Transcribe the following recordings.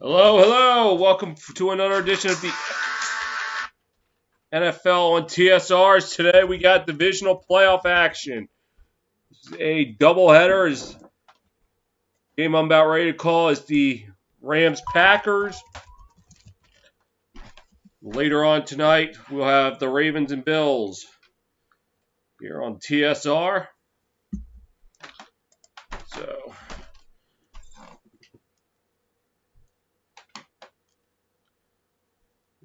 Hello, hello. Welcome to another edition of the NFL on TSRs. Today we got divisional playoff action. This is a doubleheader. This game I'm about ready to call is the Rams-Packers. Later on tonight, we'll have the Ravens and Bills here on TSR. So,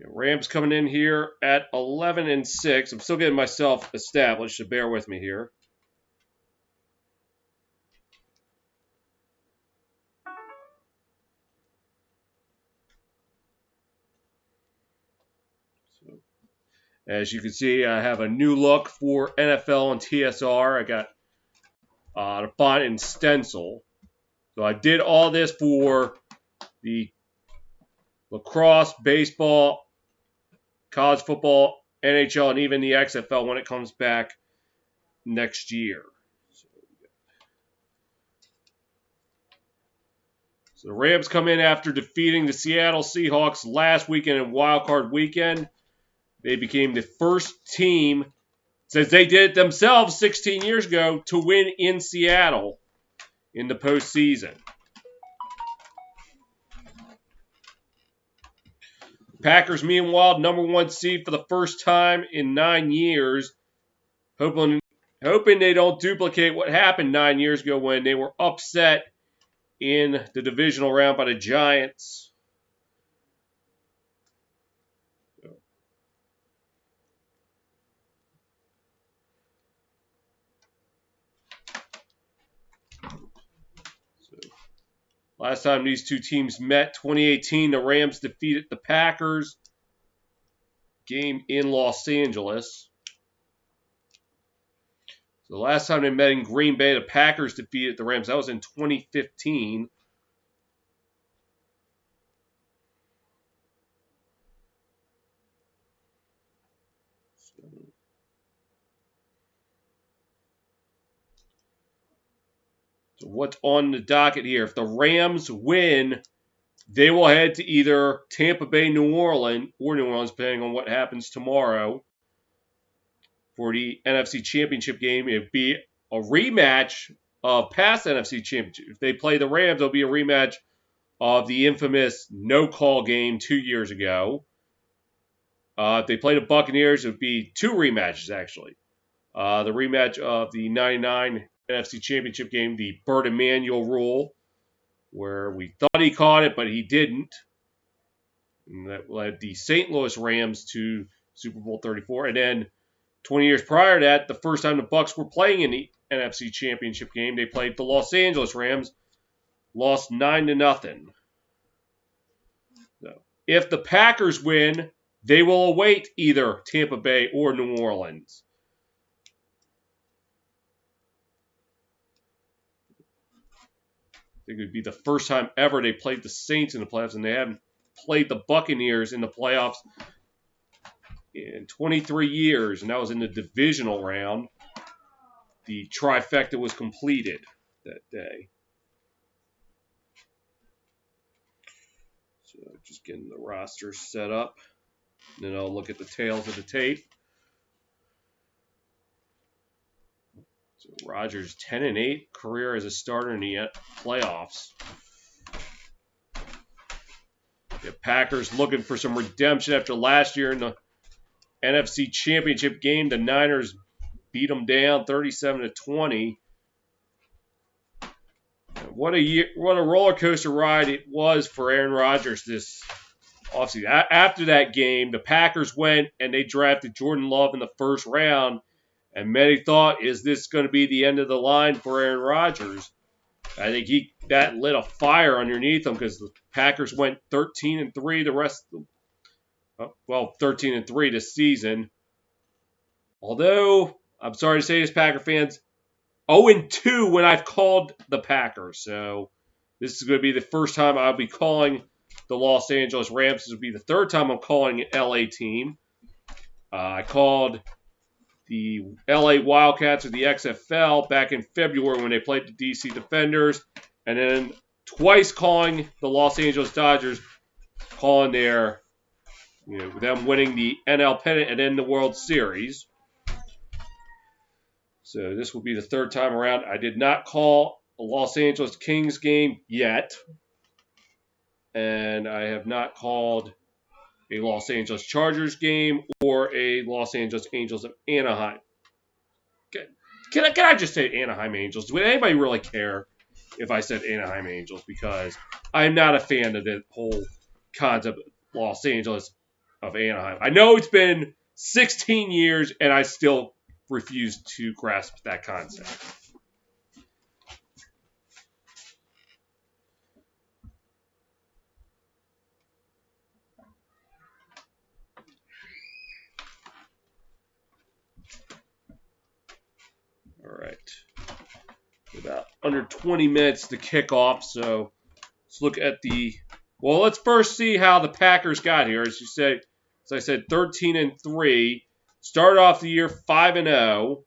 Rams coming in here at 11-6. I'm still getting myself established, so bear with me here. As you can see, I have a new look for NFL and TSR. I got the font in stencil. So I did all this for the lacrosse, baseball, college football, NHL, and even the XFL when it comes back next year. So the Rams come in after defeating the Seattle Seahawks last weekend in Wild Card Weekend. They became the first team, since they did it themselves 16 years ago, to win in Seattle in the postseason. Packers, meanwhile, number one seed for the first time in 9 years, hoping they don't duplicate what happened 9 years ago when they were upset in the divisional round by the Giants. Last time these two teams met, 2018, the Rams defeated the Packers. Game in Los Angeles. So the last time they met in Green Bay, the Packers defeated the Rams. That was in 2015. So what's on the docket here? If the Rams win, they will head to either Tampa Bay, New Orleans, or New Orleans, depending on what happens tomorrow, for the NFC Championship game. It'd be a rematch of past NFC Championship. If they play the Rams, it'll be a rematch of the infamous no-call game 2 years ago. If they play the Buccaneers, it would be two rematches, actually. The rematch of the 99 NFC Championship game, the Burt Emanuel rule, where we thought he caught it, but he didn't. And that led the St. Louis Rams to Super Bowl 34. And then 20 years prior to that, the first time the Bucs were playing in the NFC Championship game, they played the Los Angeles Rams, lost 9-0. So, if the Packers win, they will await either Tampa Bay or New Orleans. I think it would be the first time ever they played the Saints in the playoffs, and they haven't played the Buccaneers in the playoffs in 23 years, and that was in the divisional round. The trifecta was completed that day. So just getting the roster set up, and then I'll look at the tails of the tape. So Rodgers 10-8, career as a starter in the playoffs. The Packers looking for some redemption after last year in the NFC Championship game. The Niners beat them down 37-20. What a roller coaster ride it was for Aaron Rodgers this offseason. After that game, the Packers went and they drafted Jordan Love in the first round. And many thought, is this going to be the end of the line for Aaron Rodgers? I think that lit a fire underneath him because the Packers went 13-3 the rest of them. Well, 13-3 this season. Although, I'm sorry to say this, Packer fans, 0-2 when I've called the Packers. So this is going to be the first time I'll be calling the Los Angeles Rams. This will be the third time I'm calling an LA team. I called the LA Wildcats of the XFL back in February when they played the DC Defenders. And then twice calling the Los Angeles Dodgers, calling their, them winning the NL pennant and then the World Series. So this will be the third time around. I did not call a Los Angeles Kings game yet. And I have not called a Los Angeles Chargers game or a Los Angeles Angels of Anaheim. Can I just say Anaheim Angels? Would anybody really care if I said Anaheim Angels? Because I'm not a fan of the whole concept of Los Angeles of Anaheim. I know it's been 16 years, and I still refuse to grasp that concept. All right. About under 20 minutes to kick off, so let's look at well, let's first see how the Packers got here. As I said, 13-3. Started off the year 5-0.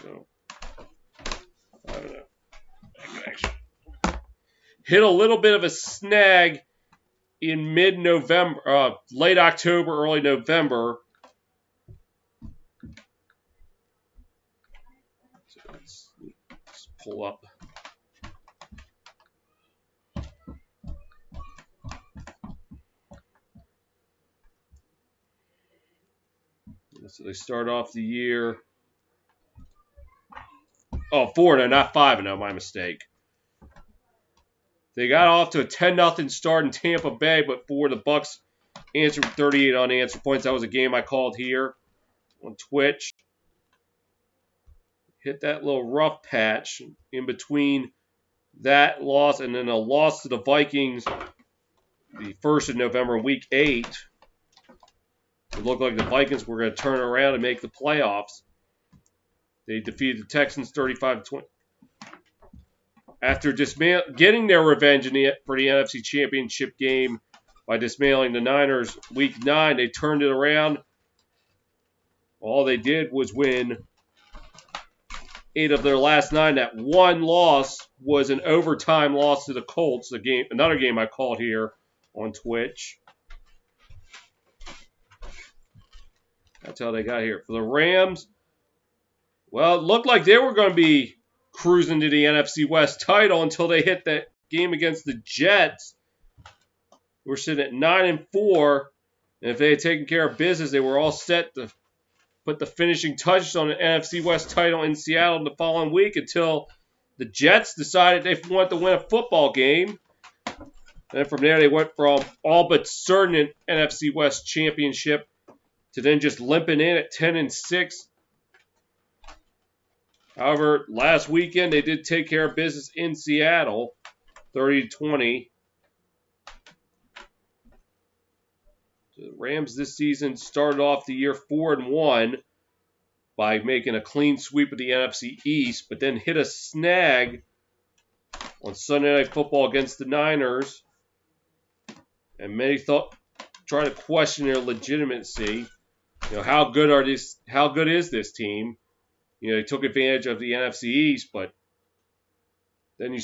So, 5-0. Hit a little bit of a snag in mid-November, late October, early November. So let's pull up. So they start off the year. 4-0, not 5-0, my mistake. They got off to a 10-0 start in Tampa Bay, but for the Bucs answered 38 unanswered points. That was a game I called here on Twitch. Hit that little rough patch in between that loss and then a loss to the Vikings the 1st of November, week 8. It looked like the Vikings were going to turn around and make the playoffs. They defeated the Texans 35-20. After getting their revenge for the NFC Championship game by dismantling the Niners week 9, they turned it around. All they did was win 8 of their last 9. That one loss was an overtime loss to the Colts. Another game I called here on Twitch. That's how they got here. For the Rams, well, it looked like they were going to be cruising to the NFC West title until they hit that game against the Jets. We're sitting at 9-4, and if they had taken care of business, they were all set to put the finishing touches on the NFC West title in Seattle the following week until the Jets decided they wanted to win a football game. And from there, they went from all but certain NFC West championship to then just limping in at 10-6. However, last weekend they did take care of business in Seattle, 30-20. The Rams this season started off the year 4-1 by making a clean sweep of the NFC East, but then hit a snag on Sunday Night Football against the Niners. And many try to question their legitimacy. How good is this team? They took advantage of the NFC East, but then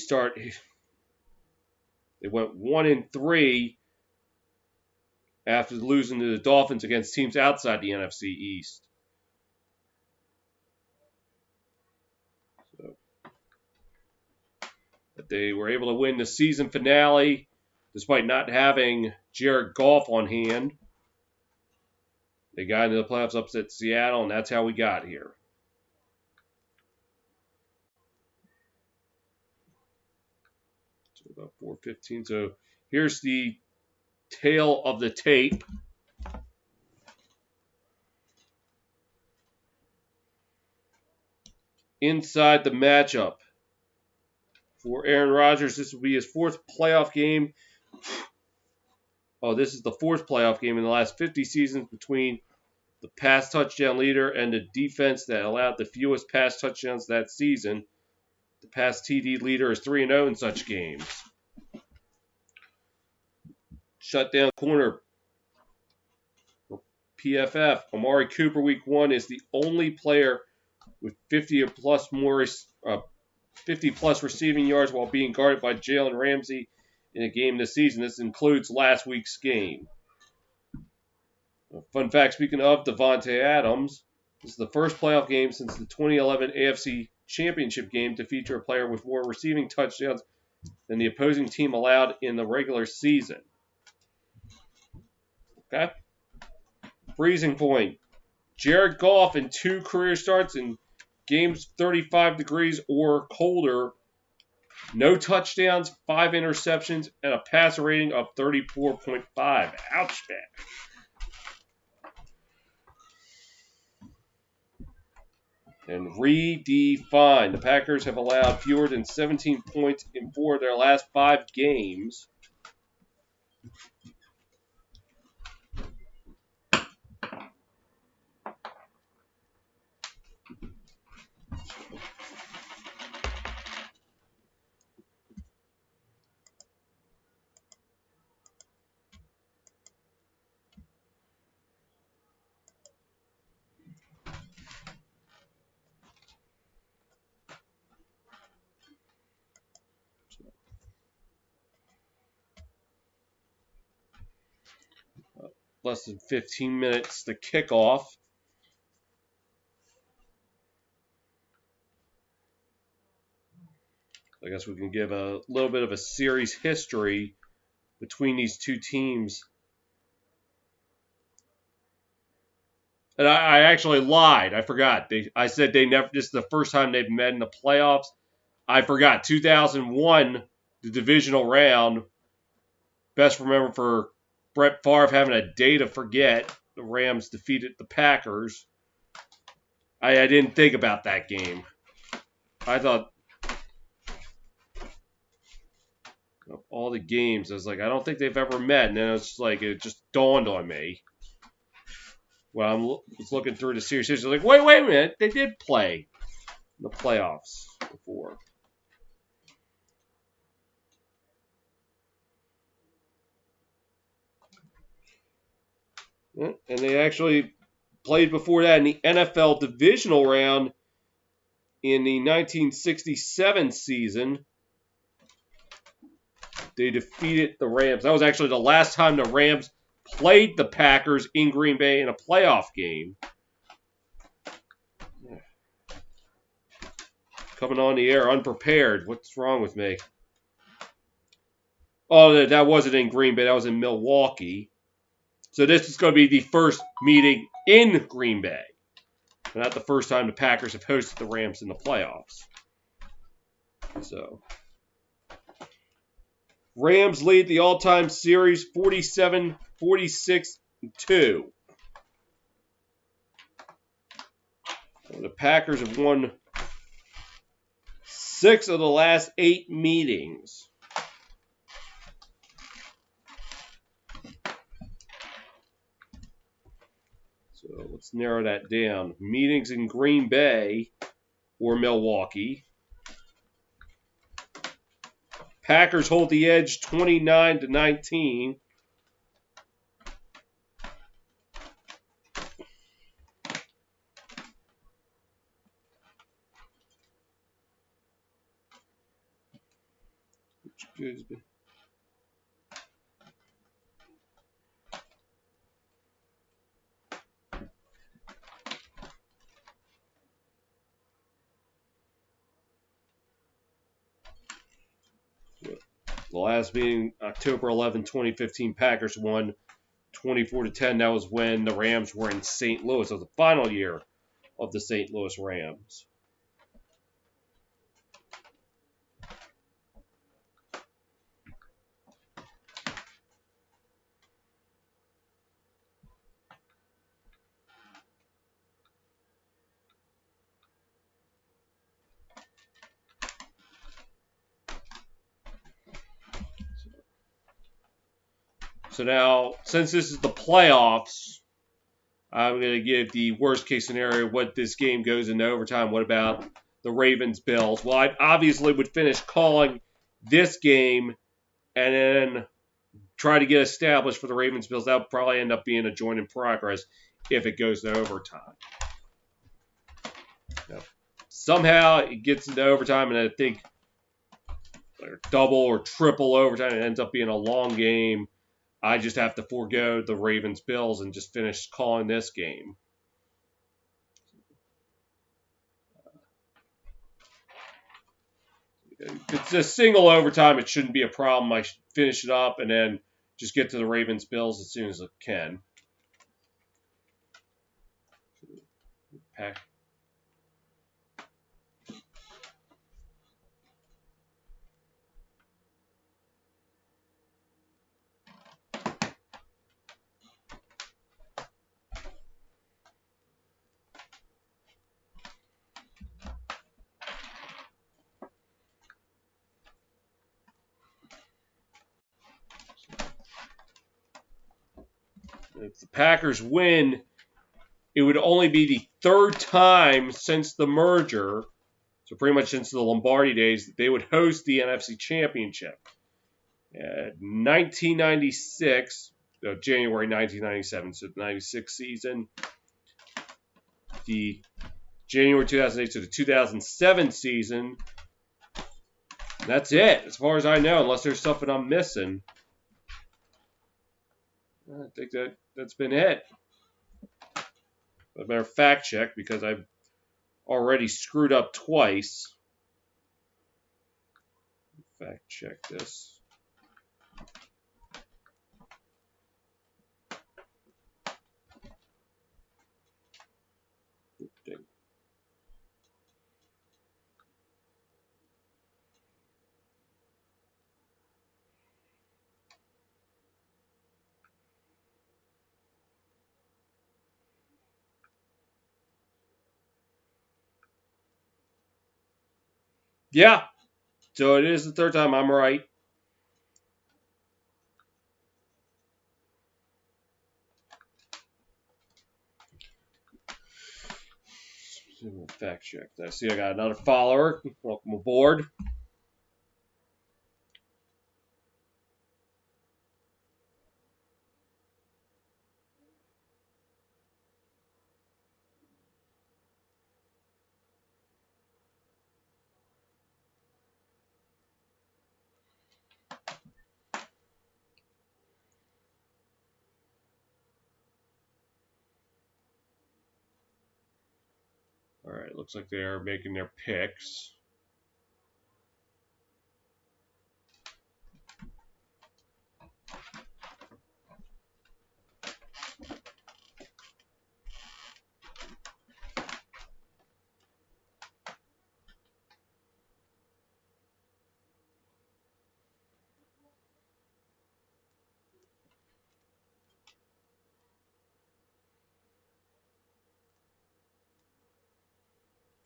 they went 1-3 after losing to the Dolphins against teams outside the NFC East. But they were able to win the season finale despite not having Jared Goff on hand. They got into the playoffs, upset Seattle, and that's how we got here. So about 4:15. So here's the tail of the tape. Inside the matchup for Aaron Rodgers, this will be his 4th playoff game. This is the 4th playoff game in the last 50 seasons between the pass touchdown leader and the defense that allowed the fewest pass touchdowns that season. The pass TD leader is 3-0 in such games. Shutdown corner for PFF. Amari Cooper, week 1, is the only player with 50 or plus more 50-plus receiving yards while being guarded by Jalen Ramsey in a game this season. This includes last week's game. Fun fact, speaking of Devontae Adams, this is the first playoff game since the 2011 AFC Championship game to feature a player with more receiving touchdowns than the opposing team allowed in the regular season. Okay? Freezing point. Jared Goff in 2 career starts in games 35 degrees or colder. No touchdowns, 5 interceptions, and a passer rating of 34.5. Ouch, man. And redefined. The Packers have allowed fewer than 17 points in 4 of their last 5 games. Less than 15 minutes to kickoff. I guess we can give a little bit of a series history between these two teams. And I actually lied. I forgot. I said they never. This is the first time they've met in the playoffs. I forgot. 2001, the divisional round. Best remember for Brett Favre having a day to forget. The Rams defeated the Packers. I didn't think about that game. I thought of all the games, I was like, I don't think they've ever met. And then it's like, it just dawned on me. When I was looking through the series, I was like, wait a minute. They did play in the playoffs before. And they actually played before that in the NFL Divisional round in the 1967 season. They defeated the Rams. That was actually the last time the Rams played the Packers in Green Bay in a playoff game. Coming on the air unprepared. What's wrong with me? Oh, that wasn't in Green Bay. That was in Milwaukee. So this is going to be the first meeting in Green Bay. Not the first time the Packers have hosted the Rams in the playoffs. So, Rams lead the all-time series 47-46-2. The Packers have won 6 of the last 8 meetings. So let's narrow that down. Meetings in Green Bay or Milwaukee. Packers hold the edge 29-19. Which gives me the last meeting, October 11, 2015, Packers won 24-10. That was when the Rams were in St. Louis. That was the final year of the St. Louis Rams. So now, since this is the playoffs, I'm going to give the worst case scenario, what this game goes into overtime. What about the Ravens-Bills? Well, I obviously would finish calling this game and then try to get established for the Ravens-Bills. That would probably end up being a joint in progress if it goes to overtime. Now, somehow it gets into overtime, and I think double or triple overtime. It ends up being a long game. I just have to forego the Ravens-Bills and just finish calling this game. If it's a single overtime, it shouldn't be a problem. I should finish it up and then just get to the Ravens-Bills as soon as I can. If the Packers win, it would only be the third time since the merger, so pretty much since the Lombardi days, that they would host the NFC Championship. 1996, January 1997, so the 96 season. The January 2008 to the 2007 season. That's it, as far as I know, unless there's something I'm missing. I think that's been it. I better fact check because I've already screwed up twice. Fact check this. Yeah, so it is the third time I'm right. We'll fact check. I see I got another follower. Welcome aboard. All right, looks like they're making their picks.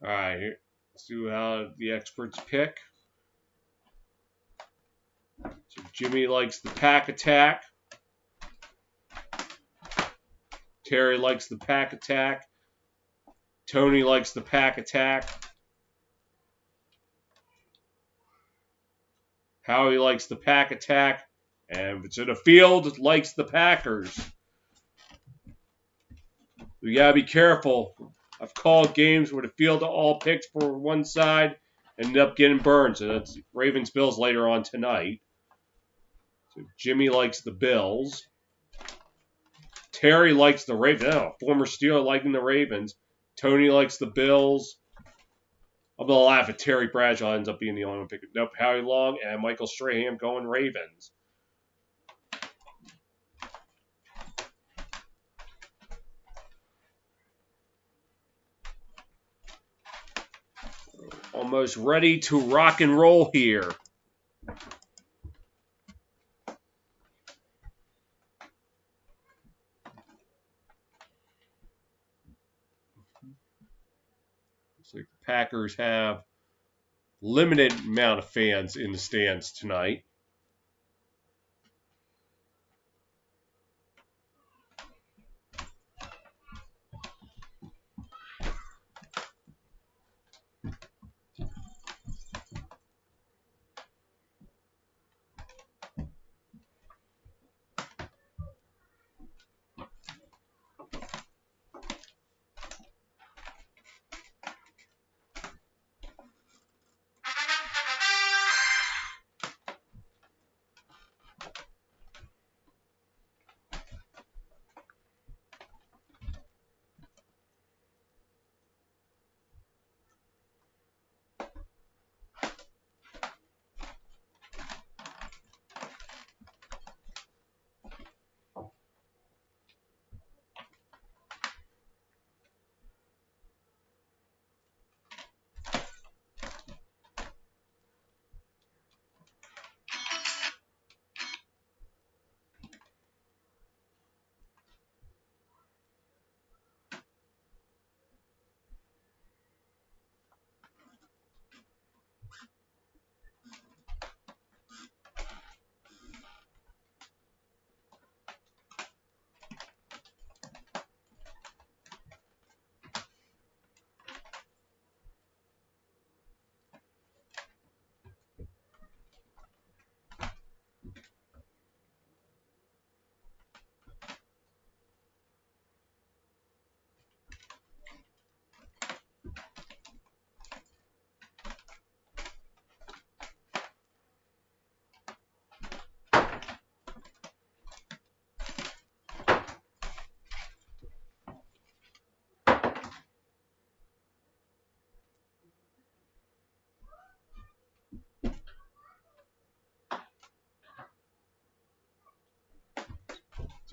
All right, here, let's see how the experts pick. So Jimmy likes the pack attack. Terry likes the pack attack. Tony likes the pack attack. Howie likes the pack attack. And if it's in the field, likes the Packers. We got to be careful. I've called games where the field all picks for one side ended up getting burned. So that's Ravens-Bills later on tonight. So Jimmy likes the Bills. Terry likes the Ravens. Oh, former Steeler liking the Ravens. Tony likes the Bills. I'm going to laugh if Terry Bradshaw ends up being the only one picking. Nope, Howie Long and Michael Strahan going Ravens. Almost ready to rock and roll here. Looks like the Packers have limited amount of fans in the stands tonight.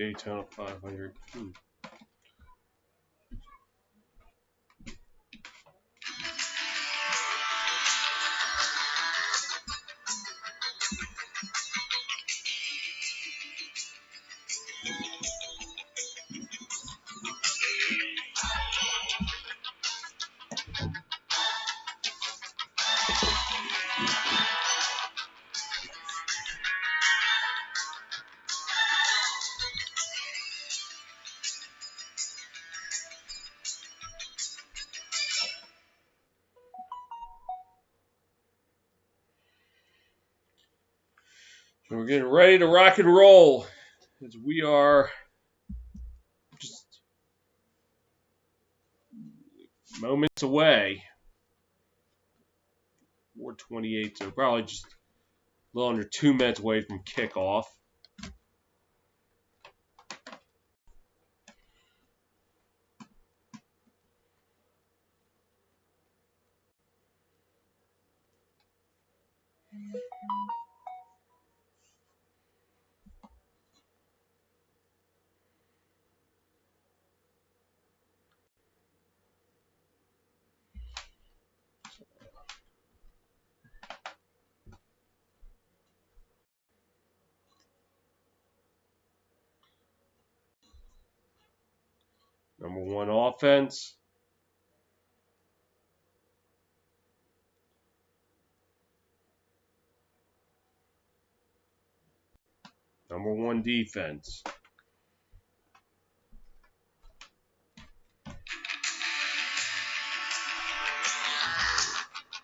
Daytona 500. So we're getting ready to rock and roll as we are just moments away. 4:28, so probably just a little under 2 minutes away from kickoff. Number 1 offense. Number 1 defense.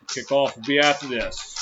Kickoff will be after this.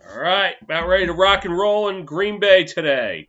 All right, about ready to rock and roll in Green Bay today.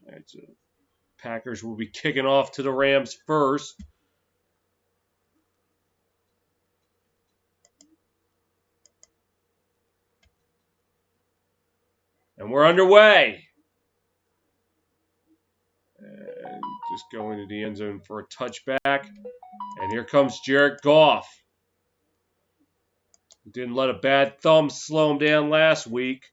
All right, so Packers will be kicking off to the Rams first. And we're underway. And just going to the end zone for a touchback. And here comes Jared Goff. Didn't let a bad thumb slow him down last week.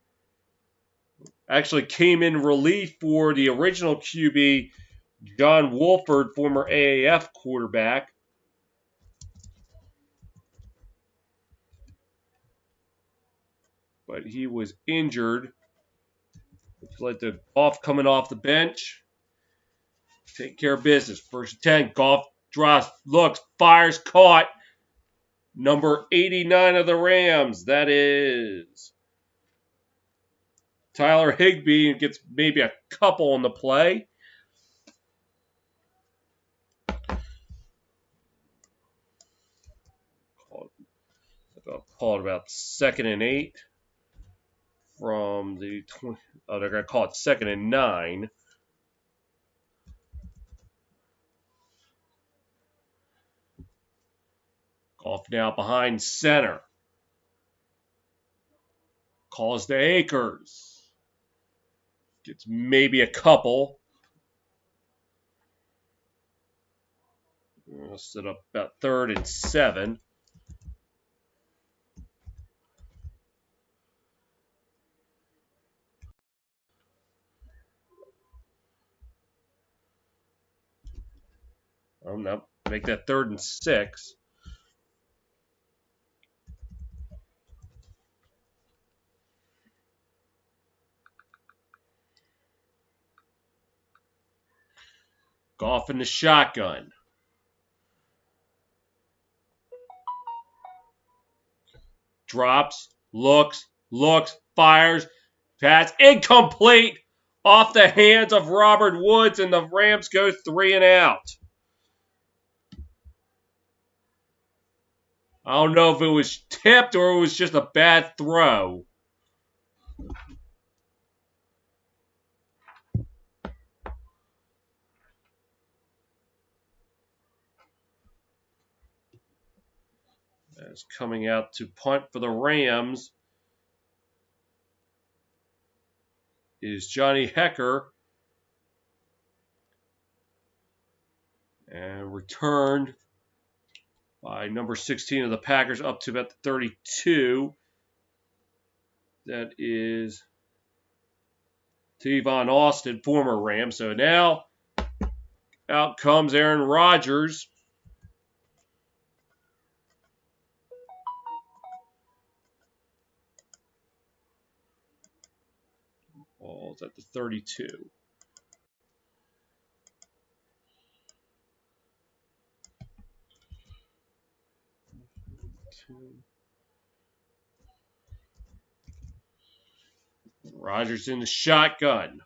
Actually came in relief for the original QB, John Wolford, former AAF quarterback. But he was injured, which led to Goff coming off the bench. Take care of business. First and 10. Goff draws, looks, fires, caught. Number 89 of the Rams. That is Tyler Higbee, and gets maybe a couple on the play. Call it about 2nd and 8 from the 20. Oh, they're going to call it 2nd and 9. Goff now behind center. Calls to Akers. Gets maybe a couple. We'll set up about 3rd and 7. Oh, no. Make that 3rd and 6. Goff in the shotgun. Drops, looks, fires, pass, incomplete, off the hands of Robert Woods, and the Rams go 3 and out. I don't know if it was tipped or it was just a bad throw. As coming out to punt for the Rams is Johnny Hecker. And returned by number 16 of the Packers up to about the 32. That is Tavon Austin, former Ram. So now out comes Aaron Rodgers. Ball's at the 32. Rodgers in the shotgun.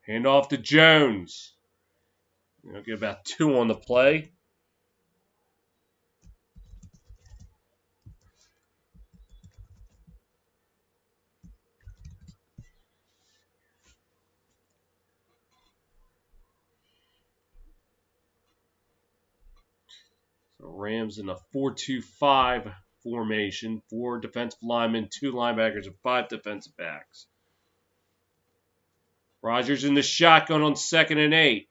Hand off to Jones. Get about 2 on the play. So Rams in a 4-2-5 formation. 4 defensive linemen, 2 linebackers, and 5 defensive backs. Rodgers in the shotgun on 2nd and 8.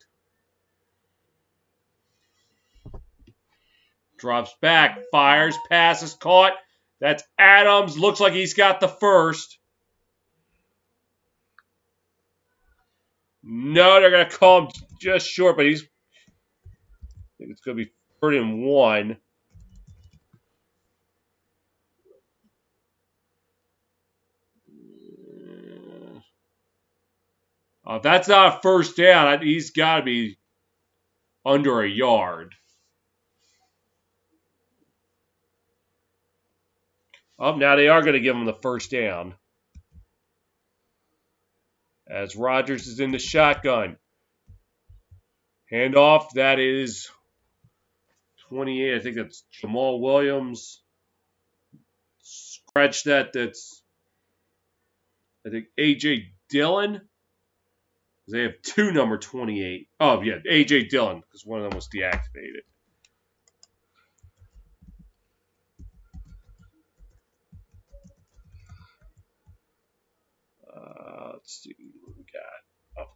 Drops back, fires, passes caught. That's Adams. Looks like he's got the first. No, they're going to call him just short, but I think it's going to be 3rd and 1. If that's not a first down, he's got to be under a yard. Now they are going to give him the first down. As Rodgers is in the shotgun. Handoff, that is 28. I think that's Jamal Williams. Scratch that, that's, I think, A.J. Dillon. They have 2 number 28. Oh, yeah, A.J. Dillon, because one of them was deactivated. Let's see what we got.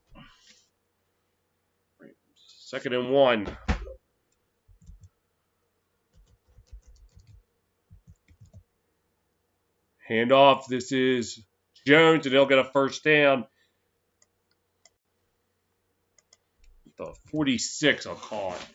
2nd and 1. Handoff. This is Jones, and he'll get a first down. The 46, I'll call it.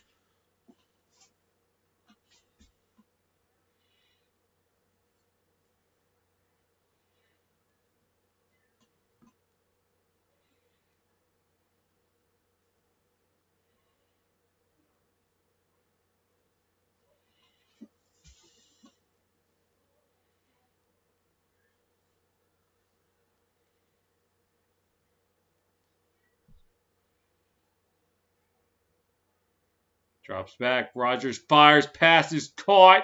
Drops back. Rodgers fires. Passes caught.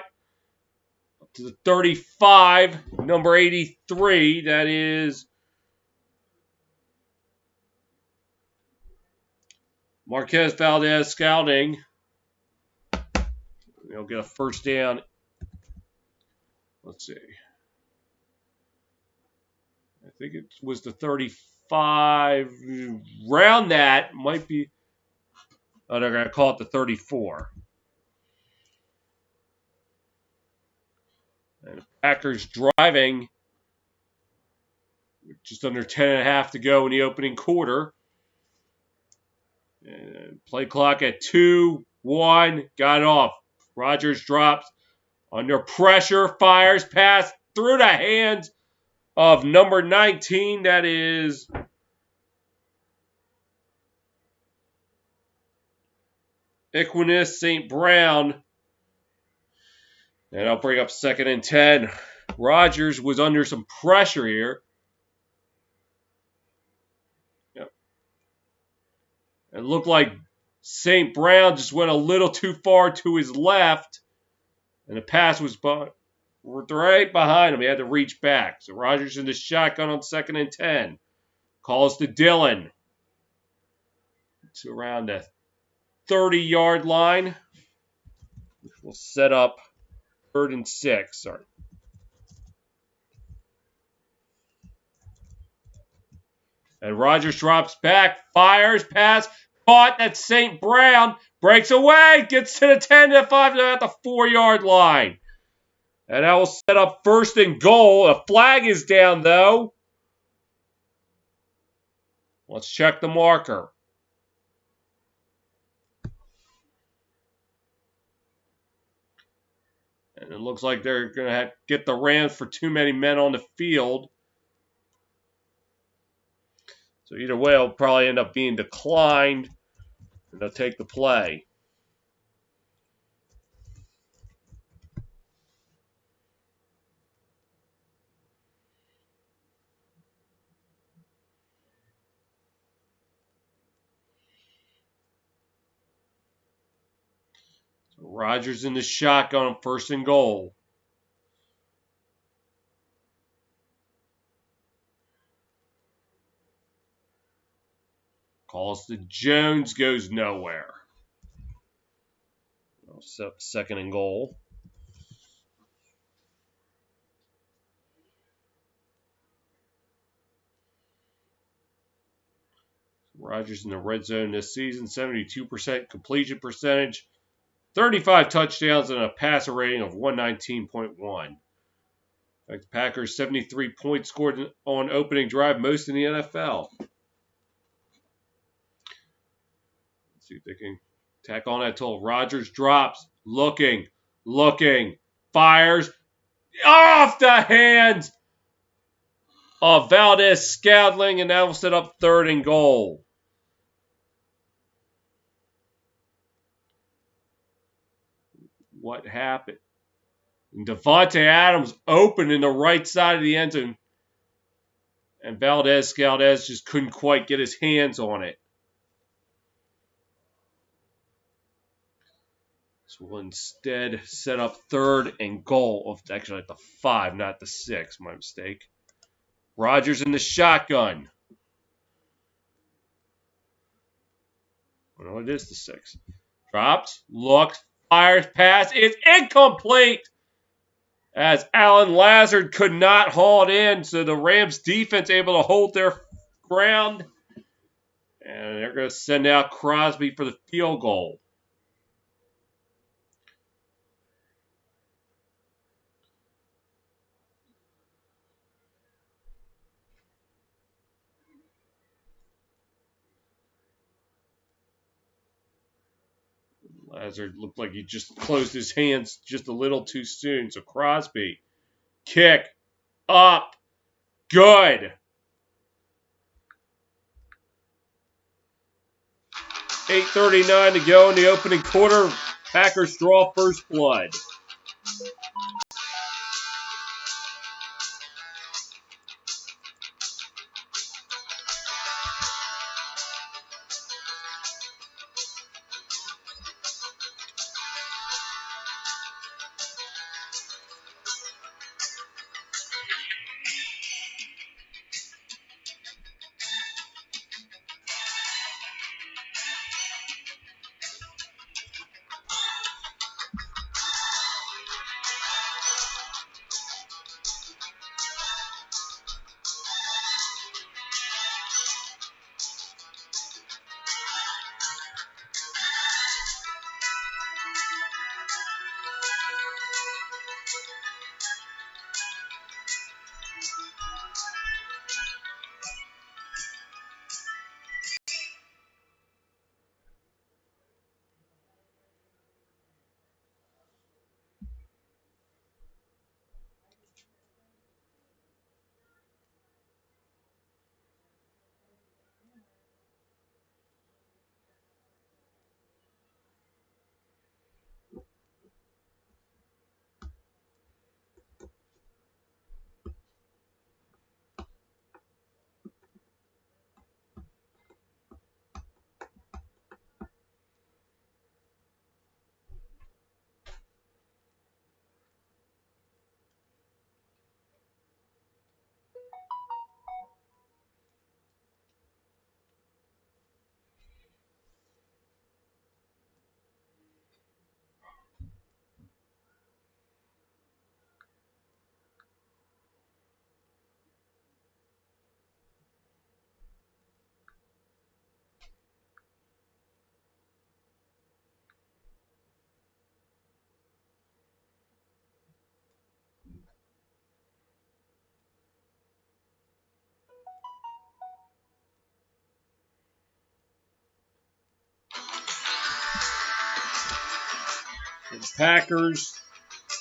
Up to the 35. Number 83. That is Marquez Valdez scouting. He'll get a first down. Let's see. I think it was the 35. Round that. Might be. Oh, they're going to call it the 34. And the Packers driving. Just under 10.5 to go in the opening quarter. And play clock at 2-1. Got off. Rodgers drops. Under pressure. Fires. Pass through the hands of number 19. That is Equinus St. Brown. And I'll bring up 2nd and 10. Rodgers was under some pressure here. Yep. It looked like St. Brown just went a little too far to his left. And the pass was right behind him. He had to reach back. So Rodgers in the shotgun on 2nd and 10. Calls to Dillon. To around the 30-yard line. Which will set up 3rd and 6. Sorry. And Rodgers drops back. Fires. Pass. Caught. That's St. Brown. Breaks away. Gets to the 10-5 at the 4-yard line. And that will set up 1st and goal. A flag is down, though. Let's check the marker. And it looks like they're going to get the Rams for too many men on the field. So either way, it'll probably end up being declined. And they'll take the play. Rodgers in the shotgun on 1st and goal. Calls to Jones, goes nowhere. 2nd and goal. Rodgers in the red zone this season, 72% completion percentage, 35 touchdowns, and a passer rating of 119.1. The Packers 73 points scored on opening drive, most in the NFL. Let's see if they can tack on that total. Rodgers drops, looking, fires off the hands of Valdez Scantling, and that will set up 3rd and goal. What happened? And Devontae Adams open in the right side of the end zone. And Valdez just couldn't quite get his hands on it. So we'll instead set up 3rd and goal. Actually, at the 5, not the 6. My mistake. Rodgers in the shotgun. No, it is the 6. Drops, looks, fires, pass. It's incomplete! As Alan Lazard could not haul it in, so the Rams defense able to hold their ground. And they're going to send out Crosby for the field goal. Lazard looked like he just closed his hands just a little too soon. So Crosby, kick, up, good. 8:39 to go in the opening quarter. Packers draw first blood. The Packers,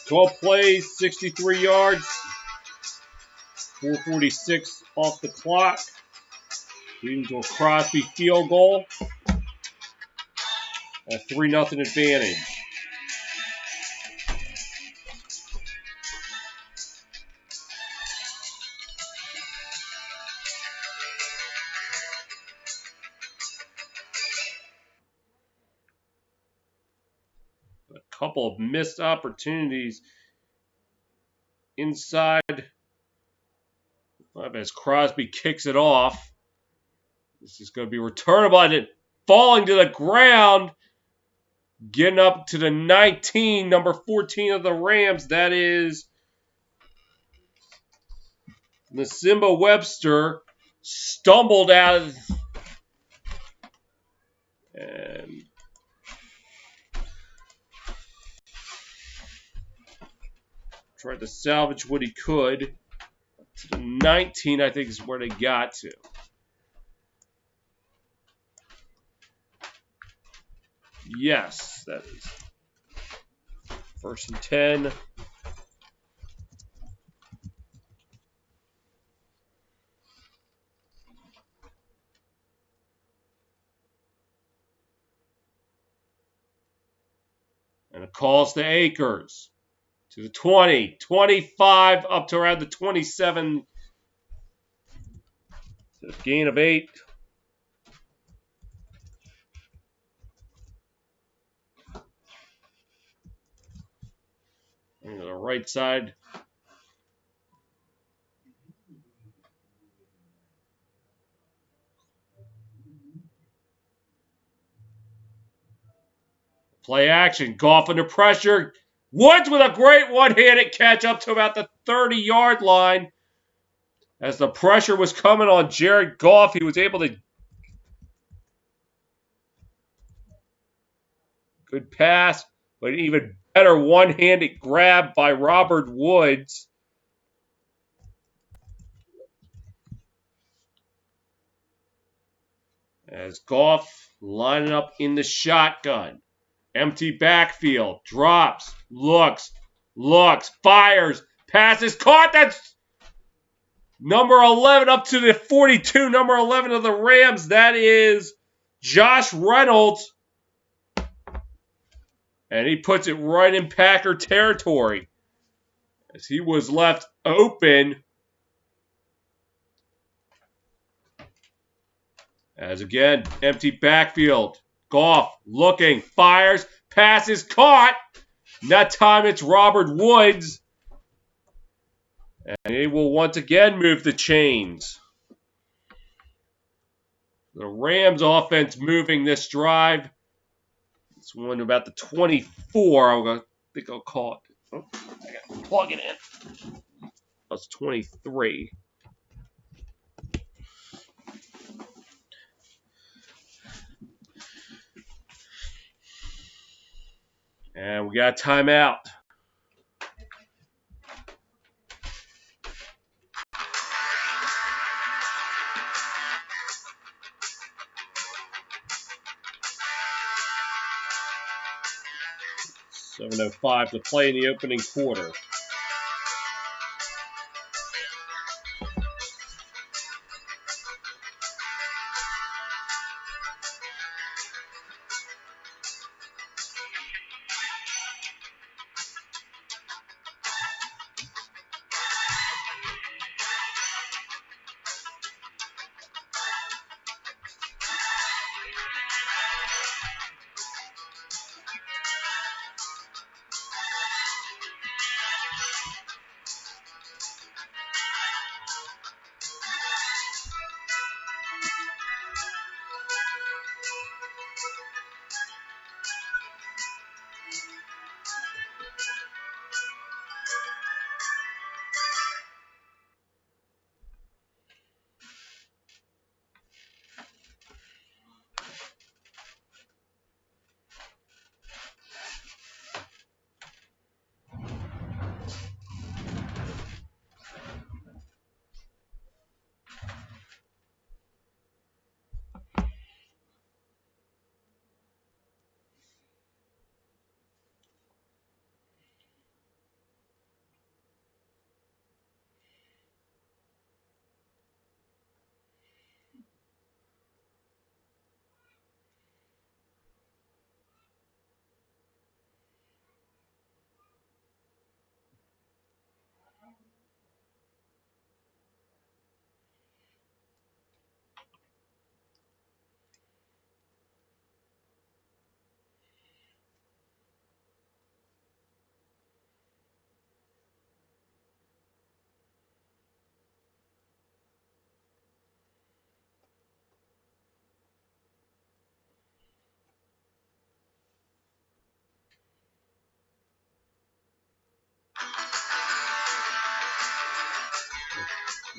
12 plays, 63 yards, 4:46 off the clock, leading to a Crosby field goal, a 3-0 advantage. couple of missed opportunities inside as Crosby kicks it off. This is going to be returnable and it falling to the ground. Getting up to the 19, number 14 of the Rams. That is Nasimba Webster. Stumbled out of and tried to salvage what he could. To the 19, I think, is where they got to. Yes, that is 1st and 10. And it calls to Akers. To the 20, 25, up to around the 27. So gain of 8. On the right side. Play action. Goff under pressure. Woods with a great one-handed catch up to about the 30-yard line. As the pressure was coming on Jared Goff, he was able to... Good pass, but an even better one-handed grab by Robert Woods. As Goff lining up in the shotgun. Empty backfield. Drops. Looks. Fires. Passes. Caught. That's number 11 up to the 42. Number 11 of the Rams. That is Josh Reynolds. And he puts it right in Packer territory. As he was left open. As again, empty backfield. Goff looking, fires, passes, caught. And that time it's Robert Woods. And he will once again move the chains. The Rams offense moving this drive. It's one about the 24. I think I'll call it. Oh, I got to plug it in. That's 23. And we got a timeout. .7:05 to play in the opening quarter.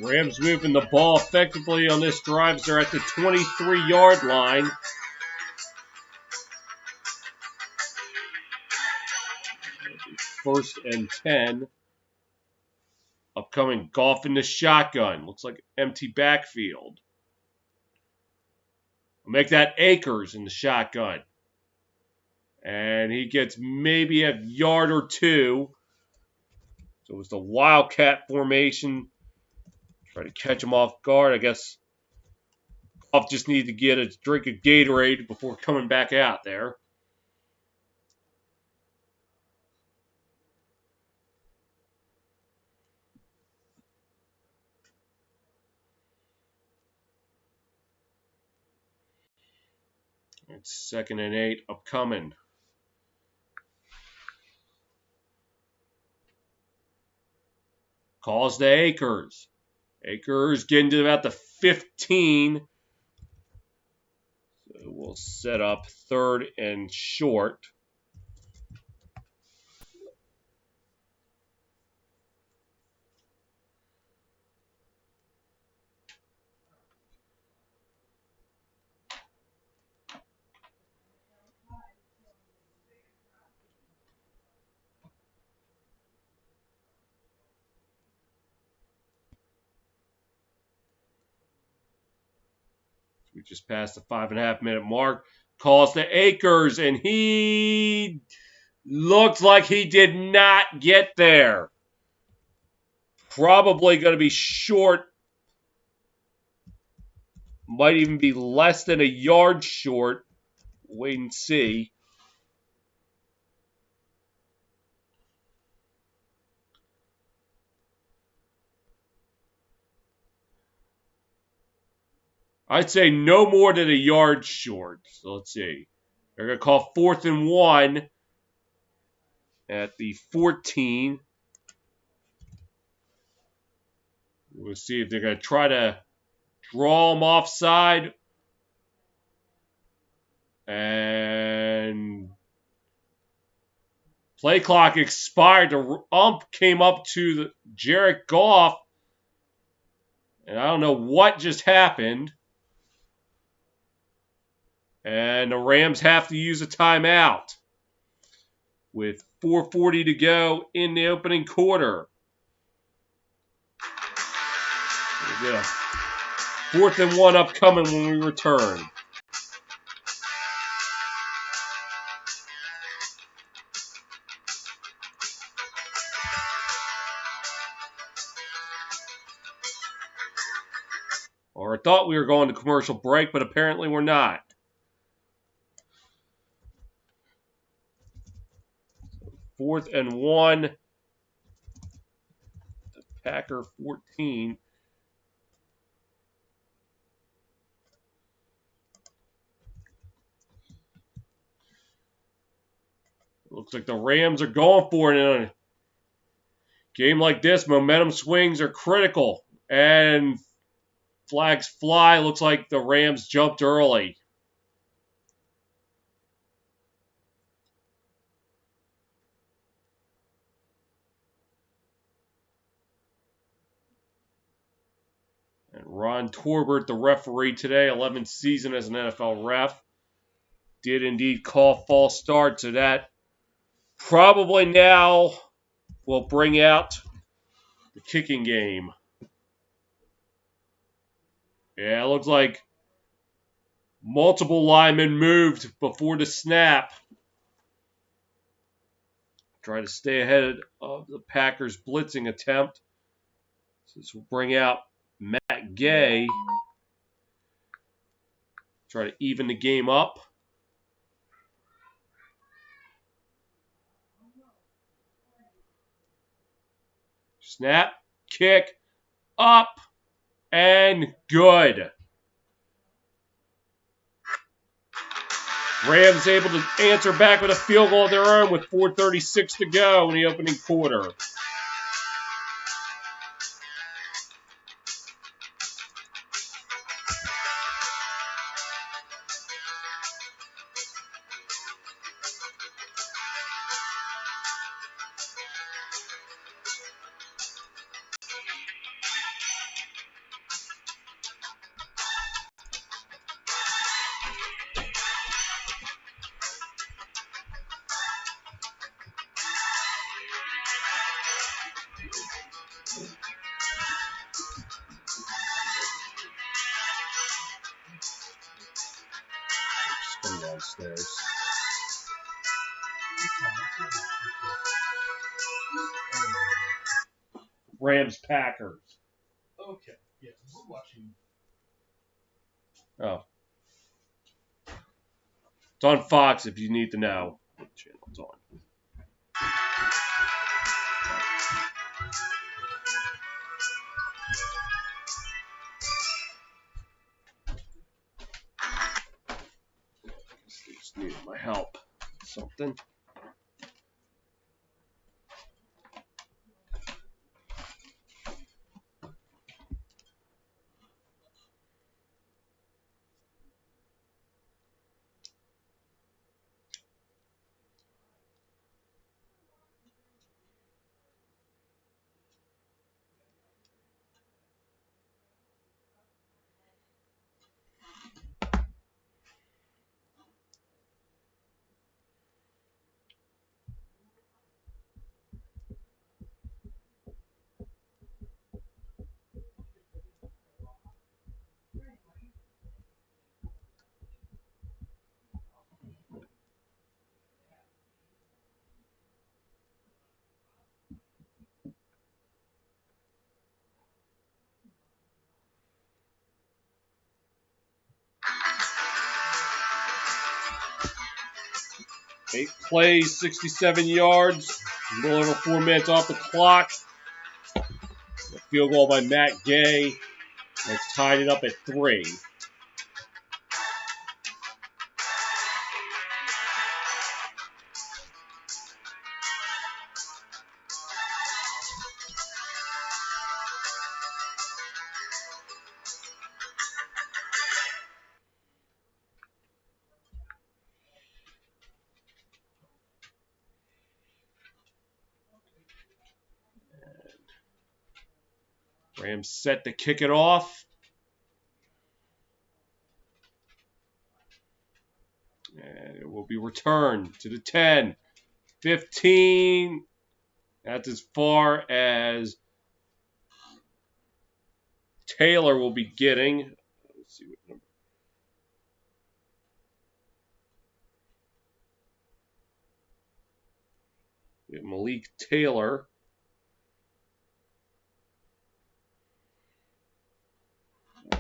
Rams moving the ball effectively on this drive as they're at the 23-yard line. First and 10. Upcoming Goff in the shotgun. Looks like empty backfield. We'll make that Akers in the shotgun. And he gets maybe a yard or two. So it's the Wildcat formation. Try to catch him off guard. I guess Goff just needed to get a drink of Gatorade before coming back out there. It's 2nd and 8 upcoming. Calls to Akers. Akers getting to about the 15. So we'll set up 3rd and short. We just passed the 5.5-minute mark. Calls to Akers, and he looks like he did not get there. Probably going to be short. Might even be less than a yard short. Wait and see. I'd say no more than a yard short. So let's see. They're going to call 4th and 1 at the 14. We'll see if they're going to try to draw him offside. And play clock expired. The ump came up to Jared Goff. And I don't know what just happened. And the Rams have to use a timeout with 4:40 to go in the opening quarter. We'll get a 4th and 1 upcoming when we return. Or I thought we were going to commercial break, but apparently we're not. 4th and 1. The Packer 14. Looks like the Rams are going for it in a game like this. Momentum swings are critical. And flags fly. Looks like the Rams jumped early. And Ron Torbert, the referee today, 11th season as an NFL ref, did indeed call false start. So that probably now will bring out the kicking game. Yeah, it looks like multiple linemen moved before the snap. Try to stay ahead of the Packers' blitzing attempt. So this will bring out Matt Gay. Try to even the game up. Snap, kick, up, and good. Rams able to answer back with a field goal of their own with 4:36 to go in the opening quarter. downstairs. Rams Packers. Okay, yeah, we're watching. Oh. It's on Fox if you need to know what channel it's on. Just needed my help. Something. Eight plays, 67 yards. A little over 4 minutes off the clock. A field goal by Matt Gay. That's tied it up at 3. Rams set to kick it off. And it will be returned to the 10, 15. That's as far as Taylor will be getting. Let's see what number. We have Malik Taylor.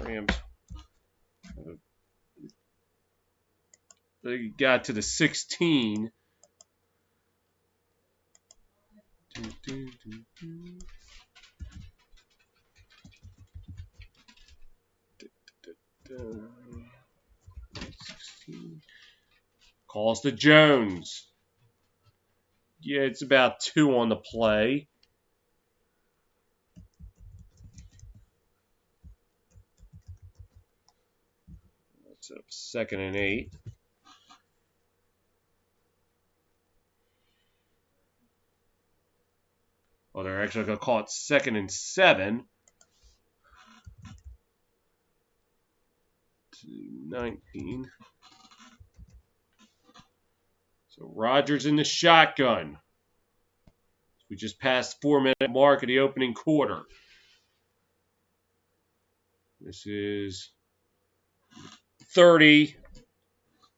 Rams. They got to the 16. Calls to Jones. Yeah, it's about 2 on the play. That's a 2nd and 8. Oh, they're actually going to call it 2nd and 7. 19. So Rodgers in the shotgun. We just passed the 4-minute mark of the opening quarter. This is 30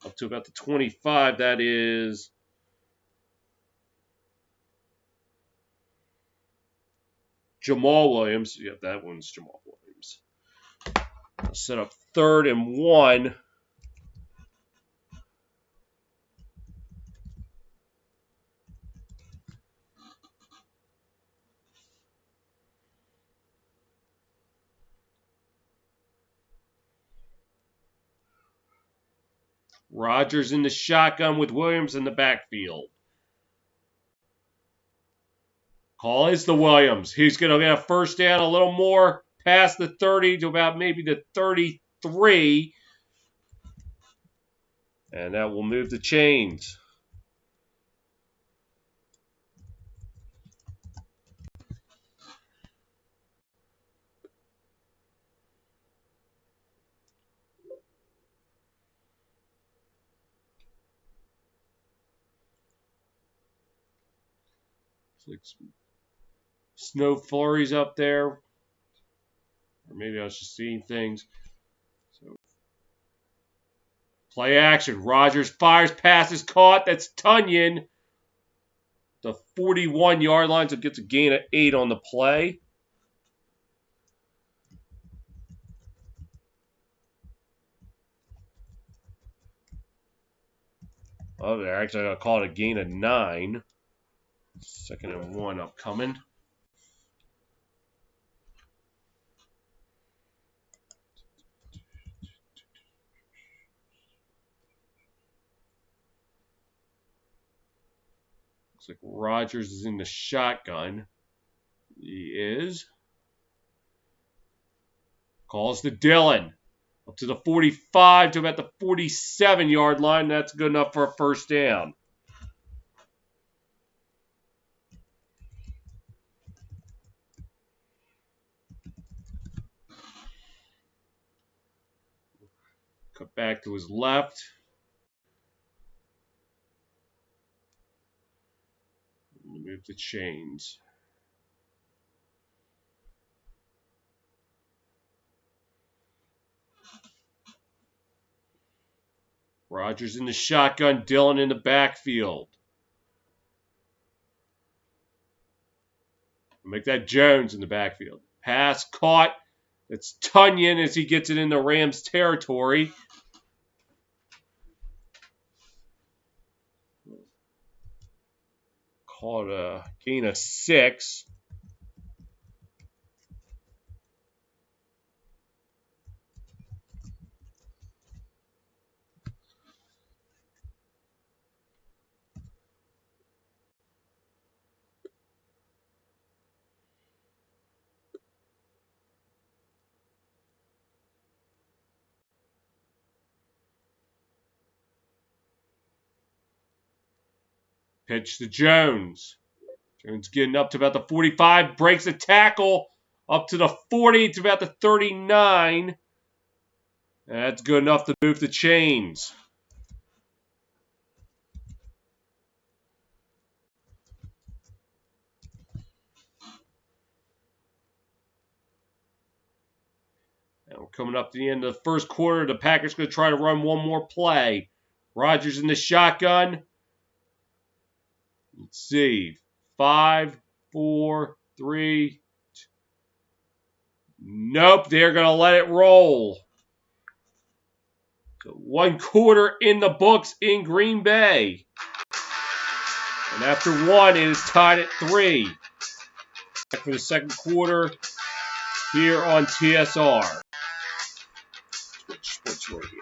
up to about the 25. That is Jamal Williams. Yep, that one's Jamal Williams. I'll set up 3rd and 1. Rodgers in the shotgun with Williams in the backfield. Call is the Williams. He's going to get a first down, a little more past the 30 to about maybe the 33. And that will move the chains. It's like some snow flurries up there. Or maybe I was just seeing things. So Play action. Rogers fires, passes caught. That's Tunyon. The 41-yard line, so gets a gain of 8 on the play. Oh, they're actually going to call it a gain of 9. 2nd and 1 upcoming. Looks like Rogers is in the shotgun. He is. Calls to Dillon. Up to the 45 to about the 47-yard line. That's good enough for a first down. Cut back to his left. Move the chains. Rogers in the shotgun. Dillon in the backfield. Make that Jones in the backfield. Pass caught. That's Tunyon as he gets it in the Rams territory. Caught a gain of 6. Pitch to Jones. Jones getting up to about the 45. Breaks a tackle. Up to the 40 to about the 39. That's good enough to move the chains. And we're coming up to the end of the first quarter. The Packers going to try to run one more play. Rogers in the shotgun. Let's see. 5, 4, 3. Nope, they're going to let it roll. So 1 quarter in the books in Green Bay. And after 1, it is tied at 3. Back for the second quarter here on TSR. Twitch Sports Radio.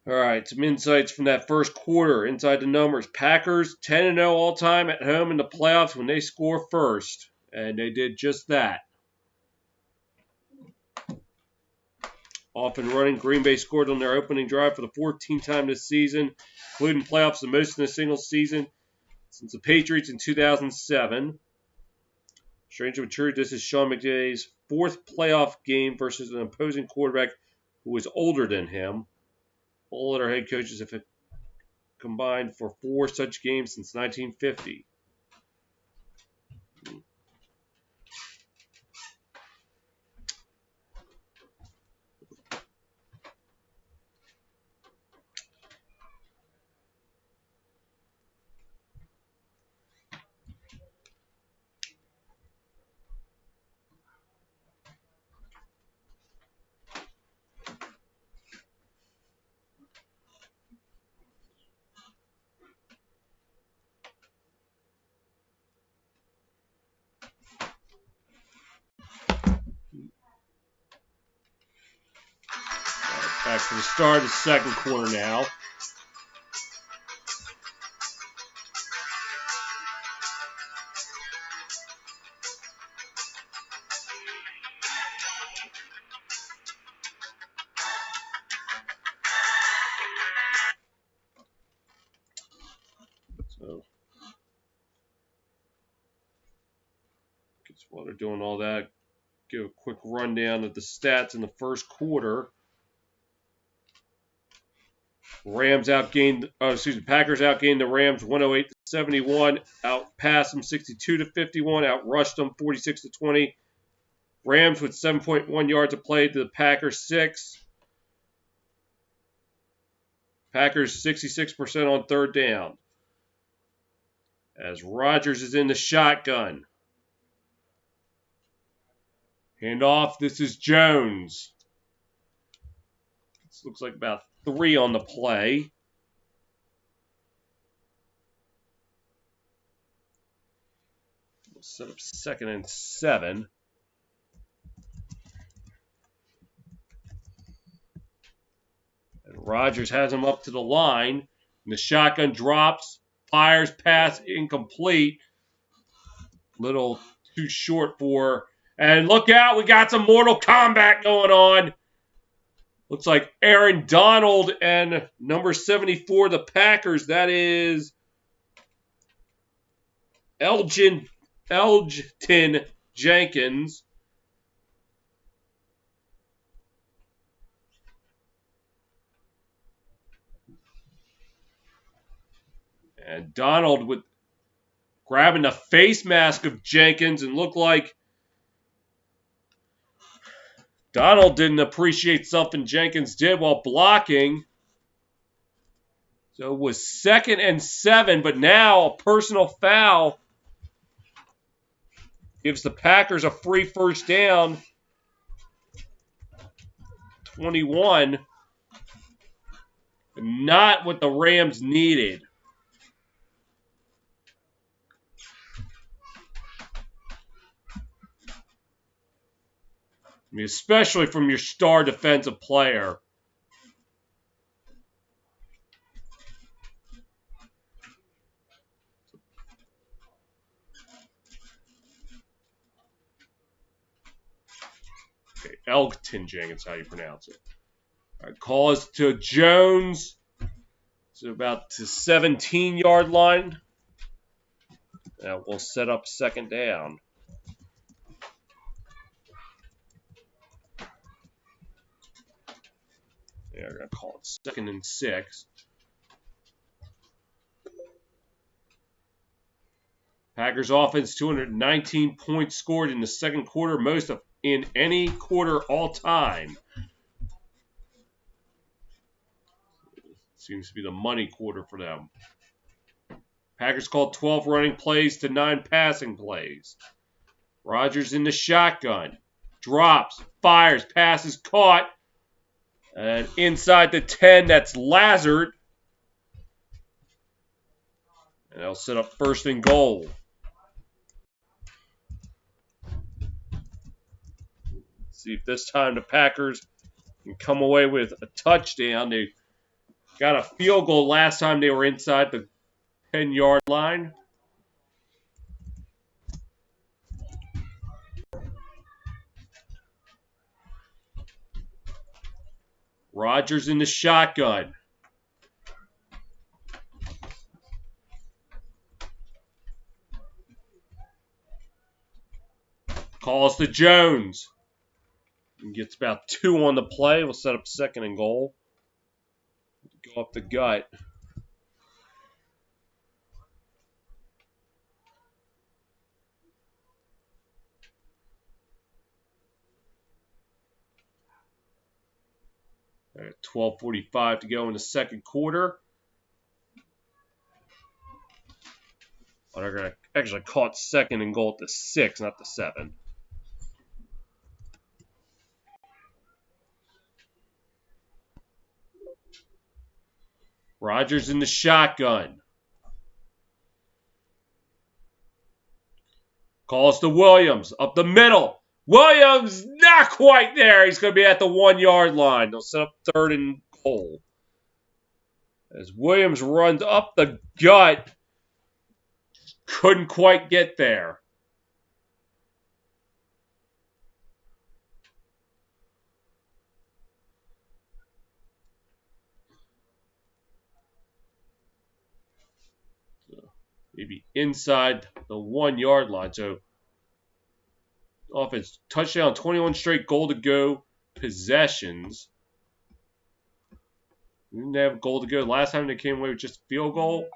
All right, some insights from that first quarter. Inside the numbers, Packers 10-0 all-time at home in the playoffs when they score first. And they did just that. Off and running, Green Bay scored on their opening drive for the 14th time this season, including playoffs the most in a single season since the Patriots in 2007. Strange but true, this is Sean McVay's 4th playoff game versus an opposing quarterback who was older than him. All other head coaches have combined for 4 such games since 1950. Back to the start of the second quarter now. So, while they're doing all that, give a quick rundown of the stats in the first quarter. Packers outgained the Rams 108-71, outpassed them 62-51, outrushed them 46-20. Rams with 7.1 yards of play to the Packers 6. Packers 66% on third down. As Rodgers is in the shotgun. Handoff, this is Jones. This looks like about 3 on the play. We'll set up 2nd and 7. And Rodgers has him up to the line. And the shotgun drops, fires, pass incomplete. Little too short for. And look out, we got some Mortal Kombat going on. Looks like Aaron Donald and number 74, the Packers. That is Elgton Jenkins. And Donald with grabbing the face mask of Jenkins, and looked like Donald didn't appreciate something Jenkins did while blocking. So it was 2nd and 7, but now a personal foul gives the Packers a free first down. 21. Not what the Rams needed. I mean, especially from your star defensive player. Okay, Elgton Jenkins, how you pronounce it. All right, call is to Jones. So about the 17-yard line. Now we'll set up 2nd down. Yeah, we're going to call it 2nd and 6. Packers offense, 219 points scored in the second quarter, most of in any quarter all time. Seems to be the money quarter for them. Packers called 12 running plays to 9 passing plays. Rodgers in the shotgun. Drops, fires, passes caught. And inside the 10, that's Lazard. And they'll set up 1st and goal. See if this time the Packers can come away with a touchdown. They got a field goal last time they were inside the 10-yard line. Rodgers in the shotgun. Calls to Jones. He gets about 2 on the play. We'll set up 2nd and goal. Go up the gut. All right, 12:45 to go in the second quarter. Oh, they're going to actually call it 2nd and goal at the 6, not the 7. Rodgers in the shotgun. Calls to Williams. Up the middle. Williams, not quite there. He's going to be at the 1 yard line. They'll set up 3rd and goal. As Williams runs up the gut, couldn't quite get there. So maybe inside the 1 yard line. So offense touchdown, 21 straight goal to go possessions. We didn't have a goal to go. Last time they came away with just a field goal.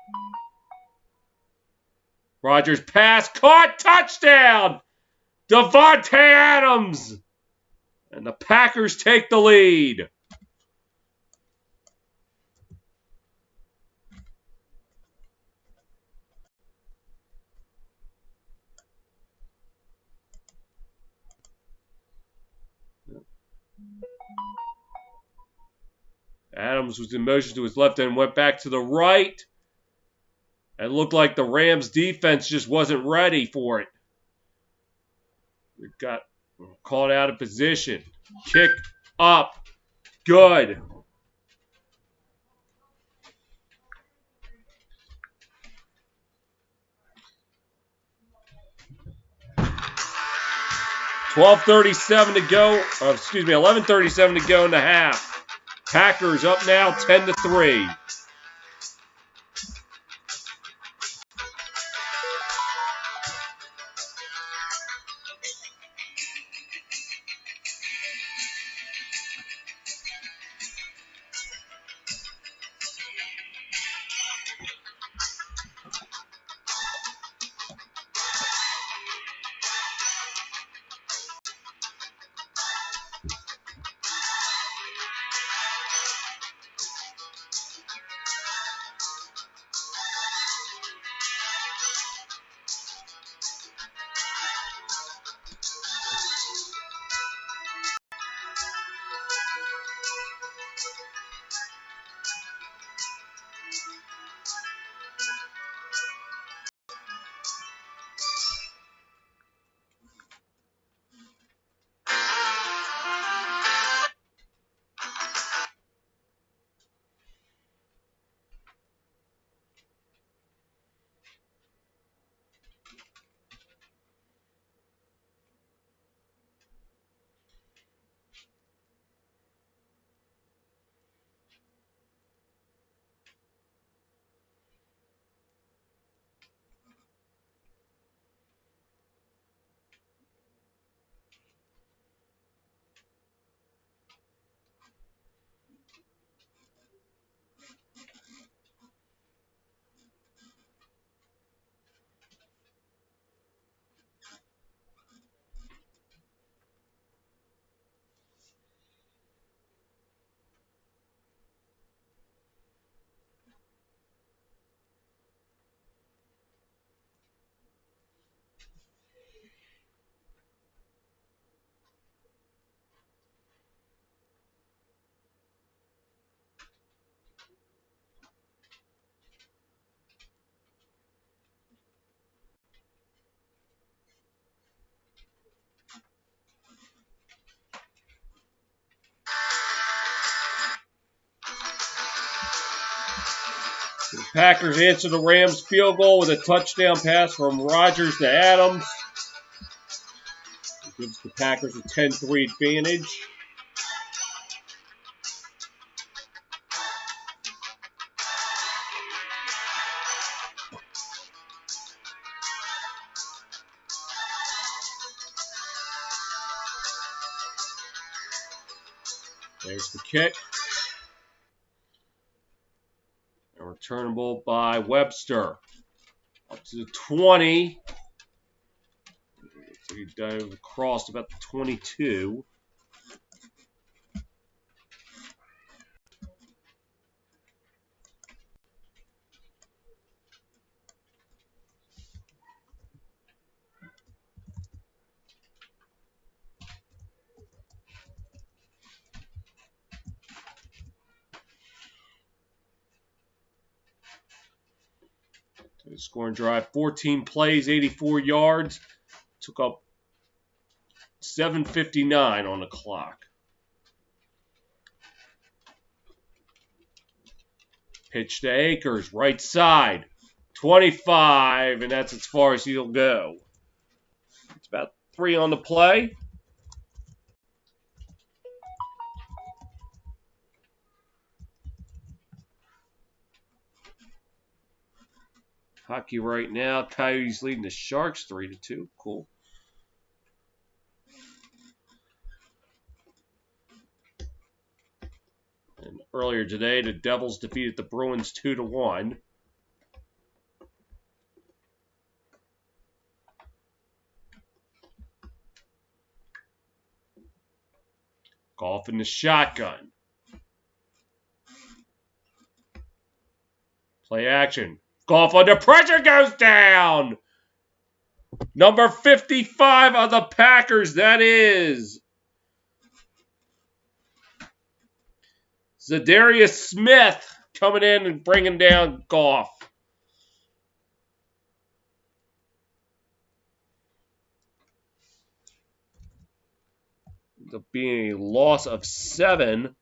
Rodgers pass, caught, touchdown! Davante Adams! And the Packers take the lead. Adams was in motion to his left and went back to the right. It looked like the Rams defense just wasn't ready for it. They got caught out of position. Kick up. Good. $12:37 to go. 11:37 to go in the half. Packers up now 10-3. The Packers answer the Rams field goal with a touchdown pass from Rodgers to Adams. It gives the Packers a 10-3 advantage. There's the kick. And returnable by Webster. Up to the 20. So he dove across about the 22. Scoring drive, 14 plays, 84 yards. Took up 7:59 on the clock. Pitch to Akers, right side. 25, and that's as far as he'll go. It's about 3 on the play. Hockey right now. Coyotes leading the Sharks 3-2. Cool. And earlier today, the Devils defeated the Bruins 2-1. Golf in the shotgun. Play action. Golf under pressure goes down. Number 55 of the Packers, that is Zadarius Smith coming in and bringing down Goff. Ends up being a loss of 7.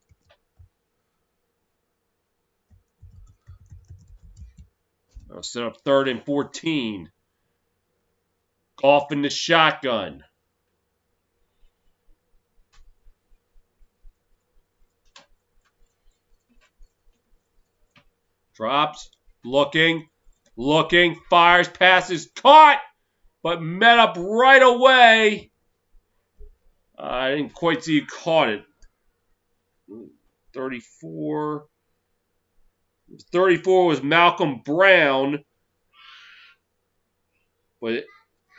I'll set up 3rd and 14. Goff in the shotgun. Drops, looking, fires, passes, caught, but met up right away. I didn't quite see who caught it. 34. 34 was Malcolm Brown, but it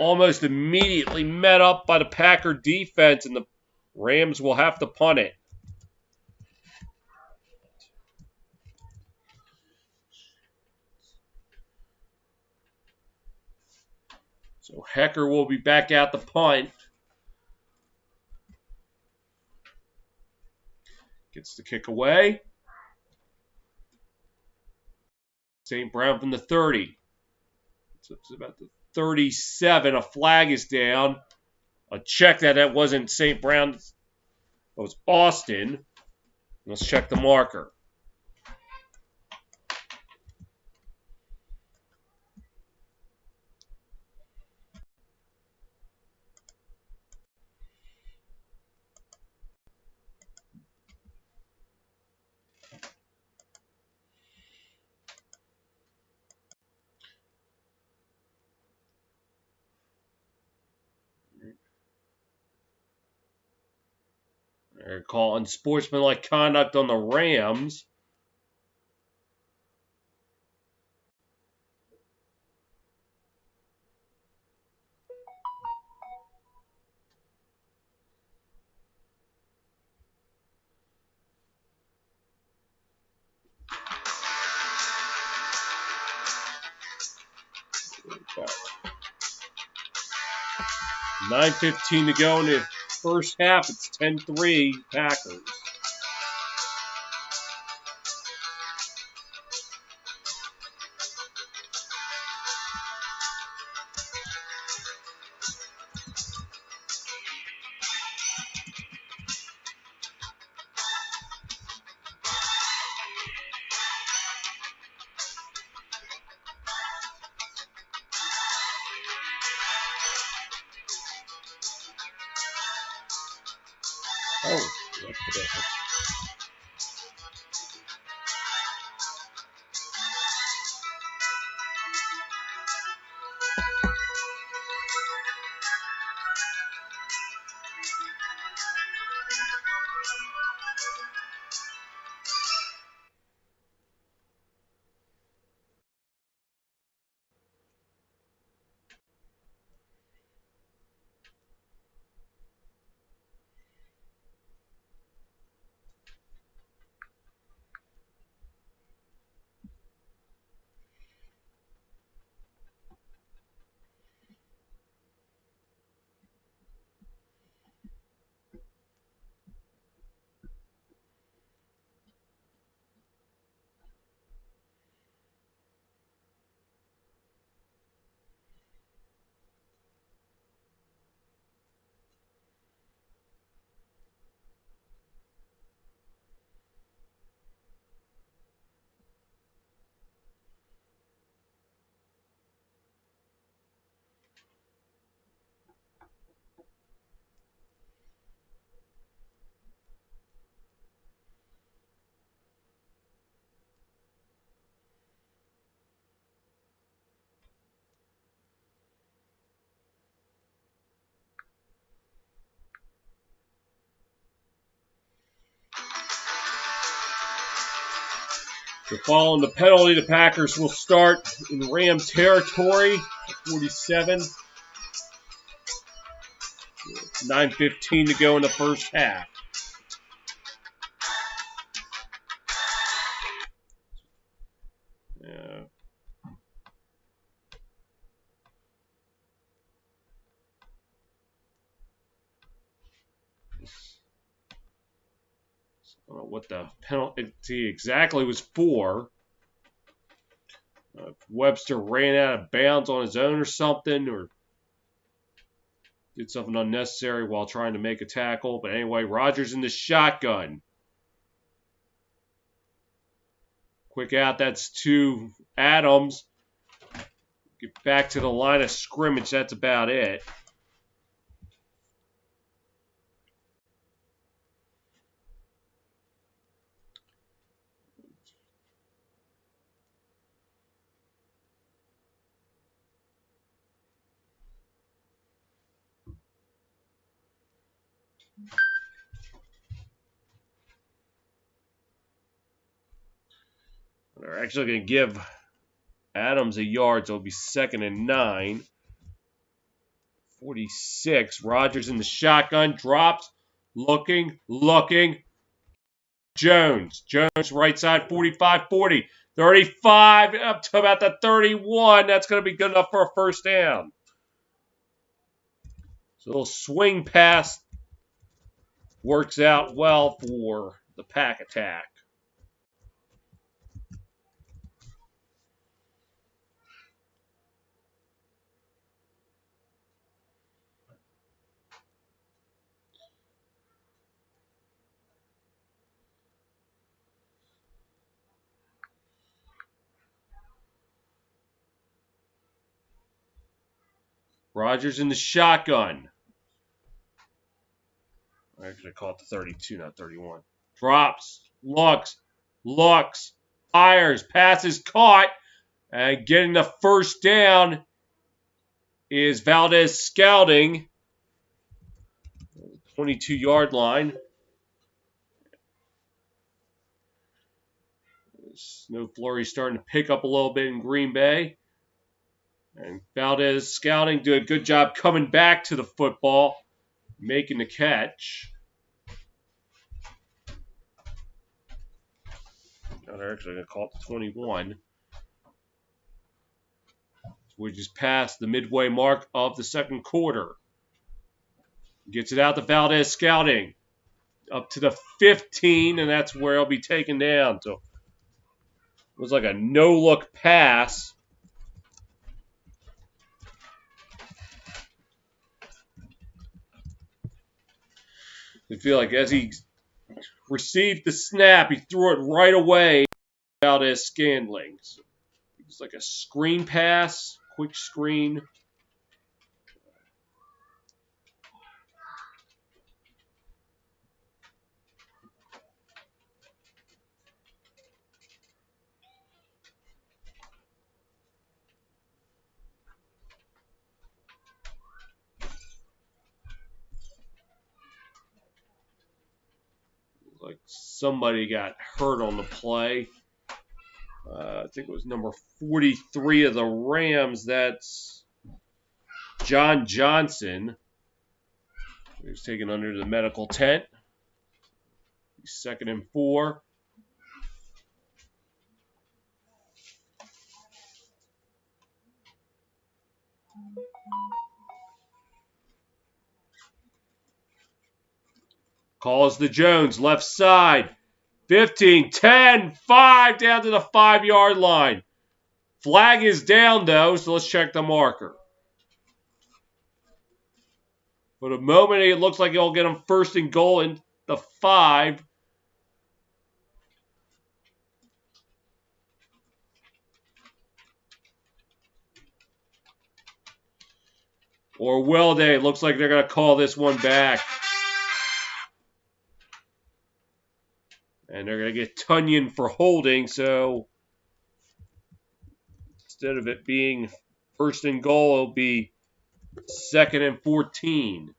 almost immediately met up by the Packer defense, and the Rams will have to punt it. So Hecker will be back out the punt. Gets the kick away. St. Brown from the 30. It's about the 37. A flag is down. I'll check that wasn't St. Brown. It was Austin. Let's check the marker. They're calling unsportsmanlike conduct on the Rams. Okay. 9:15 to go in the first half. It's 10-3 Packers. Oh, that's the difference. So following the penalty, the Packers will start in Ram territory, 47. 9:15 to go in the first half. Yeah. I don't know what the penalty exactly was for. Webster ran out of bounds on his own or something, or did something unnecessary while trying to make a tackle. But anyway, Rodgers in the shotgun. Quick out, that's to Adams. Get back to the line of scrimmage, that's about it. They're actually going to give Adams a yard, so it'll be 2nd and 9. 46. Rodgers in the shotgun, drops, looking. Jones right side, 45-40. 35 up to about the 31. That's going to be good enough for a first down. So a little swing pass works out well for the Pack attack. Rodgers in the shotgun. I actually call it the 32, not 31. Drops, looks, fires, passes caught, and getting the first down is Valdez Scouting. 22-yard line. Snow flurry starting to pick up a little bit in Green Bay. And Valdez Scouting did a good job coming back to the football, making the catch. Now they're actually going to call it the 21. We just passed the midway mark of the second quarter. Gets it out to Valdez Scouting. Up to the 15, and that's where he'll be taken down. So it was like a no-look pass. I feel like as he received the snap, he threw it right away. Valdez Scantling. So it was like a screen pass, quick screen. Like somebody got hurt on the play. I think it was number 43 of the Rams. That's John Johnson. He was taken under the medical tent. 2nd and 4. Calls the Jones, left side. 15, 10, 5, down to the 5-yard line. Flag is down, though, so let's check the marker. For the moment, it looks like he'll get him 1st and goal in the 5. Or will they? It looks like they're going to call this one back. And they're going to get Tunyon for holding, so instead of it being 1st and goal, it'll be 2nd and 14.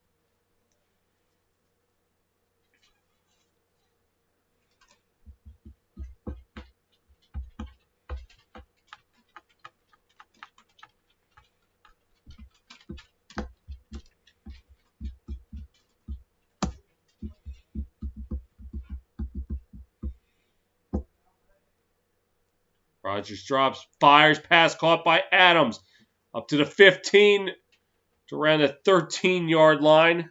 Rodgers drops, fires, pass caught by Adams. Up to the 15 to around the 13-yard line.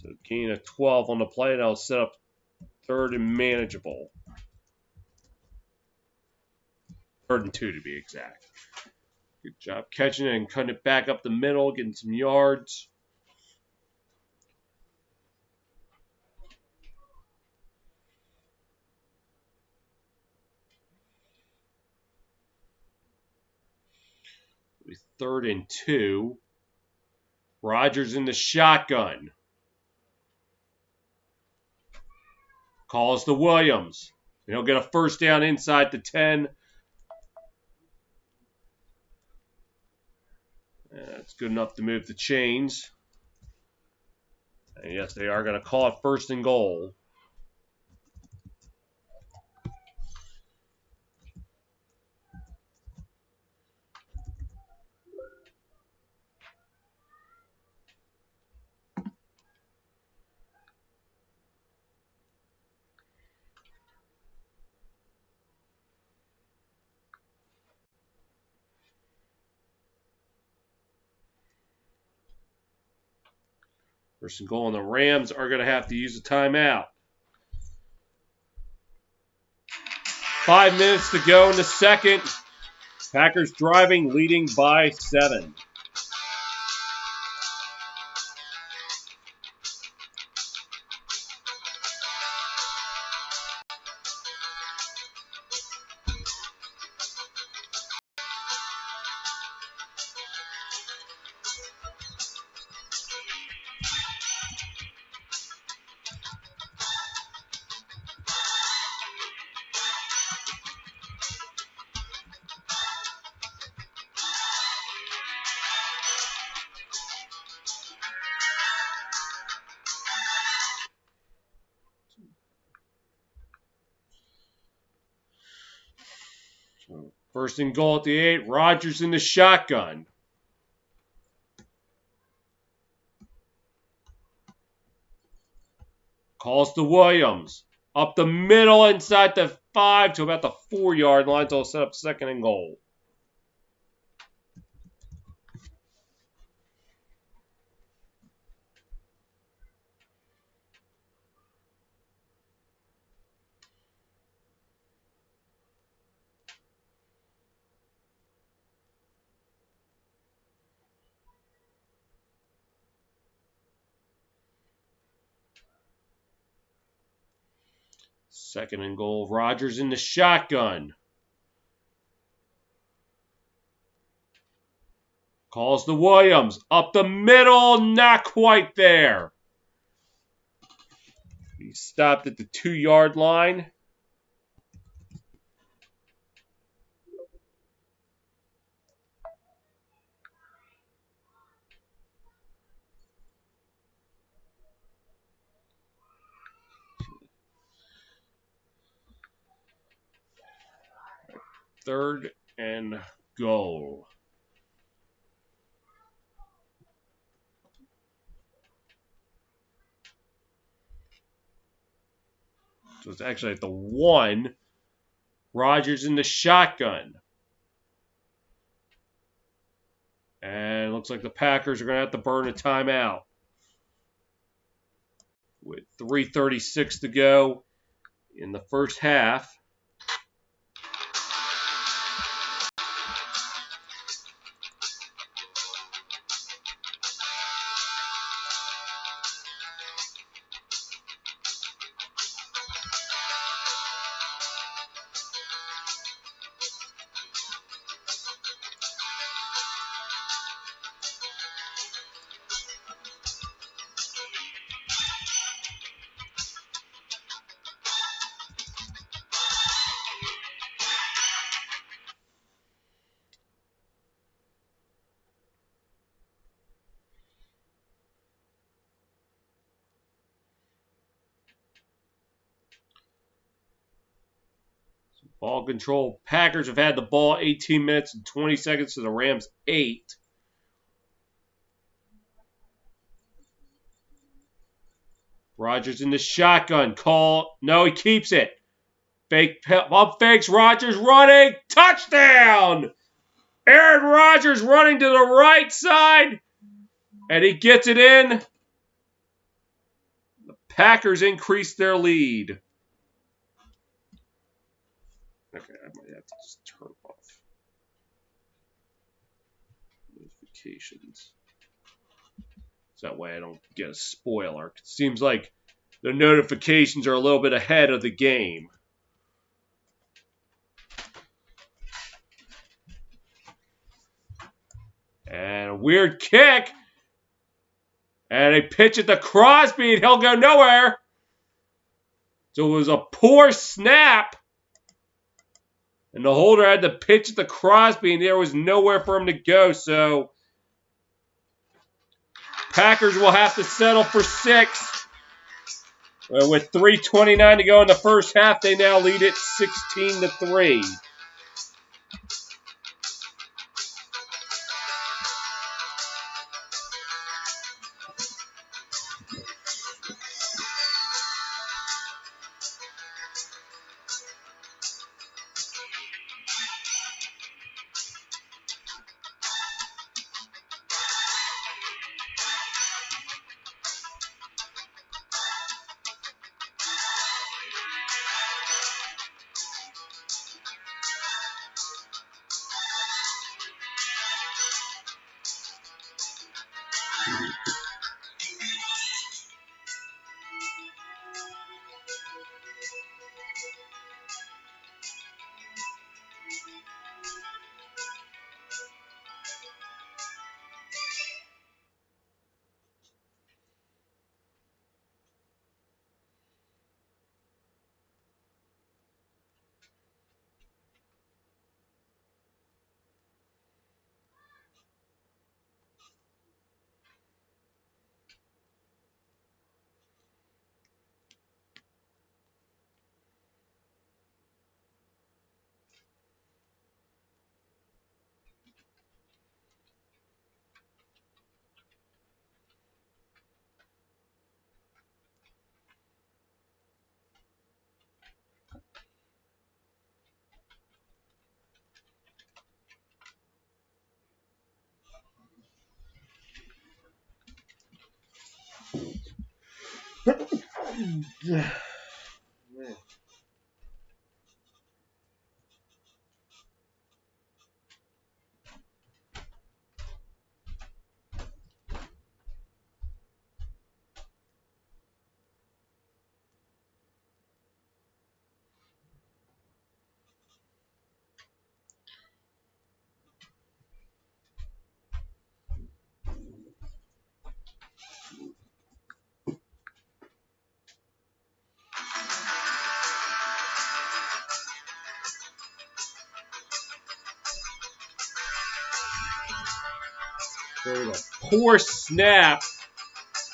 So gain of 12 on the play. That'll set up third and manageable. 3rd and 2 to be exact. Good job catching it and cutting it back up the middle, getting some yards. With 3rd and 2. Rodgers in the shotgun. Calls to Williams. He'll get a first down inside the 10. That's good enough to move the chains. And yes, they are going to call it 1st and goal. First and goal, and the Rams are going to have to use a timeout. 5 minutes to go in the second. Packers driving, leading by 7. First and goal at the 8. Rodgers in the shotgun. Calls to Williams. Up the middle inside the 5 to about the 4-yard line. So it'll set up 2nd and goal. Second and goal. Rodgers in the shotgun. Calls to Williams. Up the middle. Not quite there. He stopped at the 2-yard line. Third and goal. So it's actually at the 1. Rodgers in the shotgun. And it looks like the Packers are going to have to burn a timeout. With 3:36 to go in the first half. Ball control. Packers have had the ball 18 minutes and 20 seconds to the Rams 8. Rodgers in the shotgun. Call. No, he keeps it. Pump fakes. Rodgers running. Touchdown! Aaron Rodgers running to the right side. And he gets it in. The Packers increase their lead. Okay, I might have to just turn off notifications. So that way I don't get a spoiler. It seems like the notifications are a little bit ahead of the game. And a weird kick. And a pitch at the Crosby, and he'll go nowhere. So it was a poor snap. And the holder had to pitch at the Crosby, and there was nowhere for him to go. So Packers will have to settle for 6. With 3:29 to go in the first half, they now lead it 16-3. There was a poor snap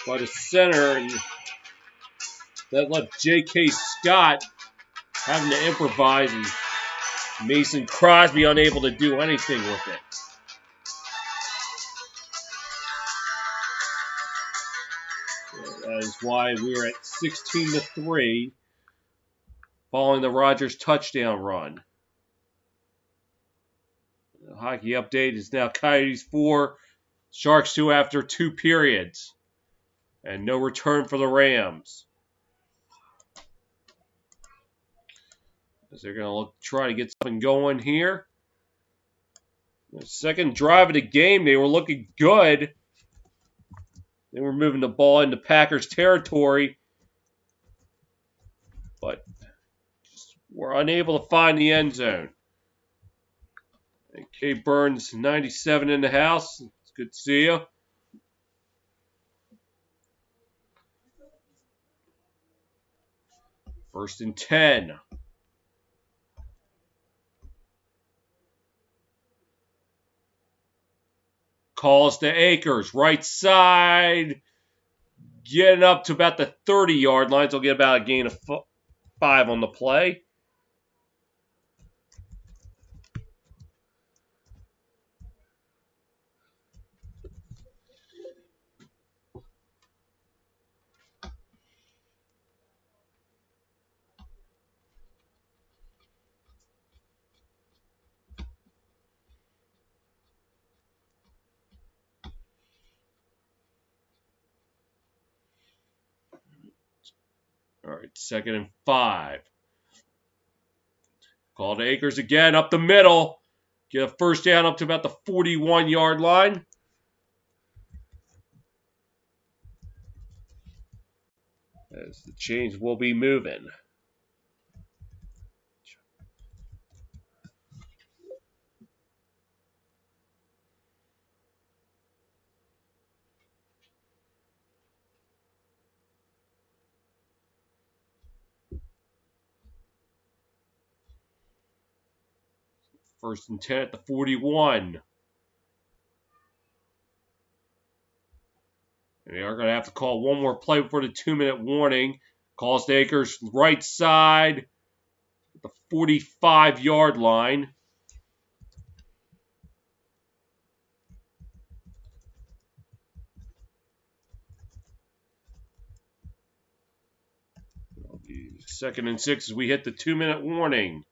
by the center, and that left J.K. Scott having to improvise, and Mason Crosby unable to do anything with it. So that is why we're at 16-3 following the Rodgers touchdown run. The hockey update is now Coyotes 4, Sharks 2 after 2 periods. And no return for the Rams. As they're going to try to get something going here. The second drive of the game, they were looking good. They were moving the ball into Packers territory. But just were unable to find the end zone. And K. Burns, 97 in the house. It's good to see you. First and 10. Calls to Akers, right side. Getting up to about the 30-yard line. So they'll get about a gain of 5 on the play. All right, 2nd and 5. Call to Akers again, up the middle. Get a first down up to about the 41-yard line. As the chains will be moving. First and 10 at the 41. And they are going to have to call one more play before the 2-minute warning. Calls to Akers, right side at the 45-yard line. It'll be 2nd and 6 as we hit the 2-minute warning.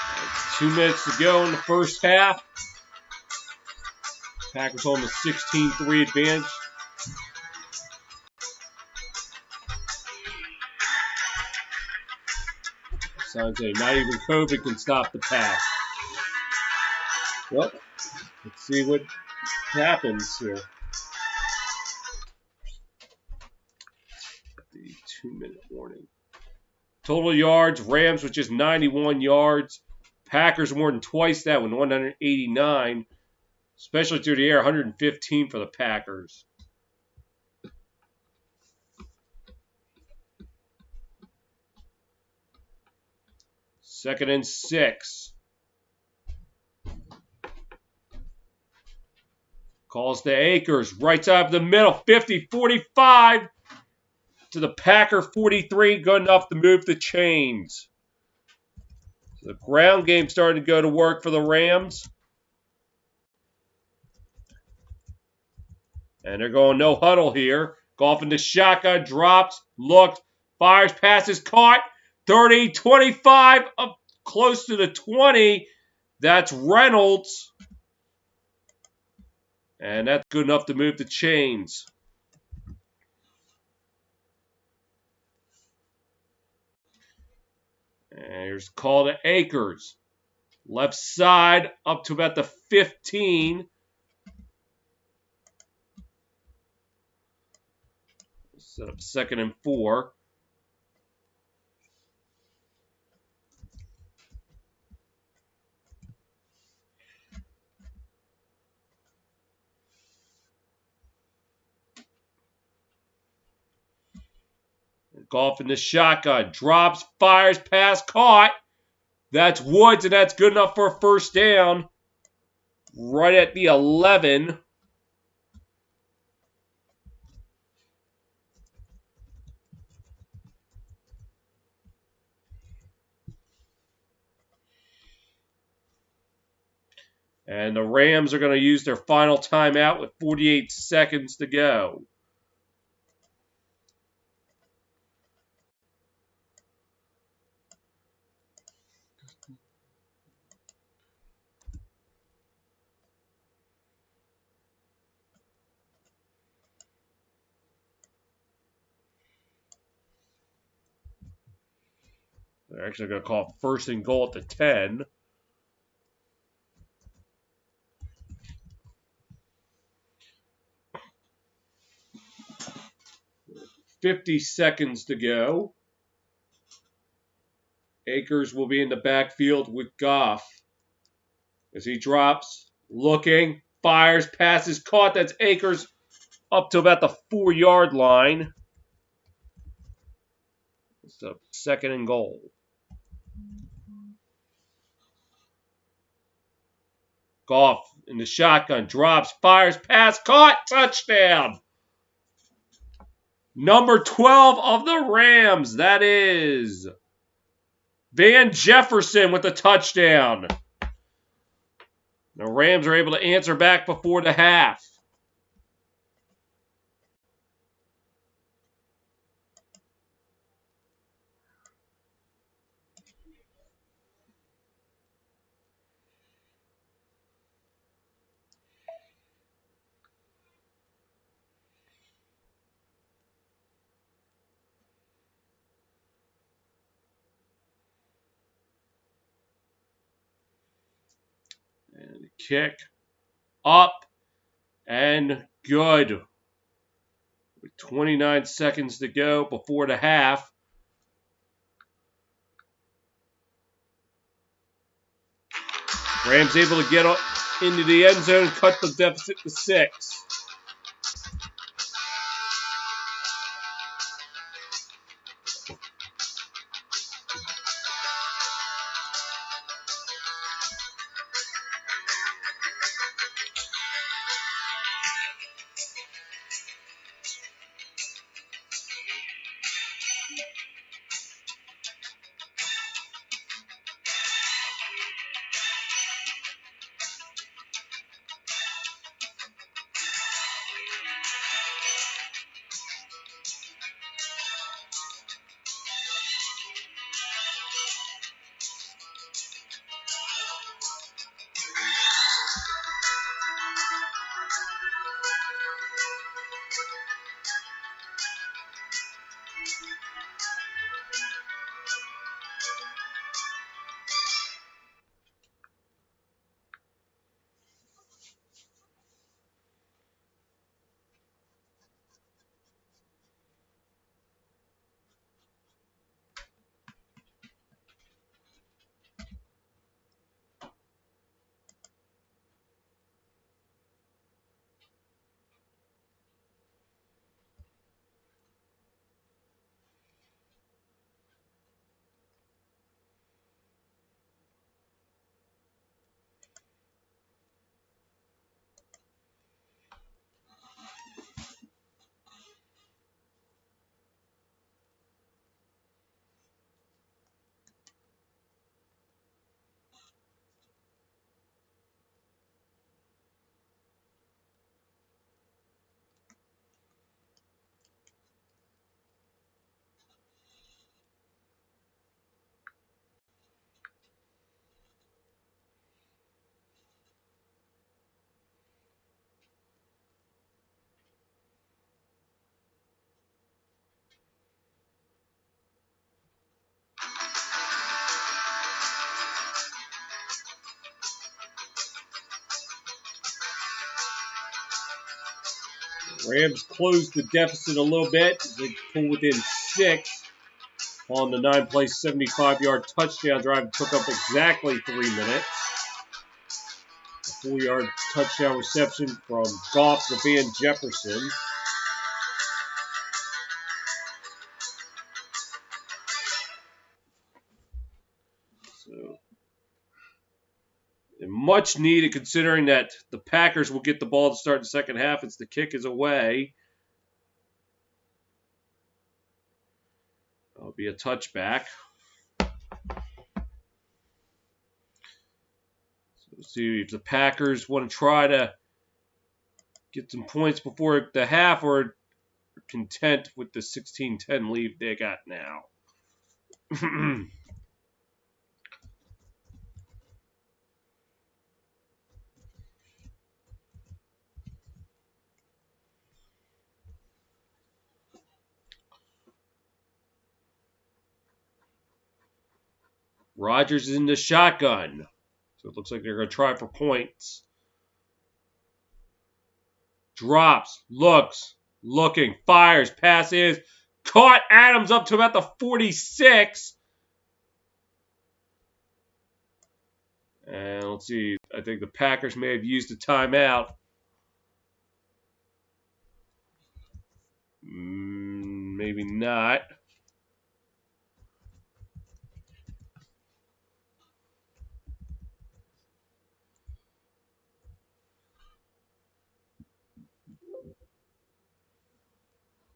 Right, 2 minutes to go in the first half. Packers on the 16-3 advantage. Sounds like not even COVID can stop the pass. Well, let's see what happens here. The 2-minute warning. Total yards, Rams with just 91 yards. Packers more than twice that with 189. Especially through the air, 115 for the Packers. Second and 6. Calls to Akers. Right side of the middle. 50, 45 to the Packer 43. Good enough to move the chains. So the ground game starting to go to work for the Rams. And they're going no huddle here. Goff in the shotgun. Drops. Looks. Fires. Passes. Caught. 30, 25. Up close to the 20. That's Reynolds. And that's good enough to move the chains. And here's a call to Akers. Left side up to about the 15. Set up 2nd and 4. Goff in the shotgun. Drops, fires, pass, caught. That's Woods, and that's good enough for a first down. Right at the 11. And the Rams are going to use their final timeout with 48 seconds to go. They're actually going to call 1st and goal at the 10. $50 seconds to go. Akers will be in the backfield with Goff. As he drops, looking, fires, passes, caught. That's Akers up to about the 4-yard line. It's a 2nd and goal. Goff in the shotgun, drops, fires, pass, caught, touchdown. Number 12 of the Rams, that is Van Jefferson with a touchdown. The Rams are able to answer back before the half. And kick up and good. With 29 seconds to go before the half. Rams able to get into the end zone and cut the deficit to 6. Rams closed the deficit a little bit. They pull within 6 on the 9-play, 75-yard touchdown drive. It took up exactly 3 minutes. A 4-yard touchdown reception from Goff to Van Jefferson. So, much needed considering that the Packers will get the ball to start the second half as the kick is away. That'll be a touchback. So let's see if the Packers want to try to get some points before the half or are content with the 16-10 lead they got now. Rodgers is in the shotgun. So it looks like they're going to try for points. Drops, looks, looking, fires, passes. Caught Adams up to about the 46. And let's see. I think the Packers may have used a timeout. Maybe not.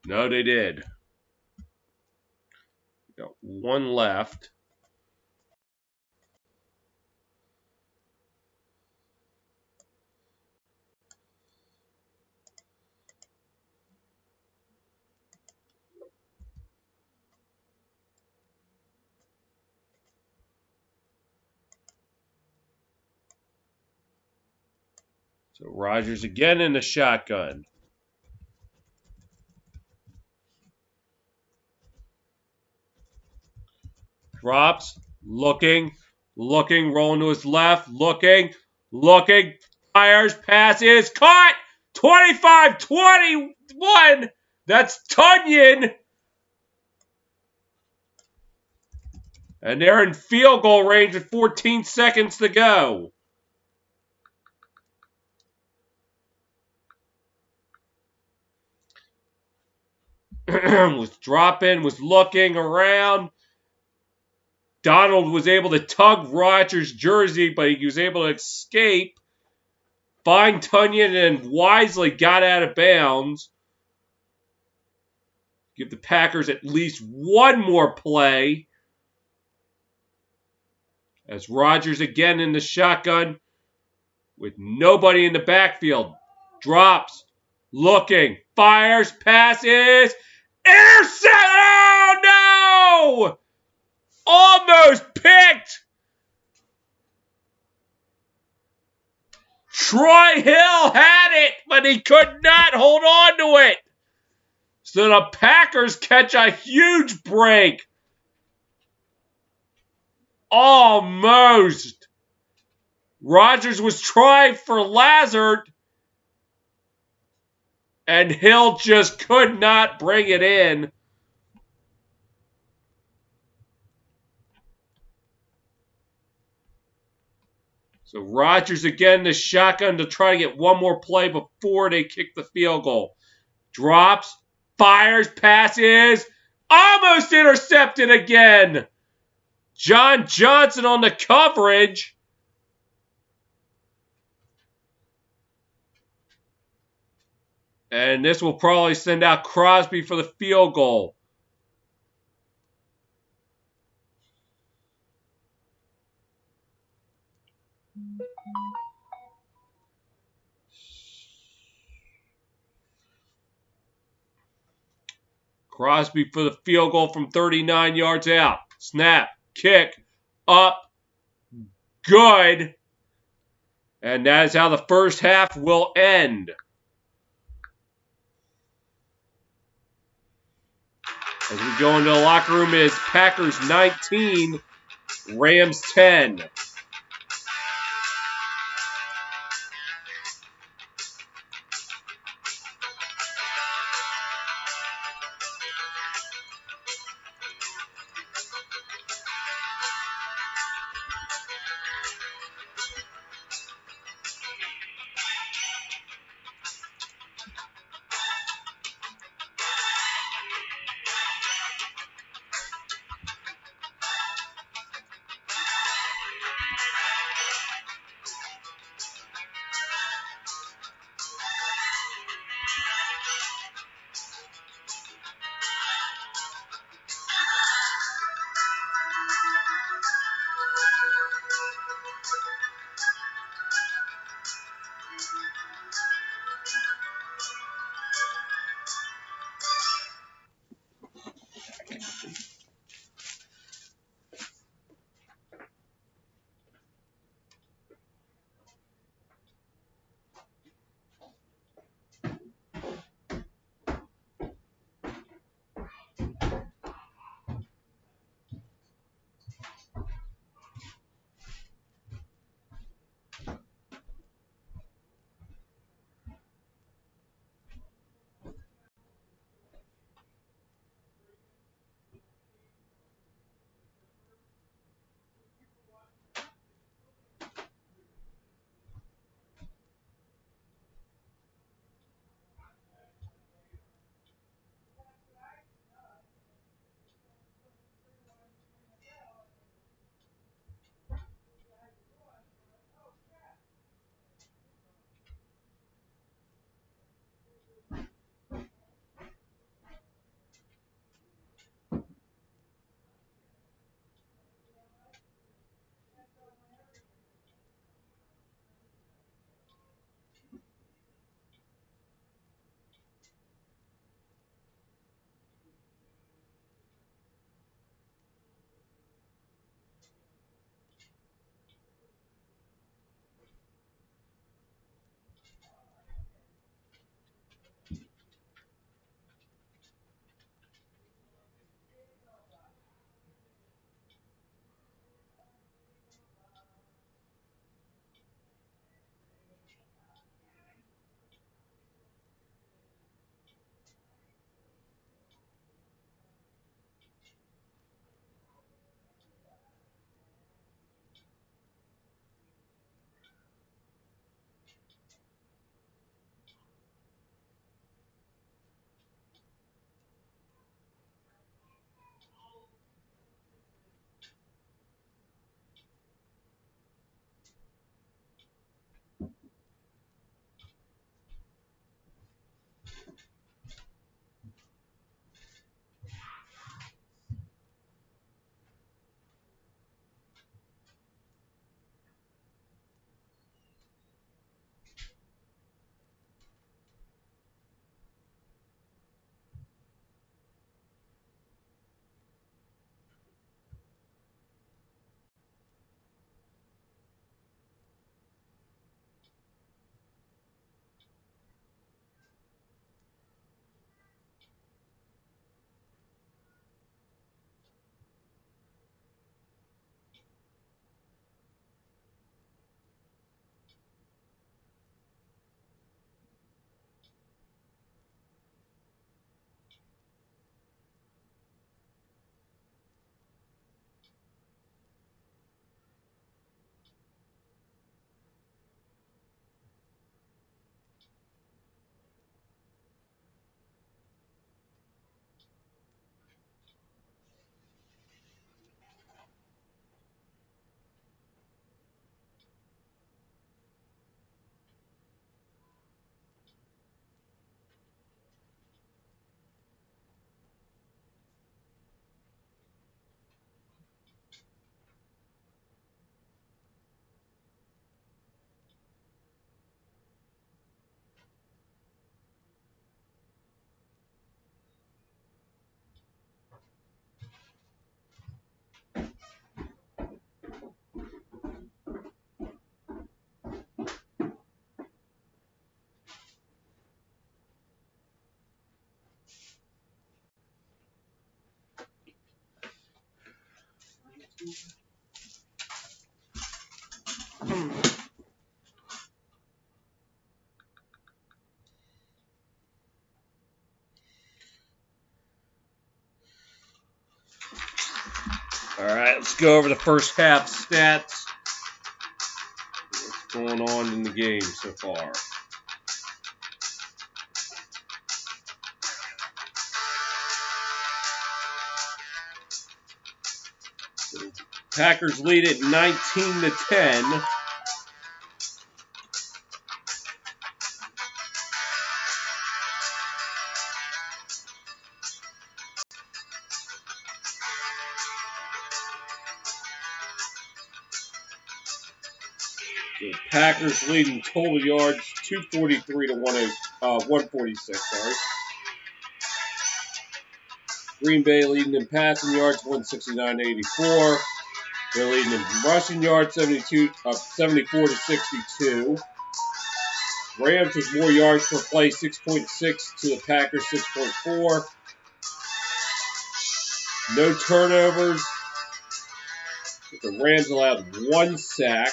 No, they did. Got one left. So Rodgers again in the shotgun. Drops, looking, rolling to his left, looking, fires, passes, caught! 25-21! That's Tunyon! And they're in field goal range with 14 seconds to go. Was dropping, was looking around. Donald was able to tug Rodgers' jersey, but he was able to escape. Find Tunyon and wisely got out of bounds. Give the Packers at least one more play. As Rodgers again in the shotgun with nobody in the backfield. Drops, looking, fires, passes, intercept! Oh no! Almost picked! Troy Hill had it, but he could not hold on to it. So the Packers catch a huge break. Almost. Rodgers was trying for Lazard, and Hill just could not bring it in. So Rodgers again the shotgun to try to get one more play before they kick the field goal. Drops, fires, passes, almost intercepted again. John Johnson on the coverage. And this will probably send out Crosby for the field goal. Crosby for the field goal from 39 yards out. Snap, kick, up, good. And that is how the first half will end. As we go into the locker room, it is Packers 19, Rams 10. All right, let's go over the first half stats. What's going on in the game so far? Packers lead it 19-10. The Packers leading total yards 243 to 146. Sorry. Green Bay leading in passing yards 169 to 84. They're leading in rushing yards 74 to 62. Rams with more yards per play 6.6 to the Packers 6.4. No turnovers. The Rams allowed 1 sack.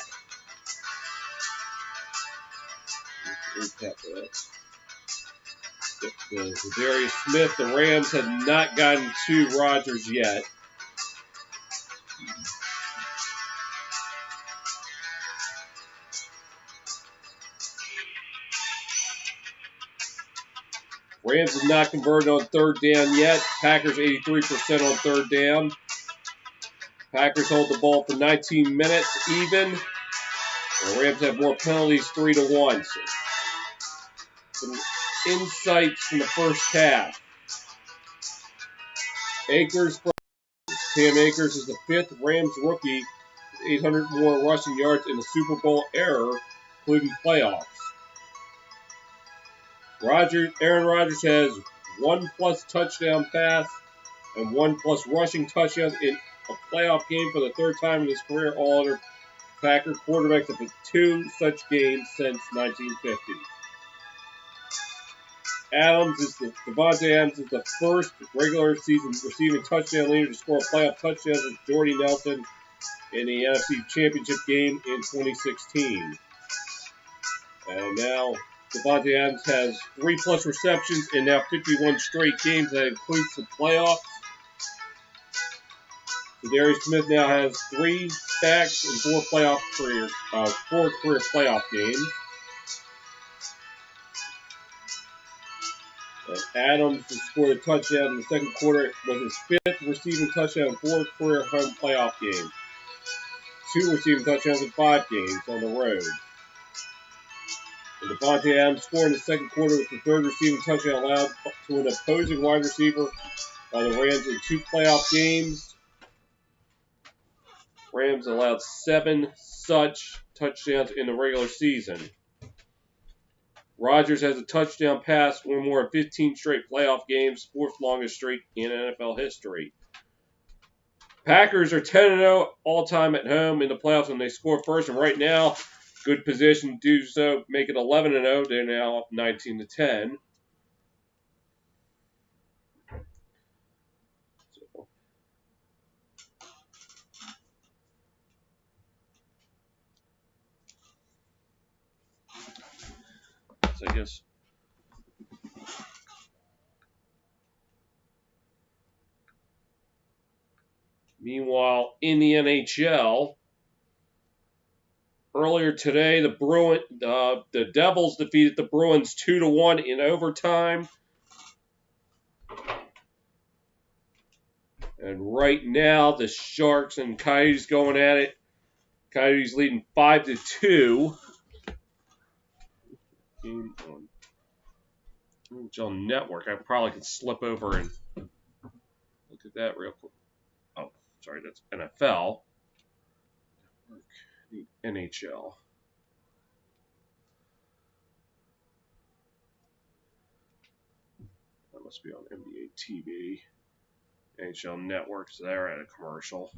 Darius Smith, the Rams have not gotten to Rodgers yet. Rams have not converted on third down yet. Packers 83% on third down. Packers hold the ball for 19 minutes even. The Rams have more penalties 3-1. So some insights from the first half. Cam Akers is the 5th Rams rookie with 800 more rushing yards in the Super Bowl era, including playoffs. Aaron Rodgers has 1+ touchdown pass and 1+ rushing touchdown in a playoff game for the 3rd time in his career. All other Packer quarterbacks have had 2 such games since 1950. Devontae Adams is the first regular season receiving touchdown leader to score a playoff touchdown with Jordy Nelson in the NFC Championship game in 2016. And now Devontae Adams has 3+ receptions in now 51 straight games. That includes the playoffs. Darius Smith now has 3 sacks in 4 career playoff games. And Adams has scored a touchdown in the second quarter. It was his 5th receiving touchdown in 4 career home playoff games. 2 receiving touchdowns in 5 games on the road. And Devontae Adams scored in the second quarter with the 3rd receiving touchdown allowed to an opposing wide receiver by the Rams in 2 playoff games. Rams allowed 7 such touchdowns in the regular season. Rodgers has a touchdown pass one more in 15 straight playoff games, 4th longest streak in NFL history. Packers are 10-0 all-time at home in the playoffs when they score first, and right now, good position to do so, make it 11-0. They're now up 19-10. So I guess. Meanwhile, in the NHL, earlier today, the Devils defeated the Bruins 2-1 in overtime. And right now, the Sharks and Coyotes going at it. Coyotes leading 5-2. Game on NHL Network. I probably could slip over and look at that real quick. Oh, sorry, that's NFL. The NHL. That must be on NBA TV. NHL Networks, they're at a commercial.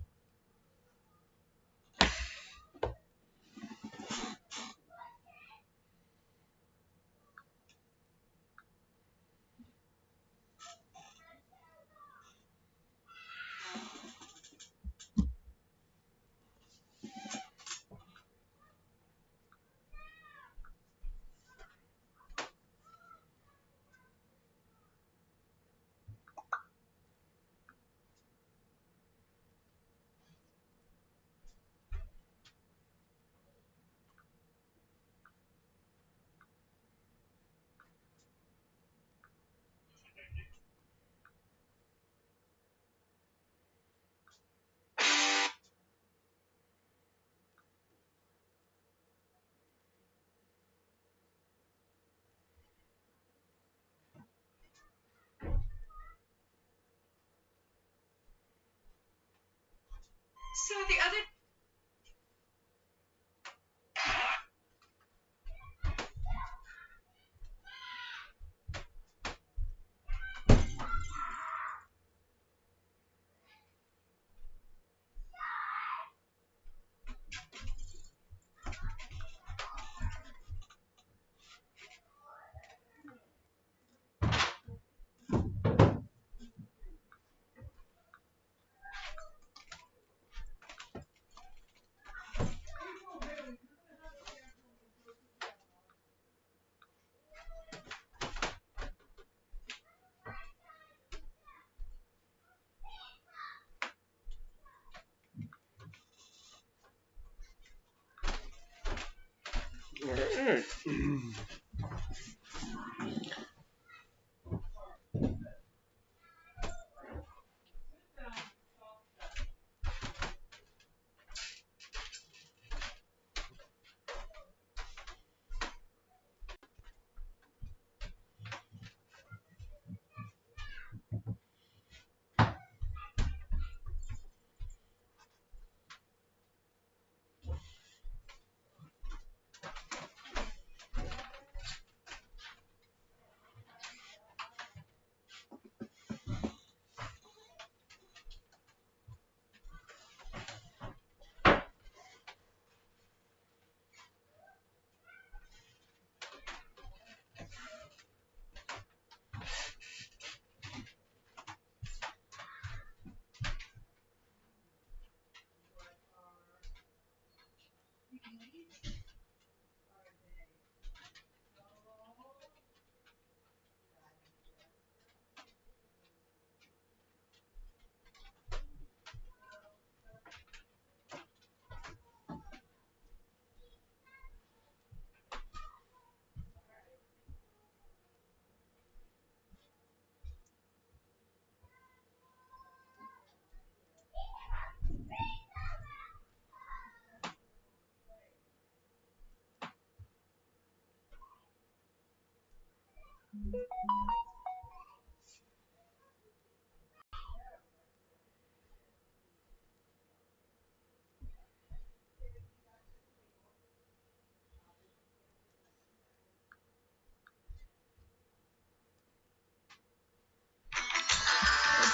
So the other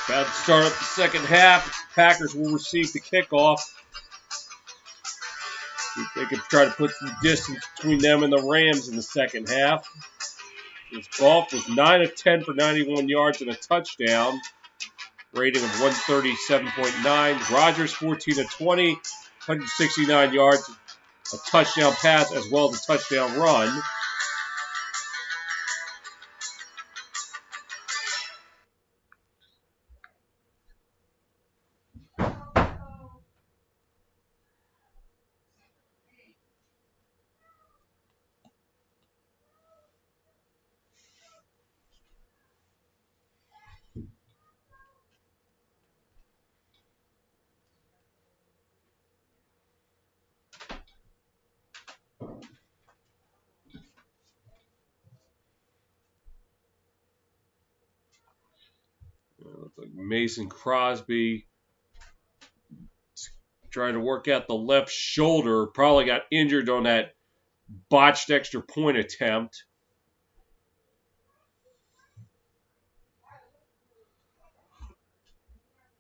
About to start up the second half. Packers will receive the kickoff. They could try to put some distance between them and the Rams in the second half. This Goff was 9 of 10 for 91 yards and a touchdown. Rating of 137.9. Rodgers 14 of 20, 169 yards, a touchdown pass as well as a touchdown run. Looks like Mason Crosby trying to work out the left shoulder. Probably got injured on that botched extra point attempt.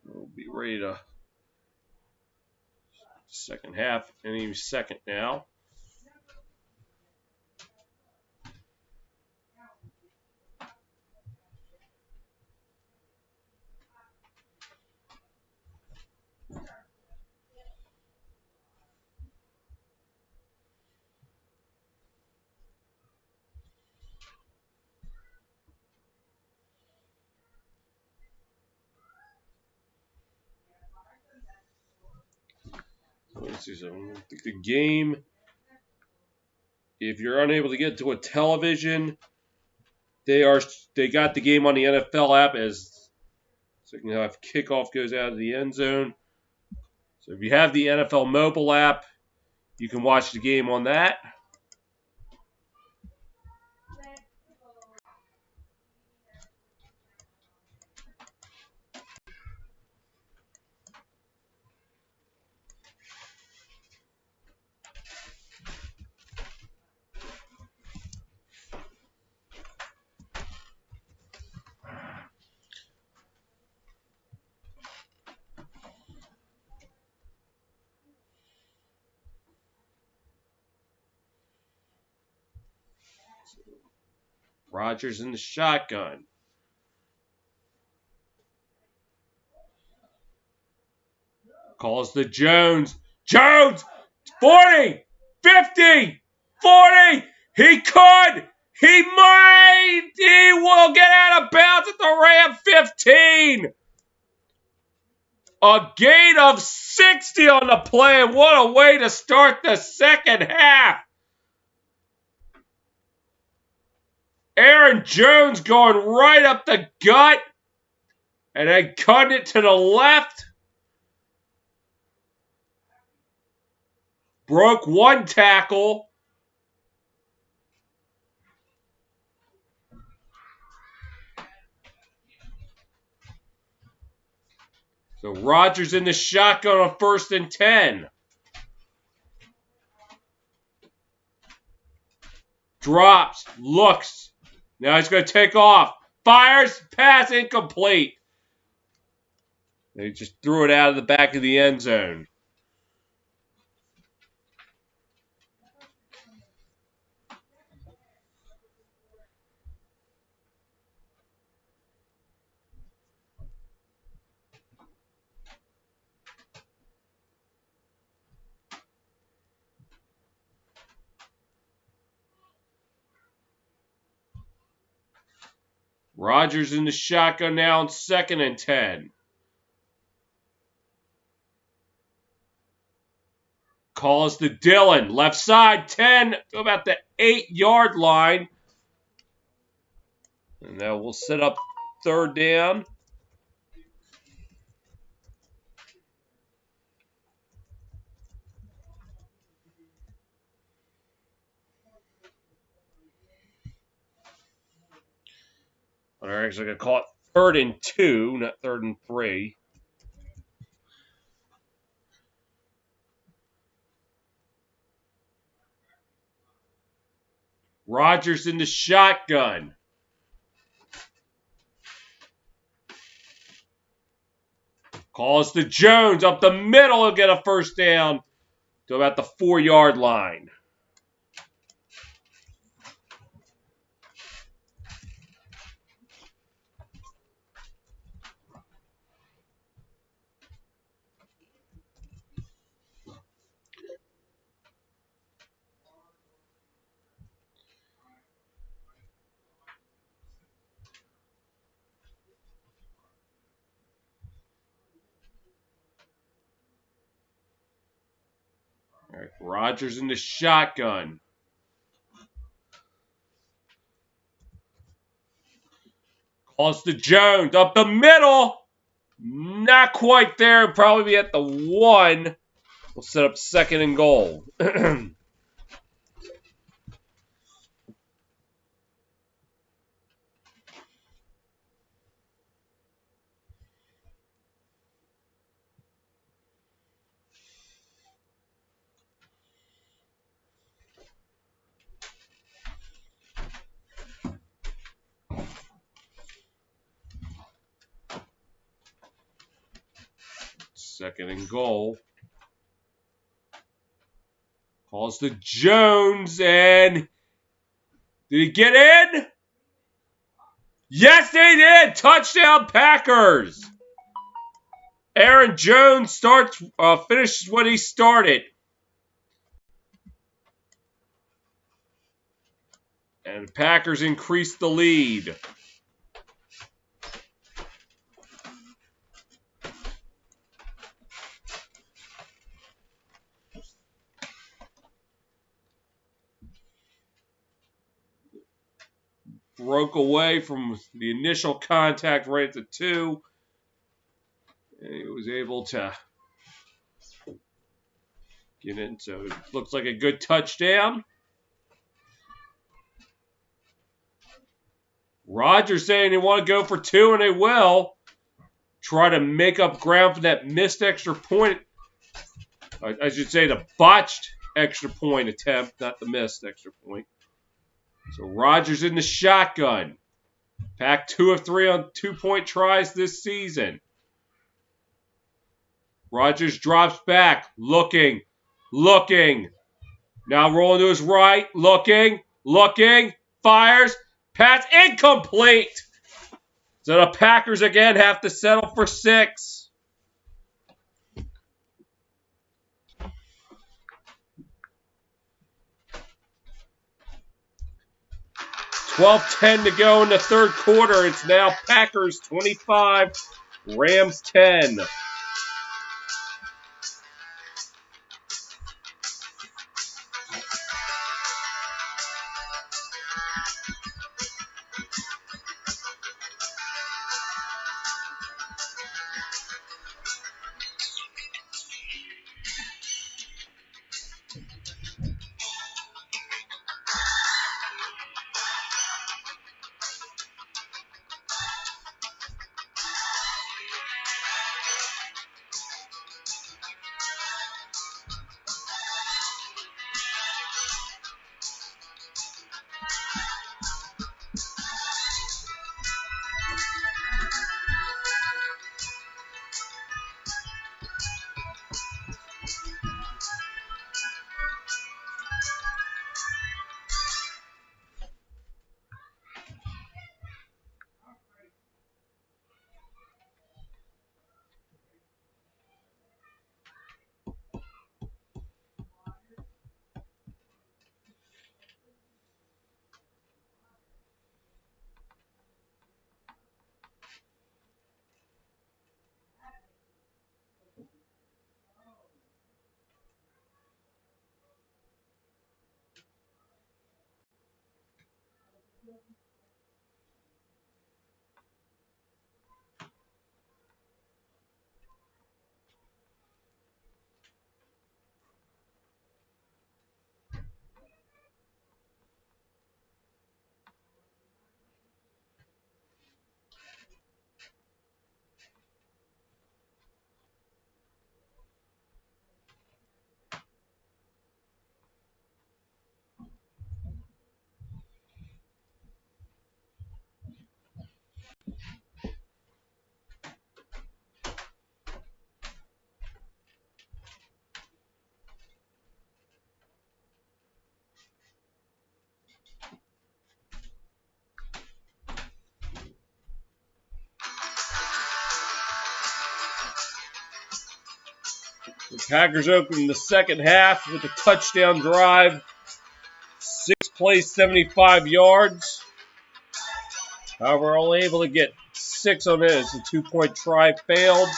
We'll be ready to second half any second now. Let's see something. The game, if you're unable to get to a television, they got the game on the NFL app as second half kickoff goes out of the end zone. So if you have the NFL mobile app, you can watch the game on that. Rodgers in the shotgun. Calls to Jones. Jones! 40! 50! 40! He could! He might! He will get out of bounds at the Ram 15! A gain of 60 on the play. What a way to start the second half. Aaron Jones going right up the gut and then cutting it to the left. Broke one tackle. So Rodgers in the shotgun on 1st and 10. Drops, looks. Now he's going to take off. Fires, pass incomplete. They just threw it out of the back of the end zone. Rodgers in the shotgun now on 2nd and 10. Calls to Dillon. Left side, 10 to about the 8-yard line. And now we'll set up 3rd down. They're actually going to call it 3rd and 2, not 3rd and 3. Rodgers in the shotgun. Calls to Jones up the middle. He'll get a 1st down to about the 4-yard line. All right, Rodgers in the shotgun. Calls to Jones up the middle. Not quite there. Probably be at the 1. We'll set up 2nd and goal. 2nd and goal. Calls to Jones, and did he get in? Yes, they did. Touchdown Packers. Aaron Jones finishes what he started. And the Packers increase the lead. Broke away from the initial contact right at the 2. And he was able to get in. So it looks like a good touchdown. Rodgers saying they want to go for 2, and they will. Try to make up ground for that missed extra point. I should say the botched extra point attempt, not the missed extra point. So Rodgers in the shotgun. Pack 2 of 3 on 2-point tries this season. Rodgers drops back, looking. Now rolling to his right, looking, fires, Pass incomplete. So the Packers again have to settle for 6. 12:10 to go in the third quarter. It's now Packers 25, Rams 10. The Packers open the second half with a touchdown drive. 6 plays, 75 yards. However, only able to get 6 on it as the 2-point try failed.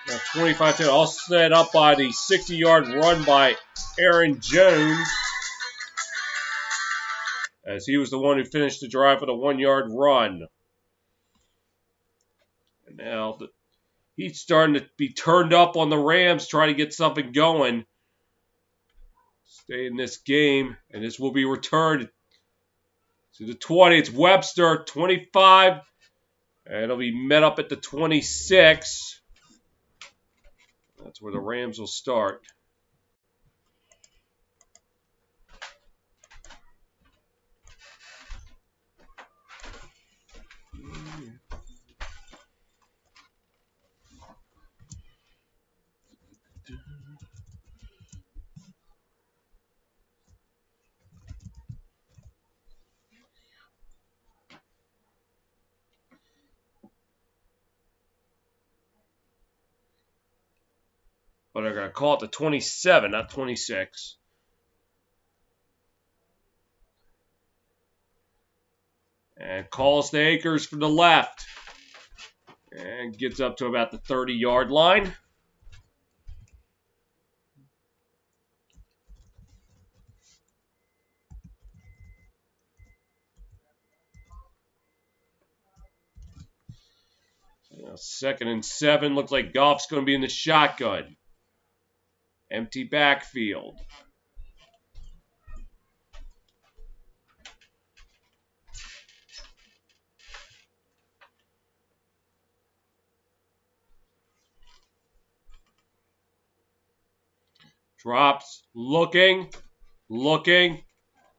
Now 25 to all set up by the 60-yard run by Aaron Jones, as he was the one who finished the drive with a 1-yard run. And now he's starting to be turned up on the Rams, trying to get something going. Stay in this game, and this will be returned to the 20. It's Webster, 25. And it'll be met up at the 26. That's where the Rams will start. But they're going to call it the 27, not 26. And calls the Akers from the left. And gets up to about the 30-yard line. Now, 2nd and 7. Looks like Goff's going to be in the shotgun. Empty backfield. Drops. Looking.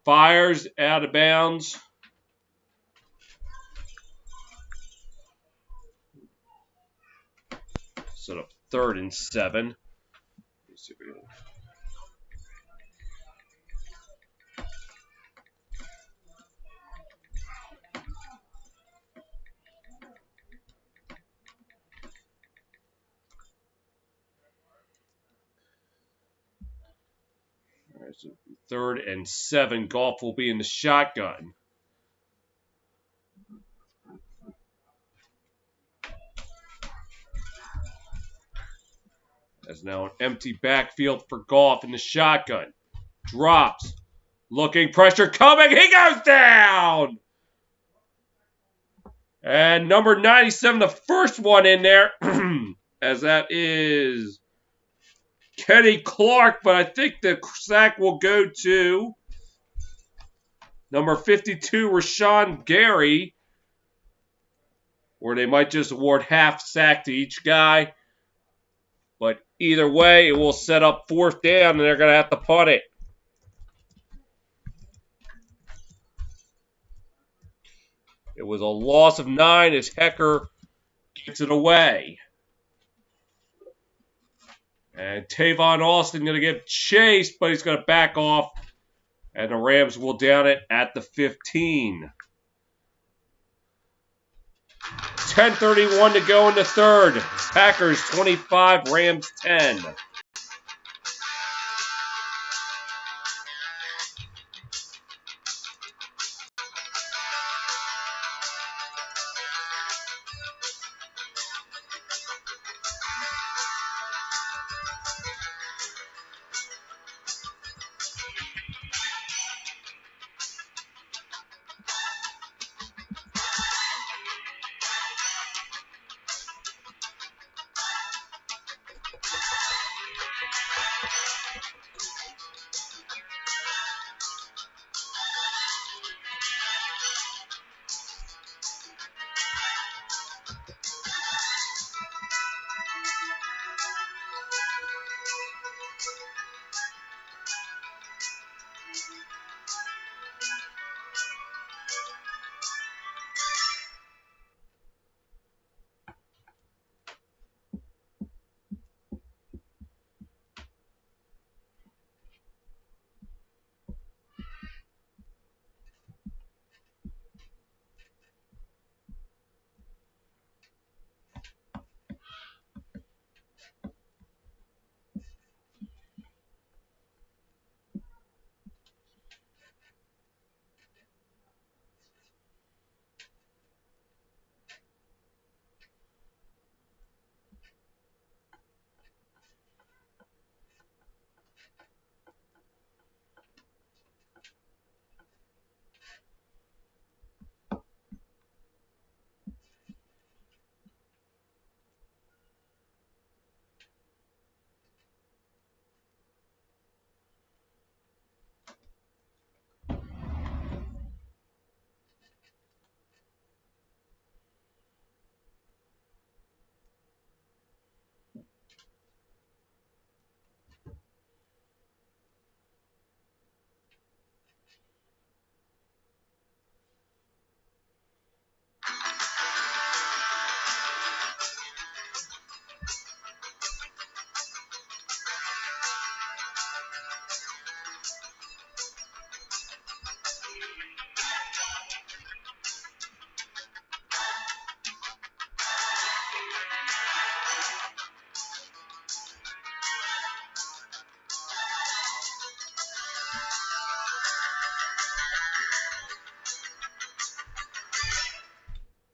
Fires out of bounds. Set up 3rd and 7. Third and 7. Goff will be in the shotgun. There's now an empty backfield for Goff in the shotgun. Drops. Looking, pressure coming. He goes down! And number 97, the first one in there, as that is Kenny Clark, but I think the sack will go to number 52, Rashawn Gary, or they might just award half sack to each guy. But either way, it will set up fourth down, and they're going to have to punt it. It was a loss of 9 as Hecker gets it away. And Tavon Austin going to get chased, but he's going to back off. And the Rams will down it at the 15. 10:31 to go in the third. Packers 25, Rams 10.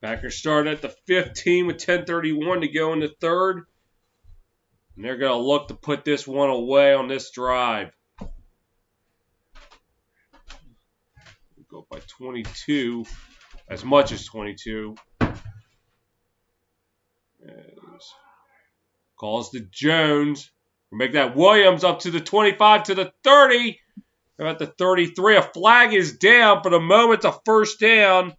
Packers start at the 15 with 10:31 to go in the third. And they're going to look to put this one away on this drive. Go by 22, as much as 22. As calls to Jones. Make that Williams up to the 25 to the 30. They're at the 33. A flag is down. For the moment, it's a first down.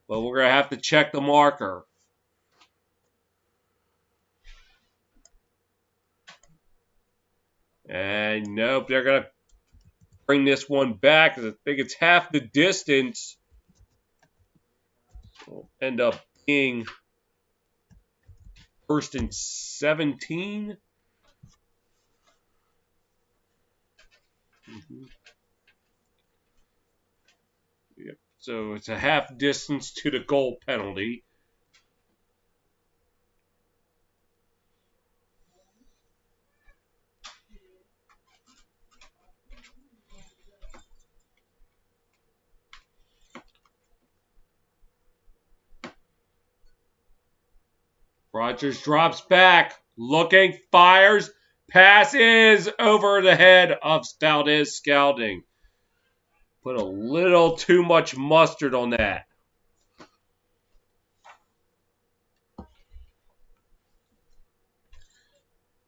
But we're going to have to check the marker. And nope, they're going to bring this one back. I think it's half the distance. So it'll end up being first and 17. Yep. So it's a half distance to the goal penalty. Rodgers drops back, looking, fires, passes over the head of Valdez Scouting. Put a little too much mustard on that.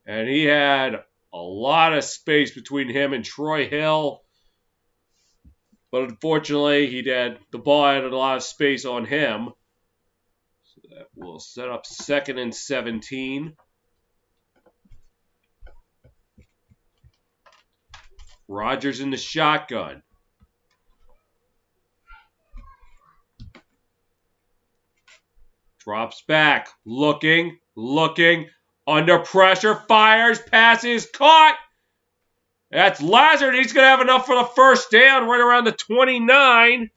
And he had a lot of space between him and Troy Hill. But unfortunately, the ball had a lot of space on him. So that will set up 2nd and 17. Rodgers in the shotgun. Drops back, looking, under pressure, fires, passes, caught. That's Lazard. He's going to have enough for the first down right around the 29.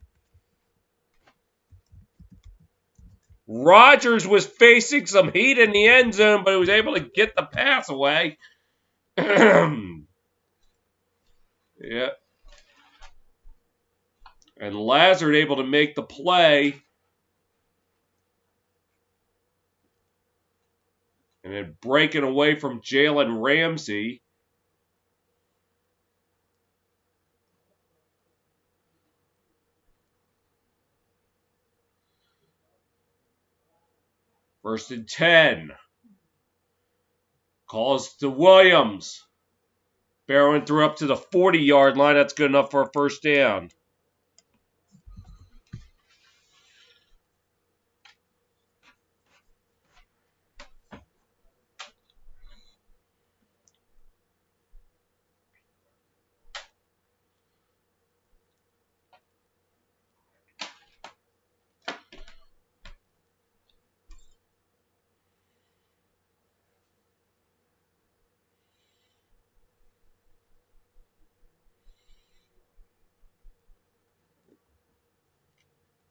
Rodgers was facing some heat in the end zone, but he was able to get the pass away. Yeah. And Lazard able to make the play. And then breaking away from Jalen Ramsey. First and 10. Calls to Williams. Barrowing through up to the 40-yard line. That's good enough for a first down.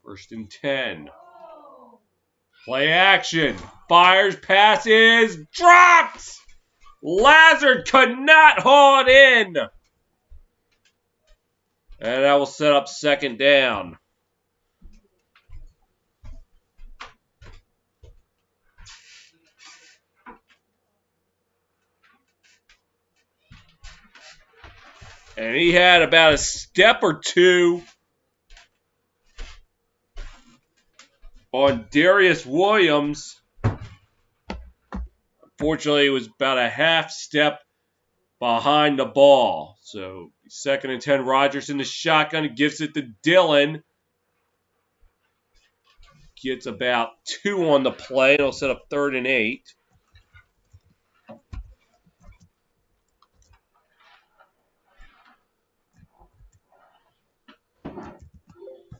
First and 10. Play action. Fires, passes, drops! Lazard could not haul it in. And that will set up 2nd down. And he had about a step or two on Darius Williams. Unfortunately, it was about a half step behind the ball. So 2nd and 10, Rodgers in the shotgun, gives it to Dillon. Gets about 2 on the play. It'll set up 3rd and 8. And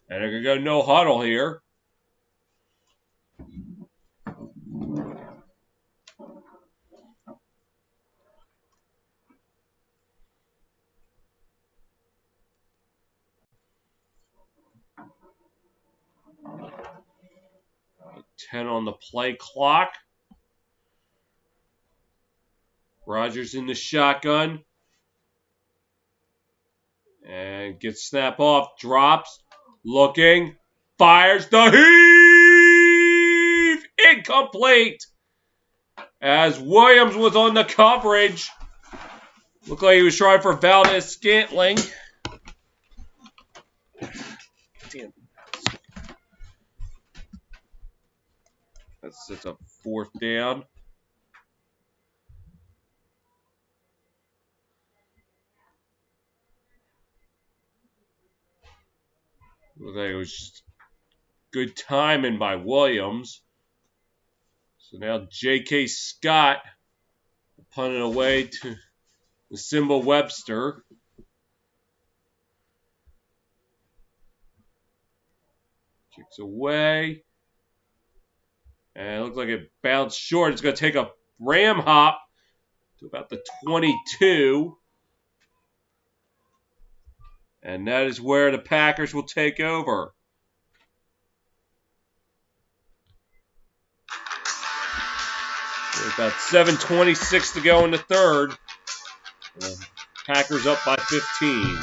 they're going to go no huddle here. Ten on the play clock. Rodgers in the shotgun. And gets snap off, drops, looking, fires the heave! Incomplete! As Williams was on the coverage. Looked like he was trying for Valdez Scantling. Damn. That sets up 4th down. Looked like it was just good timing by Williams. So now J.K. Scott punting away to the Simba Webster. Kicks away. And it looks like it bounced short. It's going to take a ram hop to about the 22. And that is where the Packers will take over. There's about 7:26 to go in the 3rd. Packers up by 15.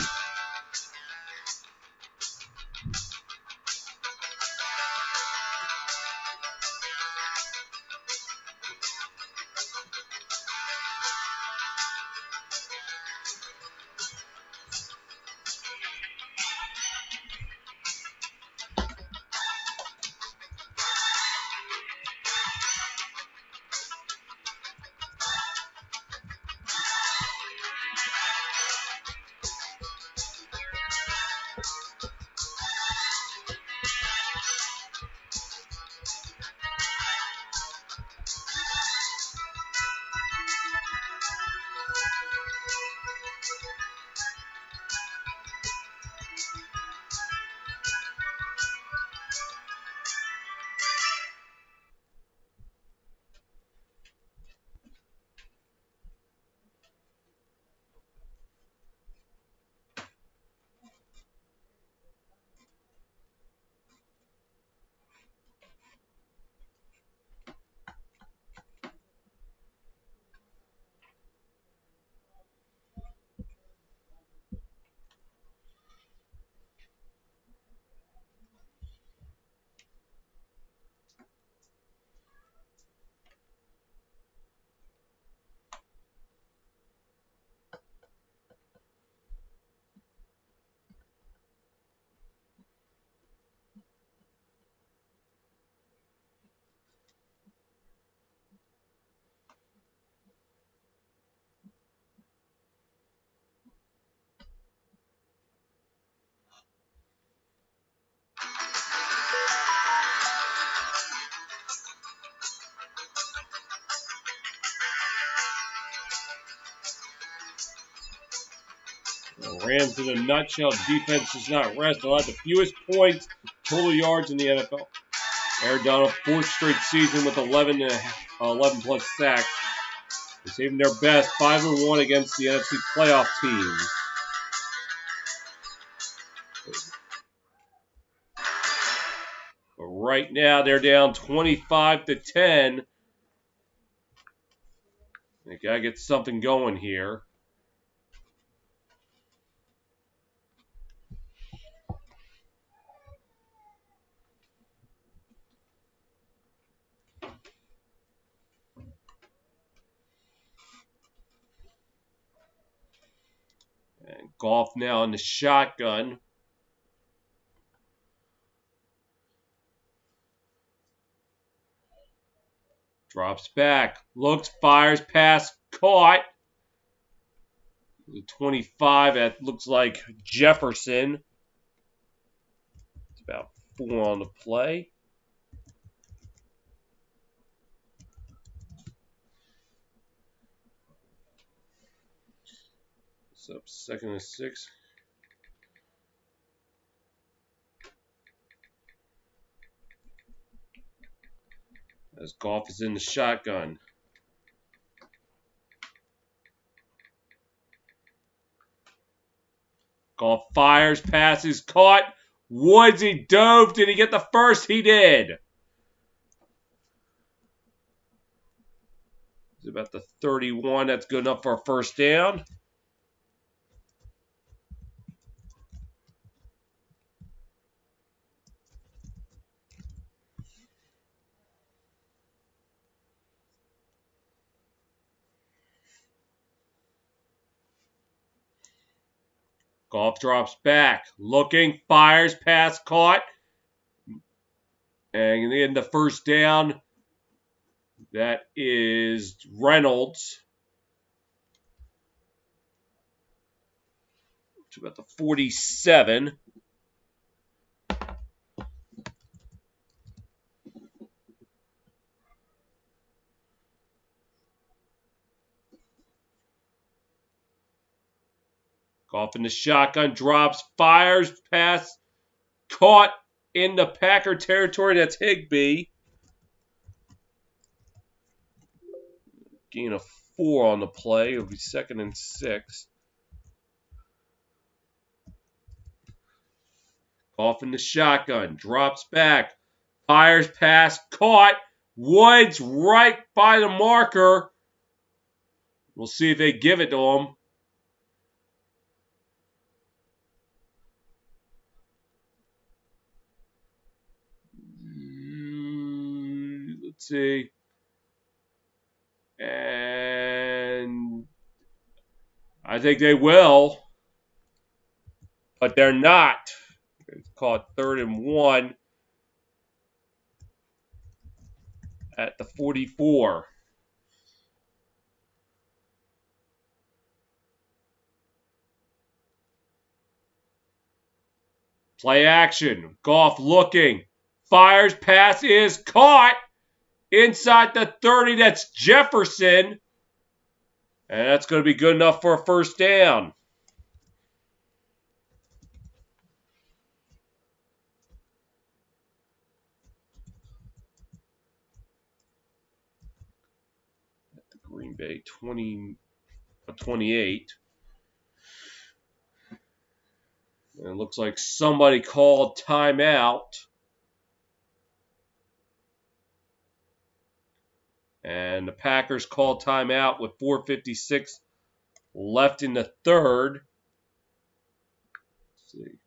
Rams in a nutshell. Defense does not rest. They'll have the fewest points, total yards in the NFL. Aaron Donald, fourth straight season with 11 plus sacks. They're saving their best, 5-1 against the NFC Playoff teams. But right now, they're down 25-10. They gotta get something going here. And Goff now in the shotgun. Drops back. Looks, fires, pass, caught. The 25, that looks like Jefferson. It's about 4 on the play. It's up 2nd and 6. As Goff is in the shotgun. Goff fires, passes, caught. Woods, he dove. Did he get the first? He did. It's about the 31. That's good enough for a first down. Goff drops back. Looking, fires, pass, caught. And in the first down, that is Reynolds. It's about the 47. Goff in the shotgun, drops, fires, pass, caught in the Packer territory. That's Higbee. Gain of 4 on the play. It'll be 2nd and 6. Goff in the shotgun, drops back, fires, pass, caught. Woods right by the marker. We'll see if they give it to him. Let's see. And I think they will, but they're not. It's called 3rd and 1 at the 44. Play action. Goff looking. Fires, pass is caught. Inside the 30, that's Jefferson. And that's going to be good enough for a first down. At the Green Bay 28. And it looks like somebody called timeout. And the Packers call timeout with 4:56 left in the third. Let's see.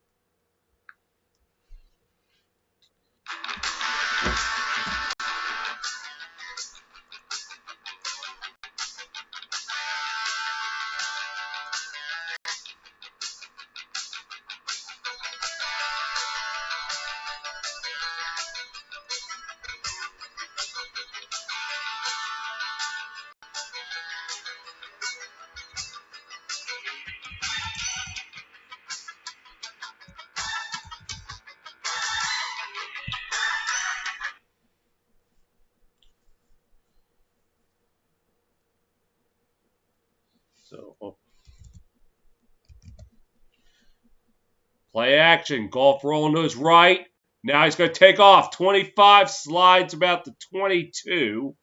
Play action. Golf rolling to his right. Now he's going to take off. 25 slides about the 22.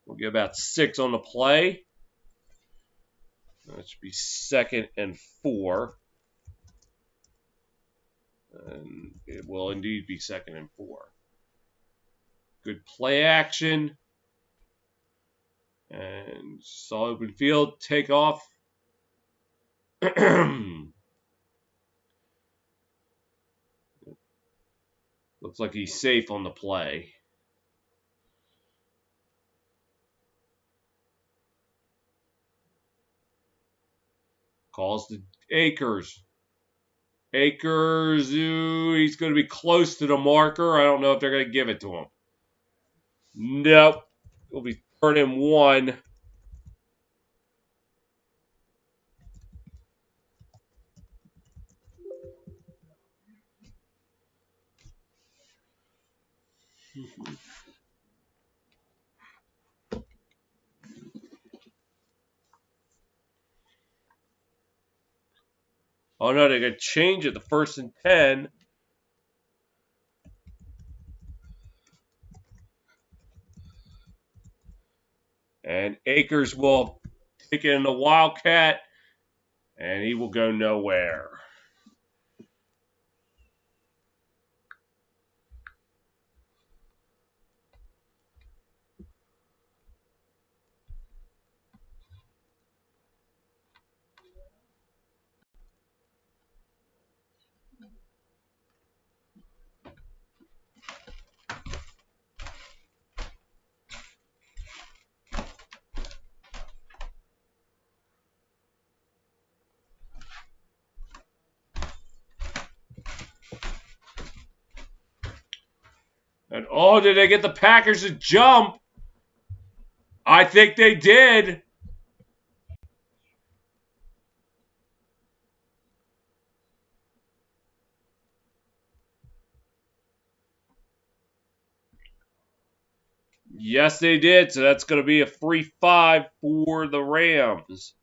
We'll get about 6 on the play. That should be 2nd and 4. And it will indeed be 2nd and 4. Good play action. And saw open field. Take off. Looks like he's safe on the play. Calls to Akers. Akers, ooh, he's going to be close to the marker. I don't know if they're going to give it to him. Nope. It'll be 3rd and 1. Oh no, they're going to change it to 1st and 10. And Akers will take it in the Wildcat, and he will go nowhere. And oh, did they get the Packers to jump? I think they did. Yes, they did. So that's going to be a free 5 for the Rams.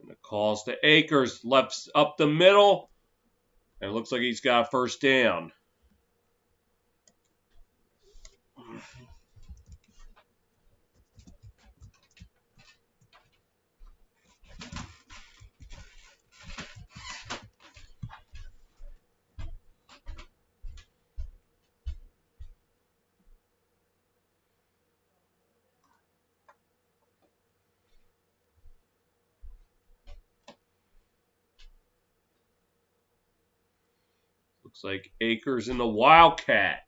And the calls to Akers, left up the middle. And it looks like he's got a 1st down. Looks like Akers in the Wildcat.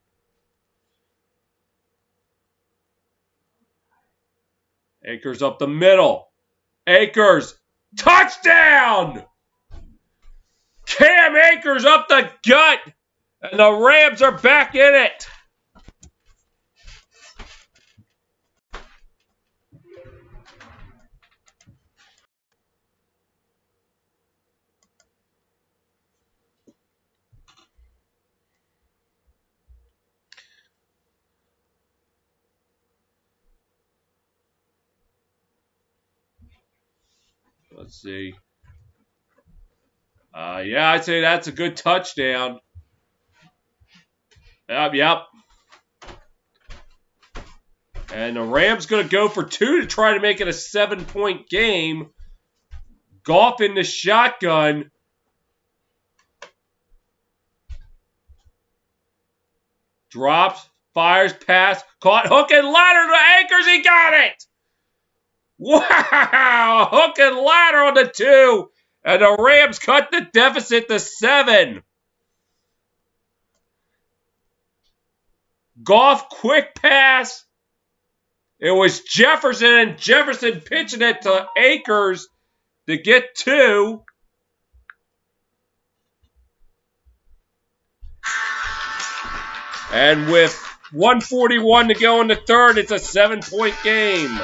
Akers up the middle. Akers, touchdown! Cam Akers up the gut, and the Rams are back in it. Let's see. Yeah, I'd say that's a good touchdown. Yep. And the Rams going to go for 2 to try to make it a 7-point game. Goff in the shotgun. Drops, fires, pass, caught, hook and ladder to Akers. He got it. Wow, hook and ladder on the 2. And the Rams cut the deficit to 7. Goff, quick pass. It was Jefferson, and Jefferson pitching it to Akers to get 2. And with 1:41 to go in the third, it's a 7-point game.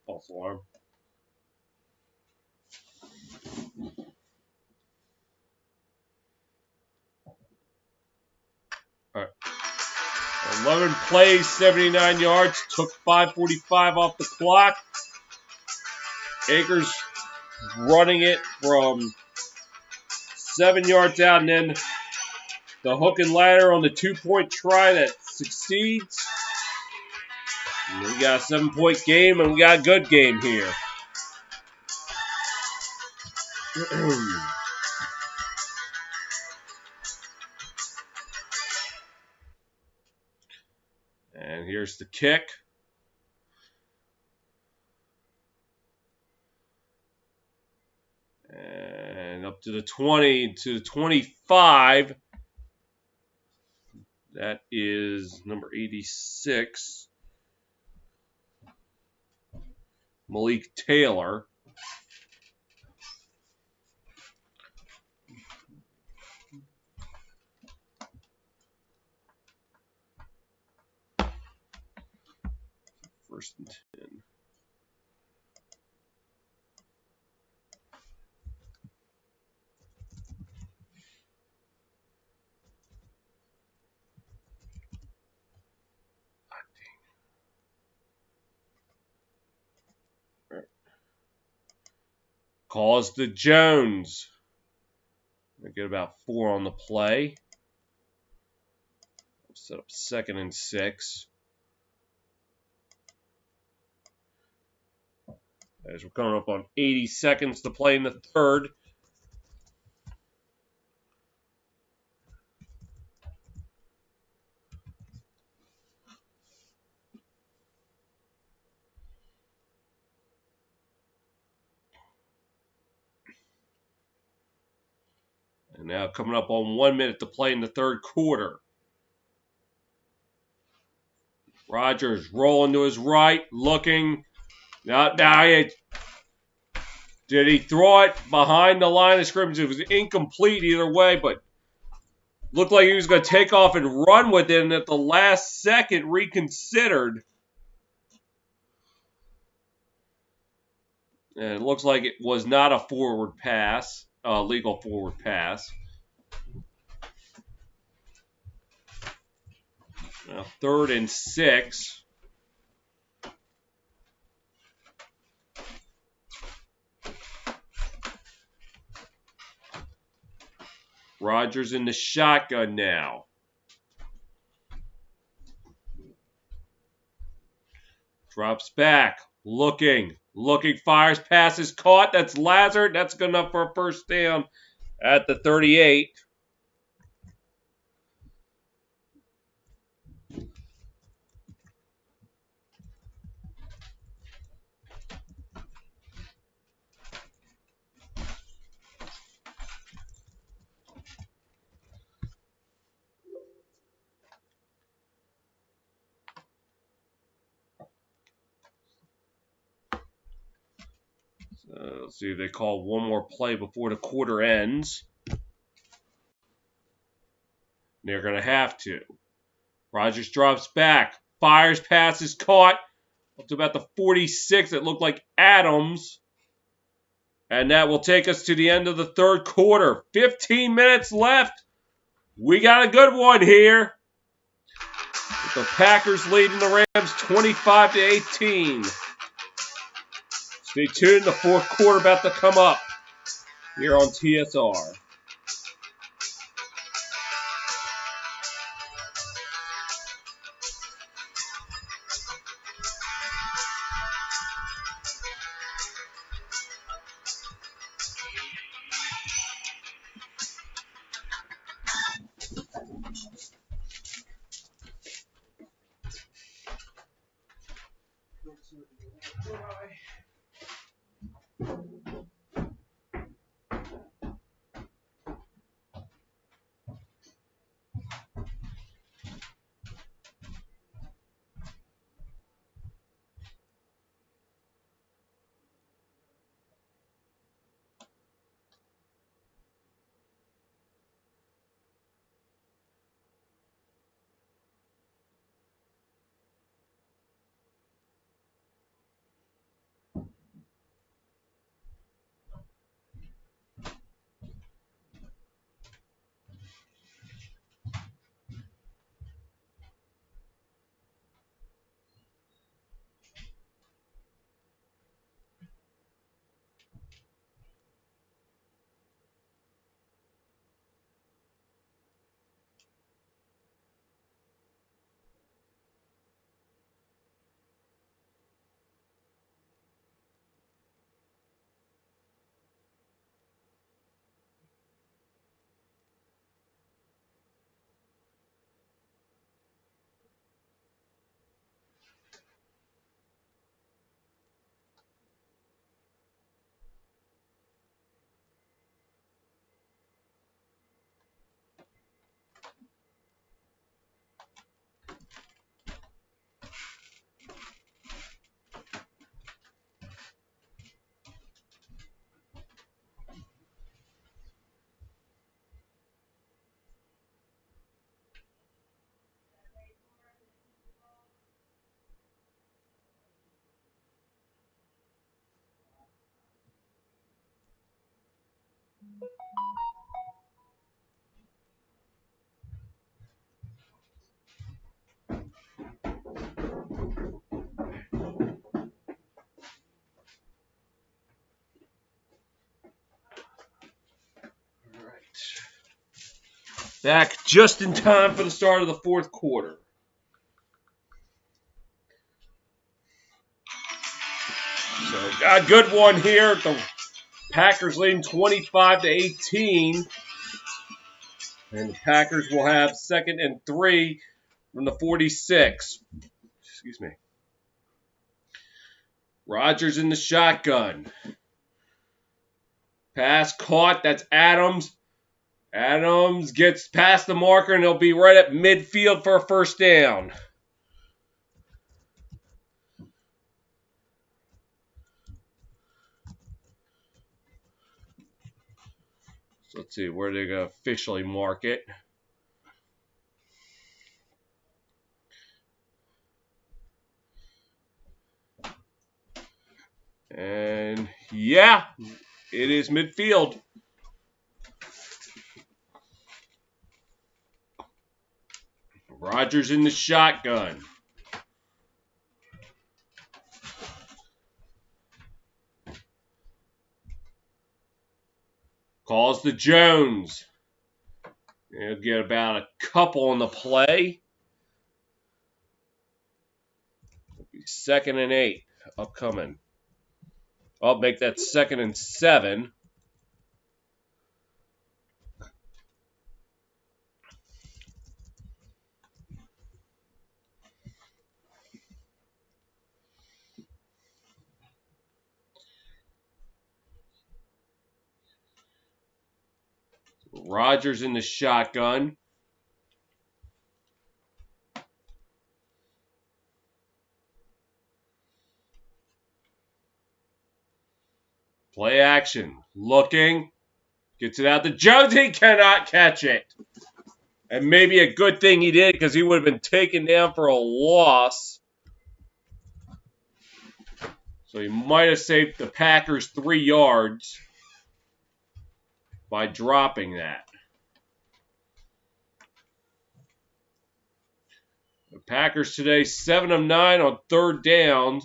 False alarm. All right. 11 plays, 79 yards. Took 5:45 off the clock. Akers running it from 7 yards out, and then the hook and ladder on the 2-point try that succeeds. And we got a 7-point game, and we got a good game here. And here's the kick. And up to the 20, to the 25. That is number 86, Malik Taylor. First and 10. Calls to Jones. They get about 4 on the play. Set up 2nd and 6. As we're coming up on 80 seconds to play in the third. And now coming up on 1 minute to play in the third quarter. Rodgers rolling to his right, looking. Now did he throw it behind the line of scrimmage? It was incomplete either way, but looked like he was going to take off and run with it, and at the last second reconsidered. And it looks like it was not a forward pass, legal forward pass. Now 3rd and 6. Rodgers in the shotgun now. Drops back. Looking, fires, passes, caught. That's Lazard. That's good enough for a first down at the 38. Let's see if they call one more play before the quarter ends. They're going to have to. Rodgers drops back. Fires, passes, caught. Up to about the 46. It looked like Adams. And that will take us to the end of the third quarter. 15 minutes left. We got a good one here. With the Packers leading the Rams 25-18. Stay tuned. The fourth quarter about to come up here on TSR. Back just in time for the start of the fourth quarter. So, a good one here. The Packers leading 25-18. And the Packers will have 2nd and 3 from the 46. Excuse me. Rodgers in the shotgun. Pass caught. That's Adams. Adams gets past the marker, and he'll be right at midfield for a first down. So let's see where they're going to officially mark it. And yeah, it is midfield. Rodgers in the shotgun. Calls to Jones. He'll get about a couple on the play. 2nd and 8 upcoming. I'll make that 2nd and 7. Rodgers in the shotgun. Play action. Looking. Gets it out to Jones. He cannot catch it. And maybe a good thing he did because he would have been taken down for a loss. So he might have saved the Packers 3 yards by dropping that. The Packers today 7 of 9 on 3rd down.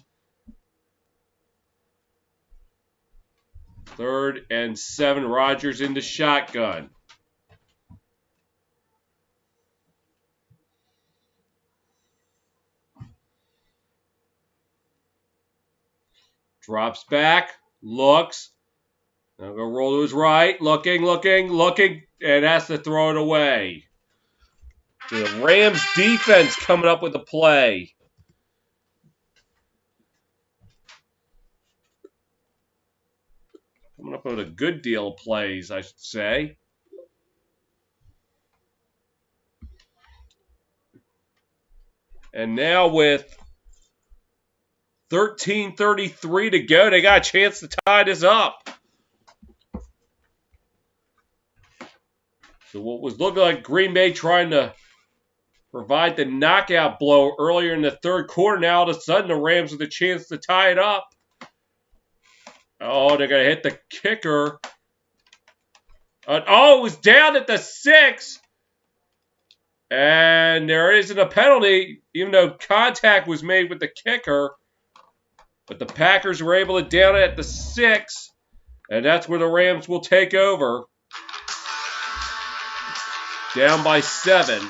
3rd and 7. Rodgers in the shotgun. Drops back. Looks. Now go roll to his right. Looking. And has to throw it away. So the Rams defense coming up with a play. Coming up with a good deal of plays, I should say. And now with 13:33 to go, they got a chance to tie this up. So what was looking like Green Bay trying to provide the knockout blow earlier in the 3rd quarter, now all of a sudden the Rams with a chance to tie it up. Oh, they're going to hit the kicker. It was down at the 6. And there isn't a penalty, even though contact was made with the kicker. But the Packers were able to down it at the 6. And that's where the Rams will take over. Down by 7.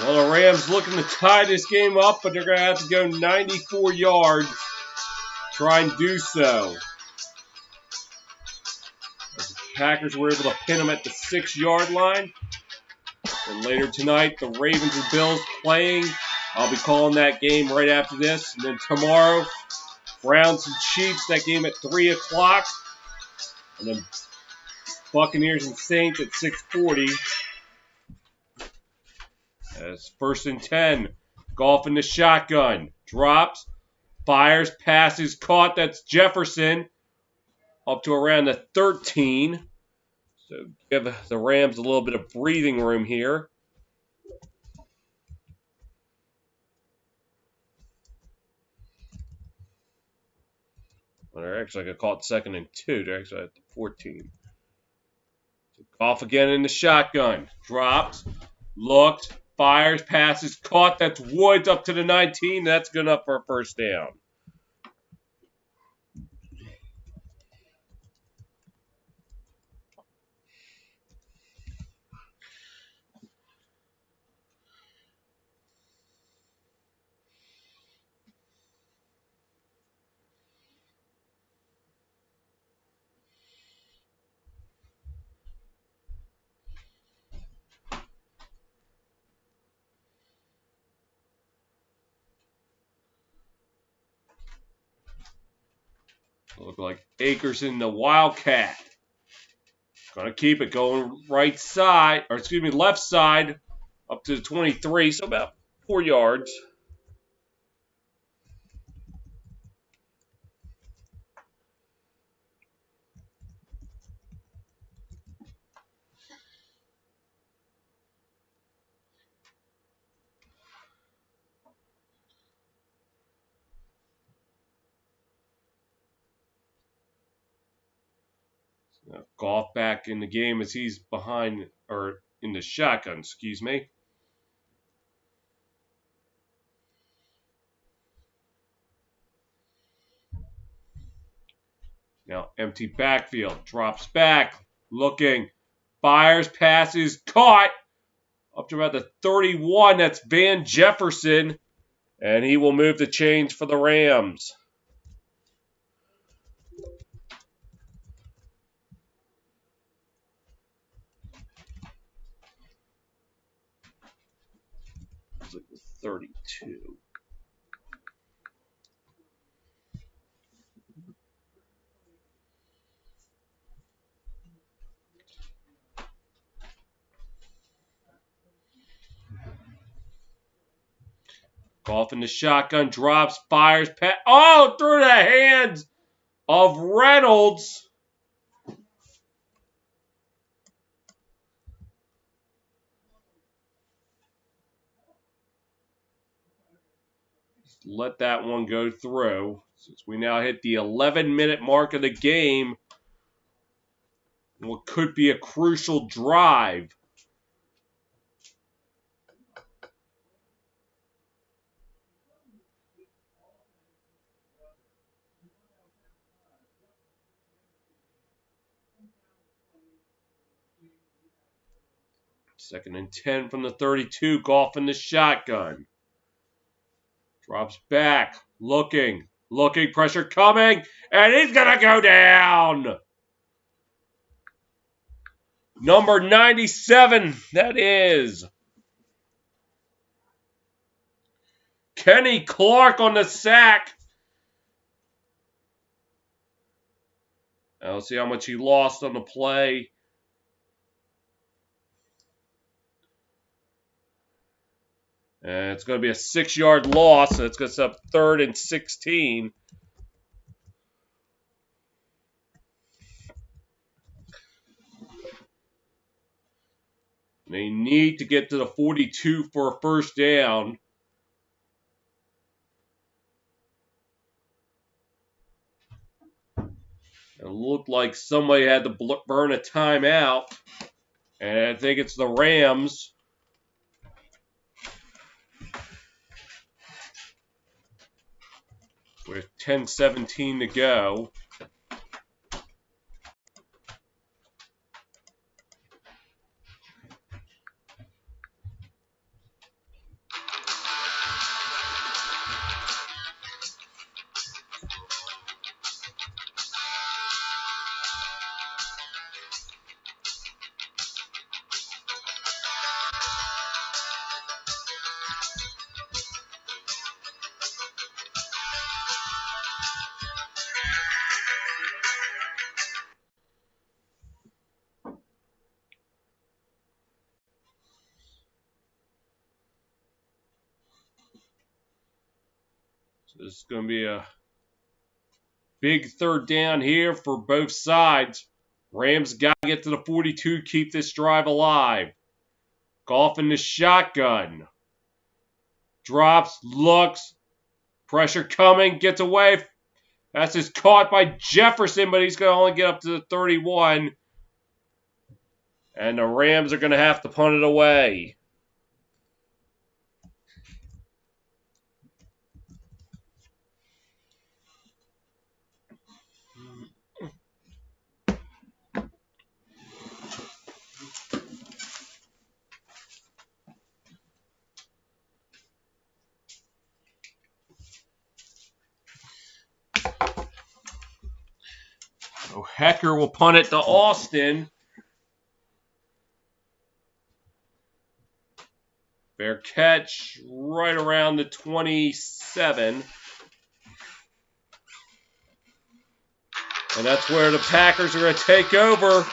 Well, the Rams looking to tie this game up, but they're going to have to go 94 yards to try and do so. The Packers were able to pin them at the 6-yard line. And later tonight, the Ravens and Bills playing. I'll be calling that game right after this. And then tomorrow, Browns and Chiefs, that game at 3 o'clock. And then Buccaneers and Saints at 6:40. That's 1st and 10. Goff in the shotgun. Drops. Fires. Passes. Caught. That's Jefferson. Up to around the 13. So give the Rams a little bit of breathing room here. Well, they're actually going to call it 2nd and 2. They're actually at the 14. So Goff again in the shotgun. Drops. Looks. Fires. Passes. Caught. That's Woods up to the 19. That's good enough for a 1st down. Look like Akers in the Wildcat. Gonna keep it going right side, or excuse me, left side up to the 23, so about 4 yards. Now, Goff back in the game as he's behind, or in the shotgun, excuse me. Now, empty backfield, drops back, looking, fires, passes, caught, up to about the 31. That's Van Jefferson, and he will move the chains for the Rams. It's like the 32. Goff in the shotgun, drops, fires, through the hands of Reynolds. Just let that one go through. Since we now hit the 11-minute mark of the game, what could be a crucial drive. Second and 10 from the 32. Goff in the shotgun. Drops back. Looking. Pressure coming. And he's going to go down. Number 97. That is Kenny Clark on the sack. Now let's see how much he lost on the play. And it's going to be a 6-yard loss, so it's going to set up 3rd and 16. They need to get to the 42 for a 1st down. It looked like somebody had to burn a timeout. And I think it's the Rams. With 10:17 to go. So this is going to be a big third down here for both sides. Rams got to get to the 42, keep this drive alive. Goff in the shotgun. Drops, looks, pressure coming, gets away. That's just caught by Jefferson, but he's going to only get up to the 31. And the Rams are going to have to punt it away. So Hecker will punt it to Austin. Fair catch right around the 27. And that's where the Packers are going to take over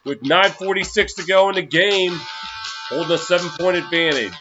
with 9:46 to go in the game, holding a 7-point advantage.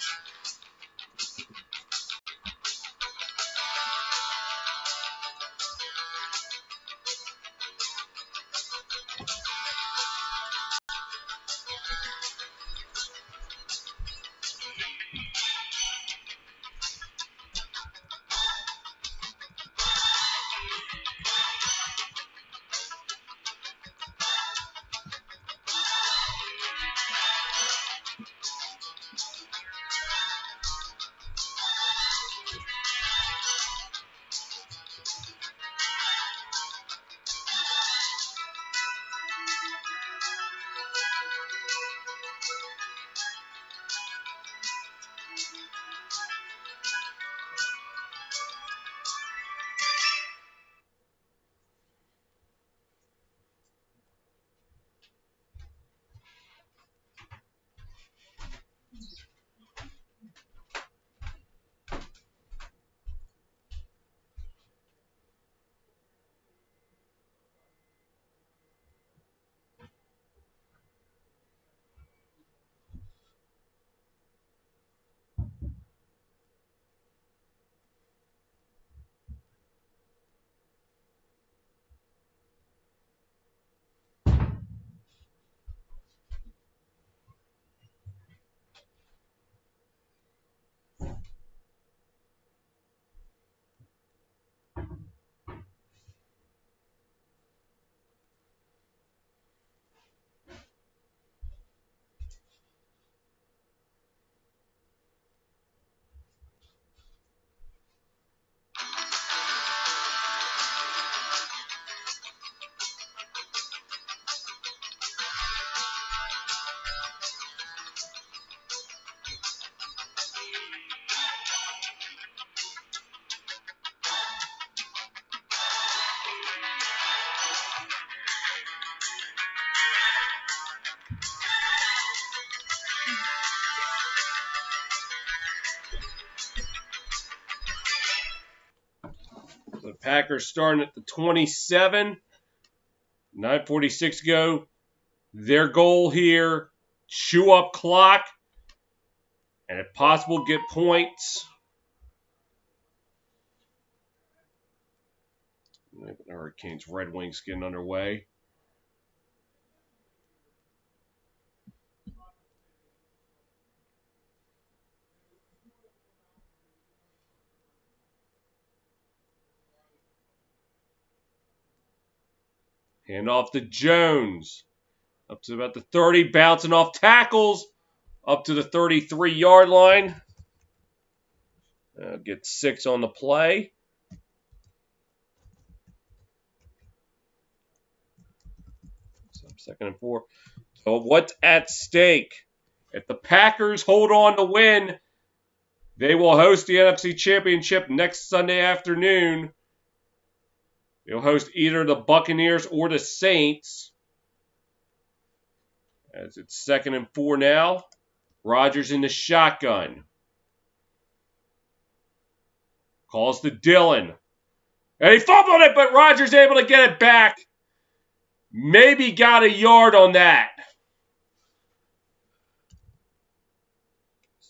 The Packers starting at the 27. 9:46 to go. Their goal here, chew up clock, and if possible, get points. The Hurricanes, Red Wings getting underway. Hand off to Jones. Up to about the 30, bouncing off tackles. Up to the 33-yard line. Get 6 on the play. So 2nd and 4. So what's at stake? If the Packers hold on to win, they will host the NFC Championship next Sunday afternoon. They'll host either the Buccaneers or the Saints. As it's 2nd and 4 now. Rodgers in the shotgun. Calls to Dillon. And he fumbled it, but Rodgers able to get it back. Maybe got a yard on that.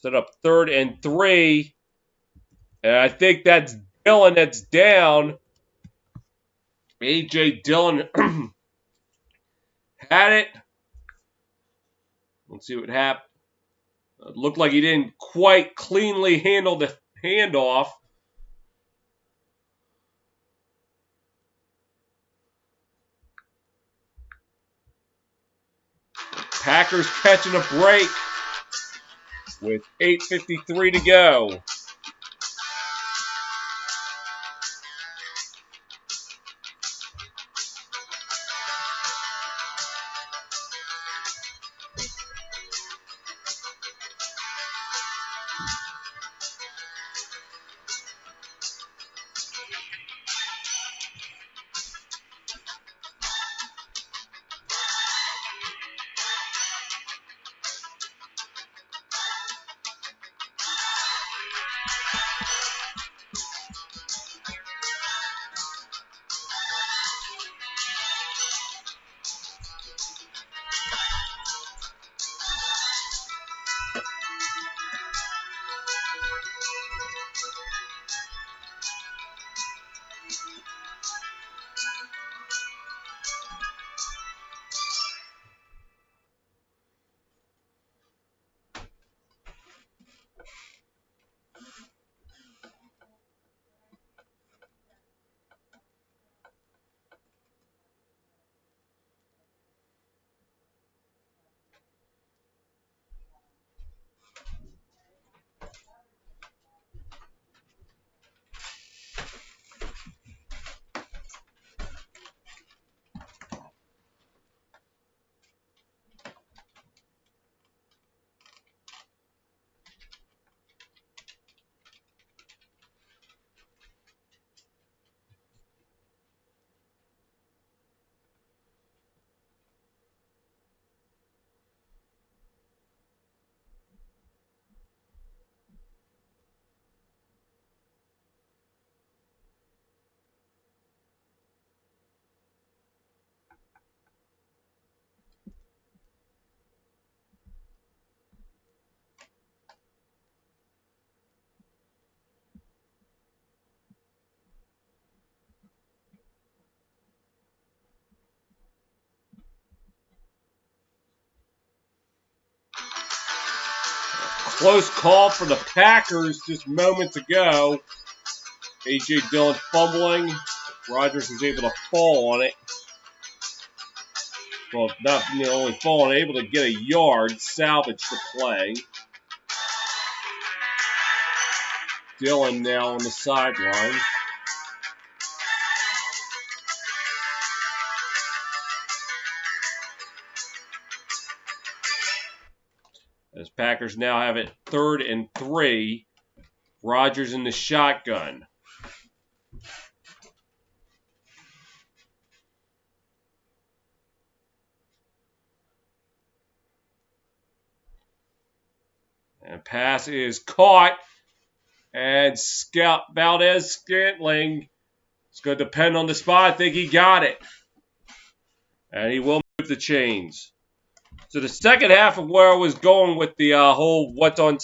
Set up 3rd and 3. And I think that's Dillon that's down. A.J. Dillon had it. Let's see what happened. It looked like he didn't quite cleanly handle the handoff. Packers catching a break with 8:53 to go. Close call for the Packers just moments ago. A.J. Dillon fumbling. Rodgers was able to fall on it. Well, not only falling, able to get a yard, salvage the play. Dillon now on the sideline. As Packers now have it 3rd and 3. Rodgers in the shotgun. And pass is caught. And Valdez Scantling, it's going to depend on the spot. I think he got it. And he will move the chains. So the second half of where I was going with the whole what's on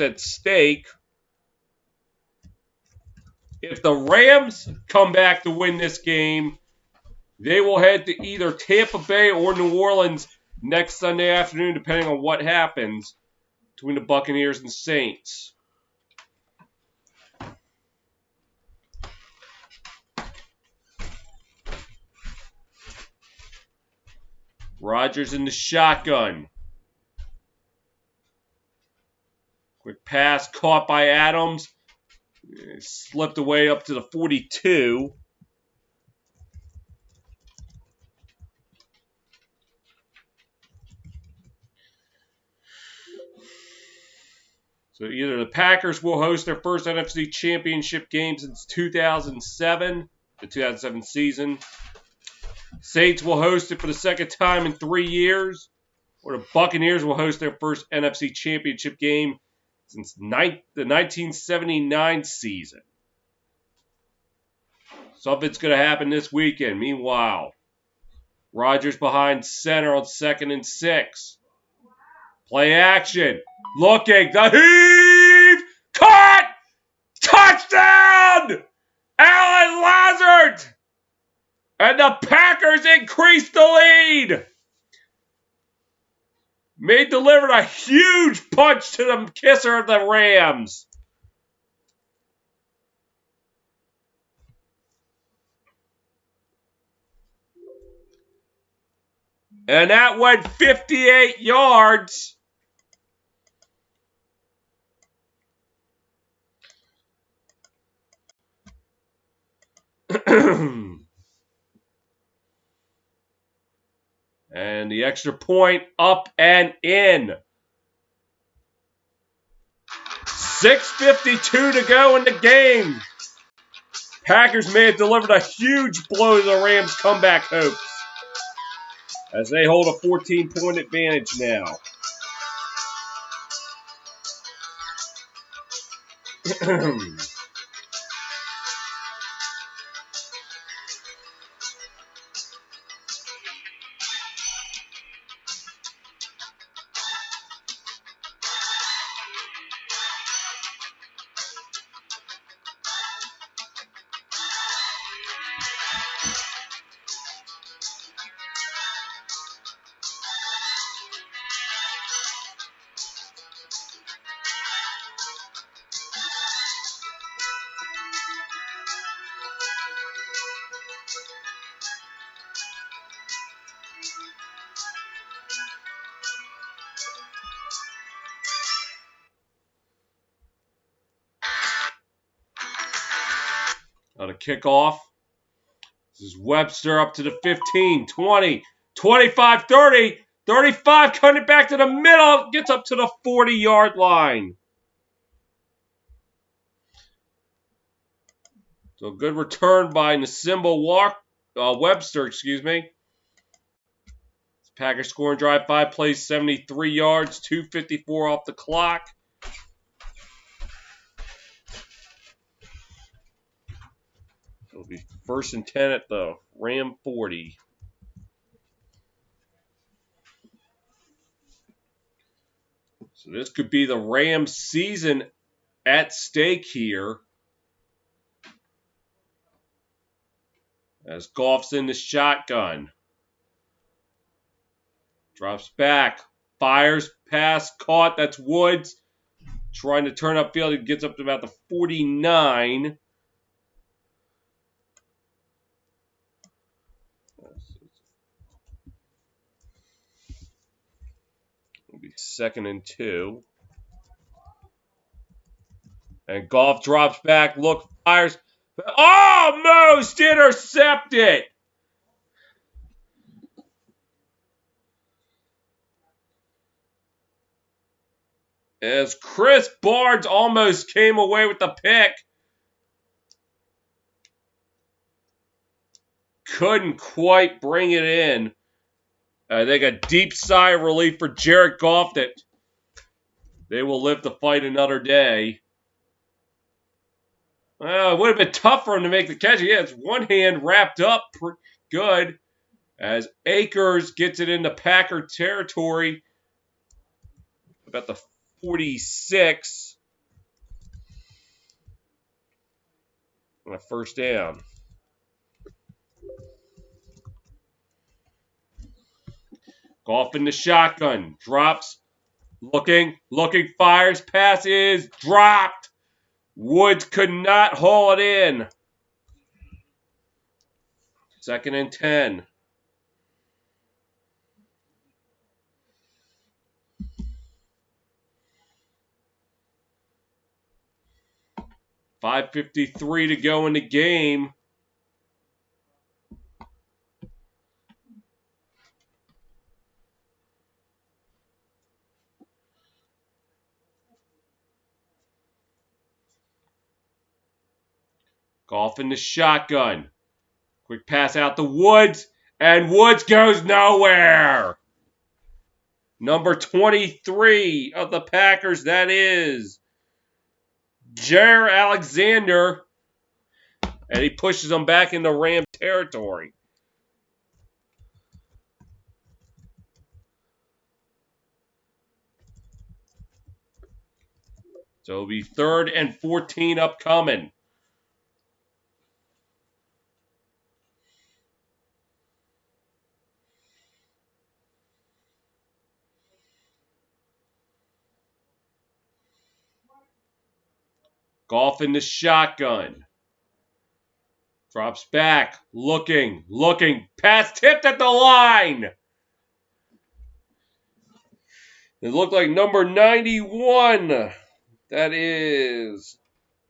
at stake. If the Rams come back to win this game, they will head to either Tampa Bay or New Orleans next Sunday afternoon, depending on what happens between the Buccaneers and Saints. Rodgers in the shotgun. Quick pass caught by Adams. Slipped away up to the 42. So either the Packers will host their first NFC Championship game since 2007, the 2007 season. Saints will host it for the second time in 3 years, or the Buccaneers will host their first NFC Championship game since the 1979 season. Something's going to happen this weekend. Meanwhile, Rodgers behind center on 2nd and 6. Play action. Looking. The heave. Caught. Touchdown! Alan Lazard! And the Packers increased the lead. May delivered a huge punch to the kisser of the Rams. And that went 58 yards. And the extra point up and in. 6:52 to go in the game. Packers may have delivered a huge blow to the Rams' comeback hopes as they hold a 14-point advantage now. On a kickoff. This is Webster up to the 15, 20, 25, 30, 35, cutting it back to the middle, gets up to the 40-yard line. So good return by Nasimba Webster, excuse me. Packers scoring drive 5 plays, 73 yards, 2:54 off the clock. It'll be 1st and 10 at the Ram 40. So this could be the Rams season at stake here. As Goff's in the shotgun. Drops back. Fires. Pass. Caught. That's Woods. Trying to turn upfield. He gets up to about the 49. It'll be 2nd and 2. And Goff drops back. Look. Fires. Almost intercepted. As Chris Barnes almost came away with the pick. Couldn't quite bring it in. I think a deep sigh of relief for Jared Goff that they will live to fight another day. Well, it would have been tough for him to make the catch. He has one hand wrapped up pretty good as Akers gets it into Packer territory. About the 46. On a 1st down. Goff in the shotgun. Drops. Looking. Fires. Pass is dropped. Woods could not haul it in. 2nd and 10. $5:53 to go in the game. Goff in the shotgun. Quick pass out to Woods. And Woods goes nowhere. Number 23 of the Packers, that is Jair Alexander. And he pushes them back into Ram territory. So it'll be 3rd and 14 upcoming. Goff in the shotgun. Drops back. Looking. Pass tipped at the line. It looked like number 91. That is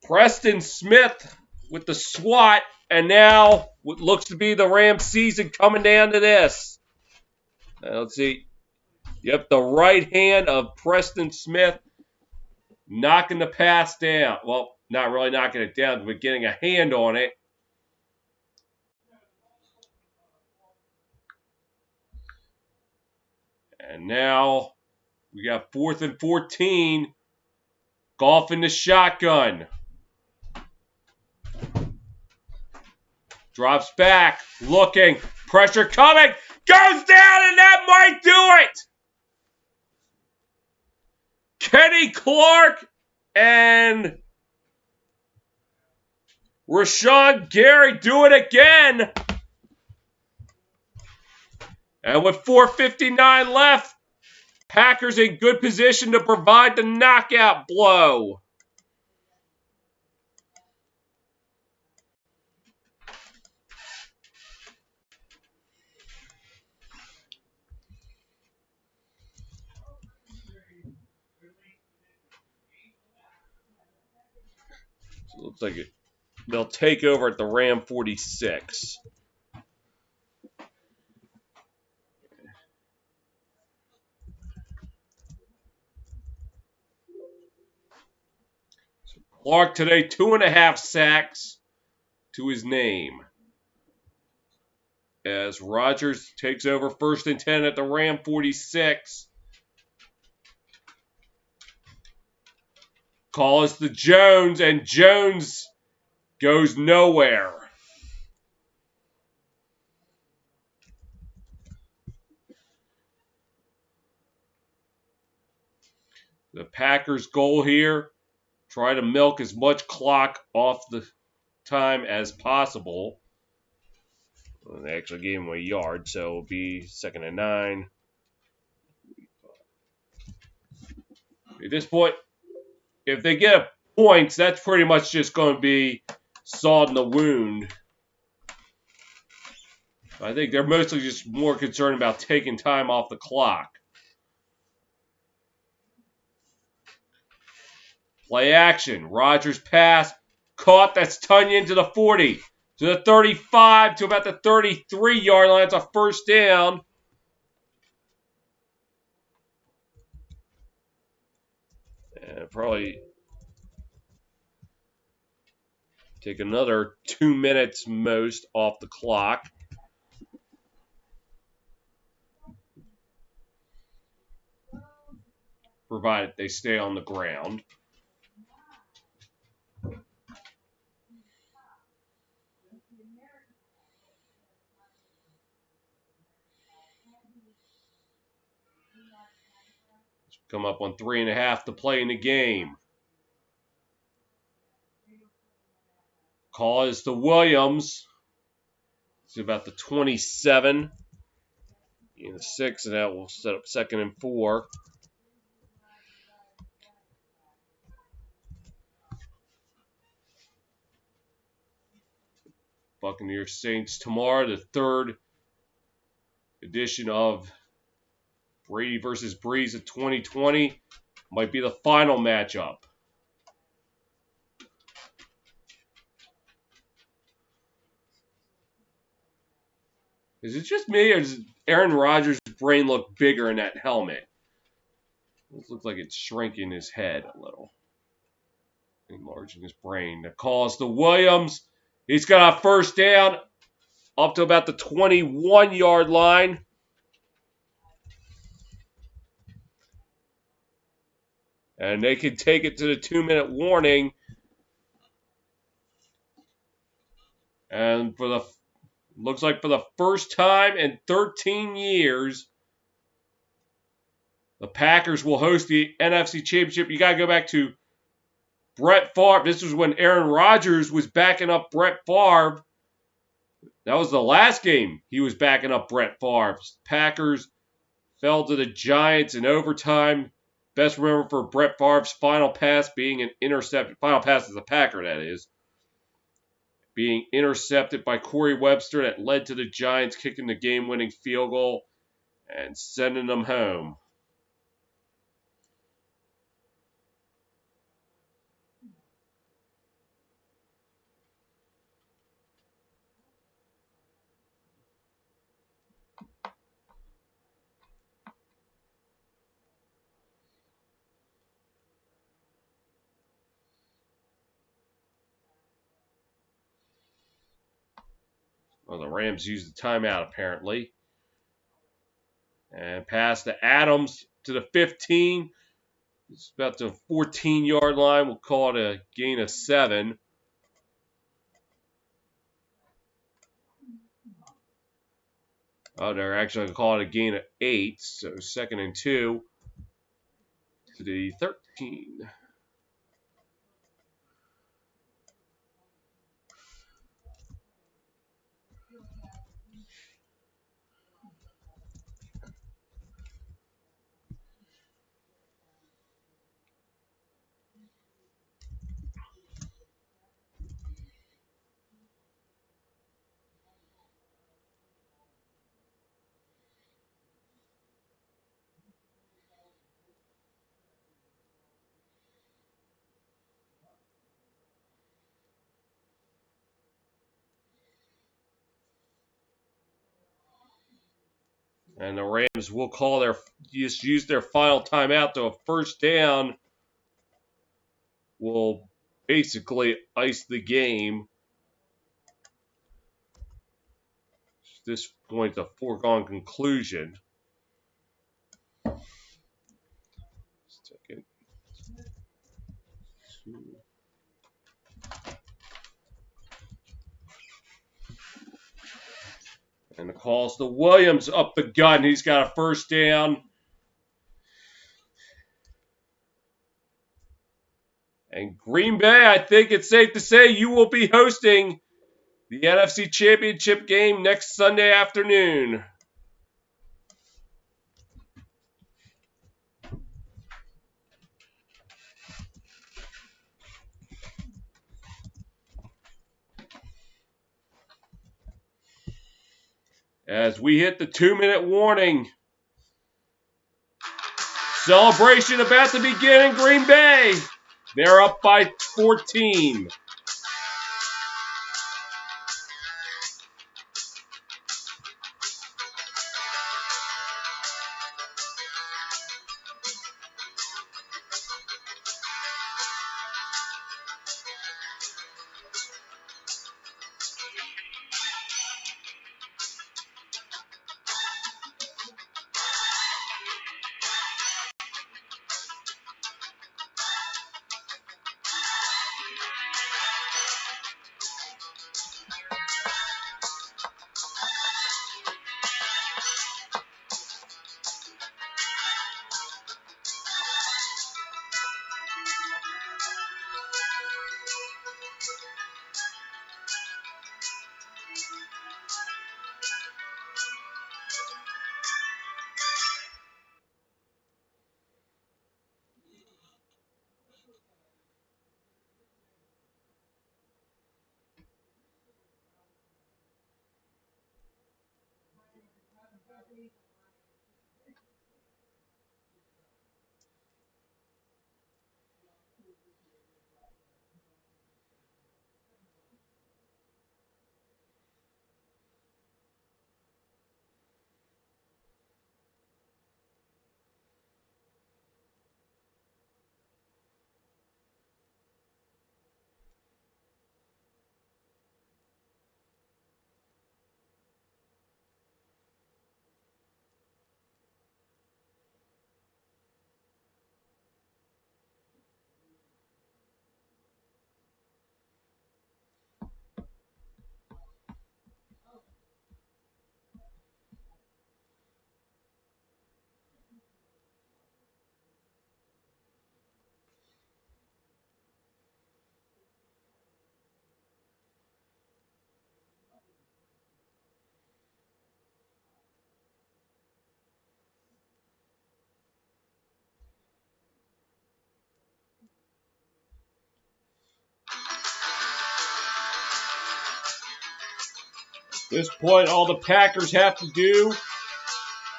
Preston Smith with the swat. And now what looks to be the Rams season coming down to this. Let's see. Yep, the right hand of Preston Smith knocking the pass down. Well, not really knocking it down, but getting a hand on it. And now we got 4th and 14. Goff in the shotgun. Drops back. Looking. Pressure coming. Goes down, and that might do it. Kenny Clark and Rashawn Gary do it again. And with 4:59 left, Packers in good position to provide the knockout blow. So it looks like they'll take over at the Ram 46. Clark today, 2.5 sacks to his name. As Rodgers takes over 1st and 10 at the Ram 46. Call is to Jones, and Jones goes nowhere. The Packers' goal here, try to milk as much clock off the time as possible. Well, they actually gave him a yard, so it'll be 2nd and 9. At this point, if they get points, that's pretty much just going to be salt in the wound. I think they're mostly just more concerned about taking time off the clock. Play action. Rodgers pass. Caught. That's Tunyon to the 40. To the 35. To about the 33-yard line. It's a 1st down. And probably take another 2 minutes most off the clock. Provided they stay on the ground. Come up on 3.5 to play in the game. Call is to Williams. It's about the 27. In the 6, and that will set up 2nd and 4. Buccaneers Saints tomorrow, the 3rd edition of Brady versus Breeze of 2020. Might be the final matchup. Is it just me, or does Aaron Rodgers' brain look bigger in that helmet? It looks like it's shrinking his head a little. Enlarging his brain. The call is to Williams. He's got a 1st down up to about the 21-yard line. And they can take it to the 2-minute warning. And looks like for the first time in 13 years, the Packers will host the NFC Championship. You got to go back to Brett Favre. This was when Aaron Rodgers was backing up Brett Favre. That was the last game he was backing up Brett Favre. Packers fell to the Giants in overtime. Best remembered for Brett Favre's final pass being an intercepted. Final pass as a Packer, that is. Being intercepted by Corey Webster that led to the Giants kicking the game-winning field goal and sending them home. Well, the Rams used the timeout apparently. And pass to Adams to the 15. It's about the 14-yard line. We'll call it a gain of 7. Oh, they're actually going to call it a gain of 8. So 2nd and 2 to the 13. And the Rams will call just use their final timeout to a first down. Will basically ice the game. At this point, a foregone conclusion. Second. And the call's to Williams up the gut, and he's got a first down. And Green Bay, I think it's safe to say you will be hosting the NFC Championship game next Sunday afternoon. As we hit the 2-minute warning. Celebration about to begin in Green Bay. They're up by 14. this point, all the Packers have to do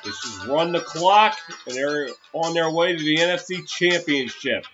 is just run the clock, and they're on their way to the NFC Championship.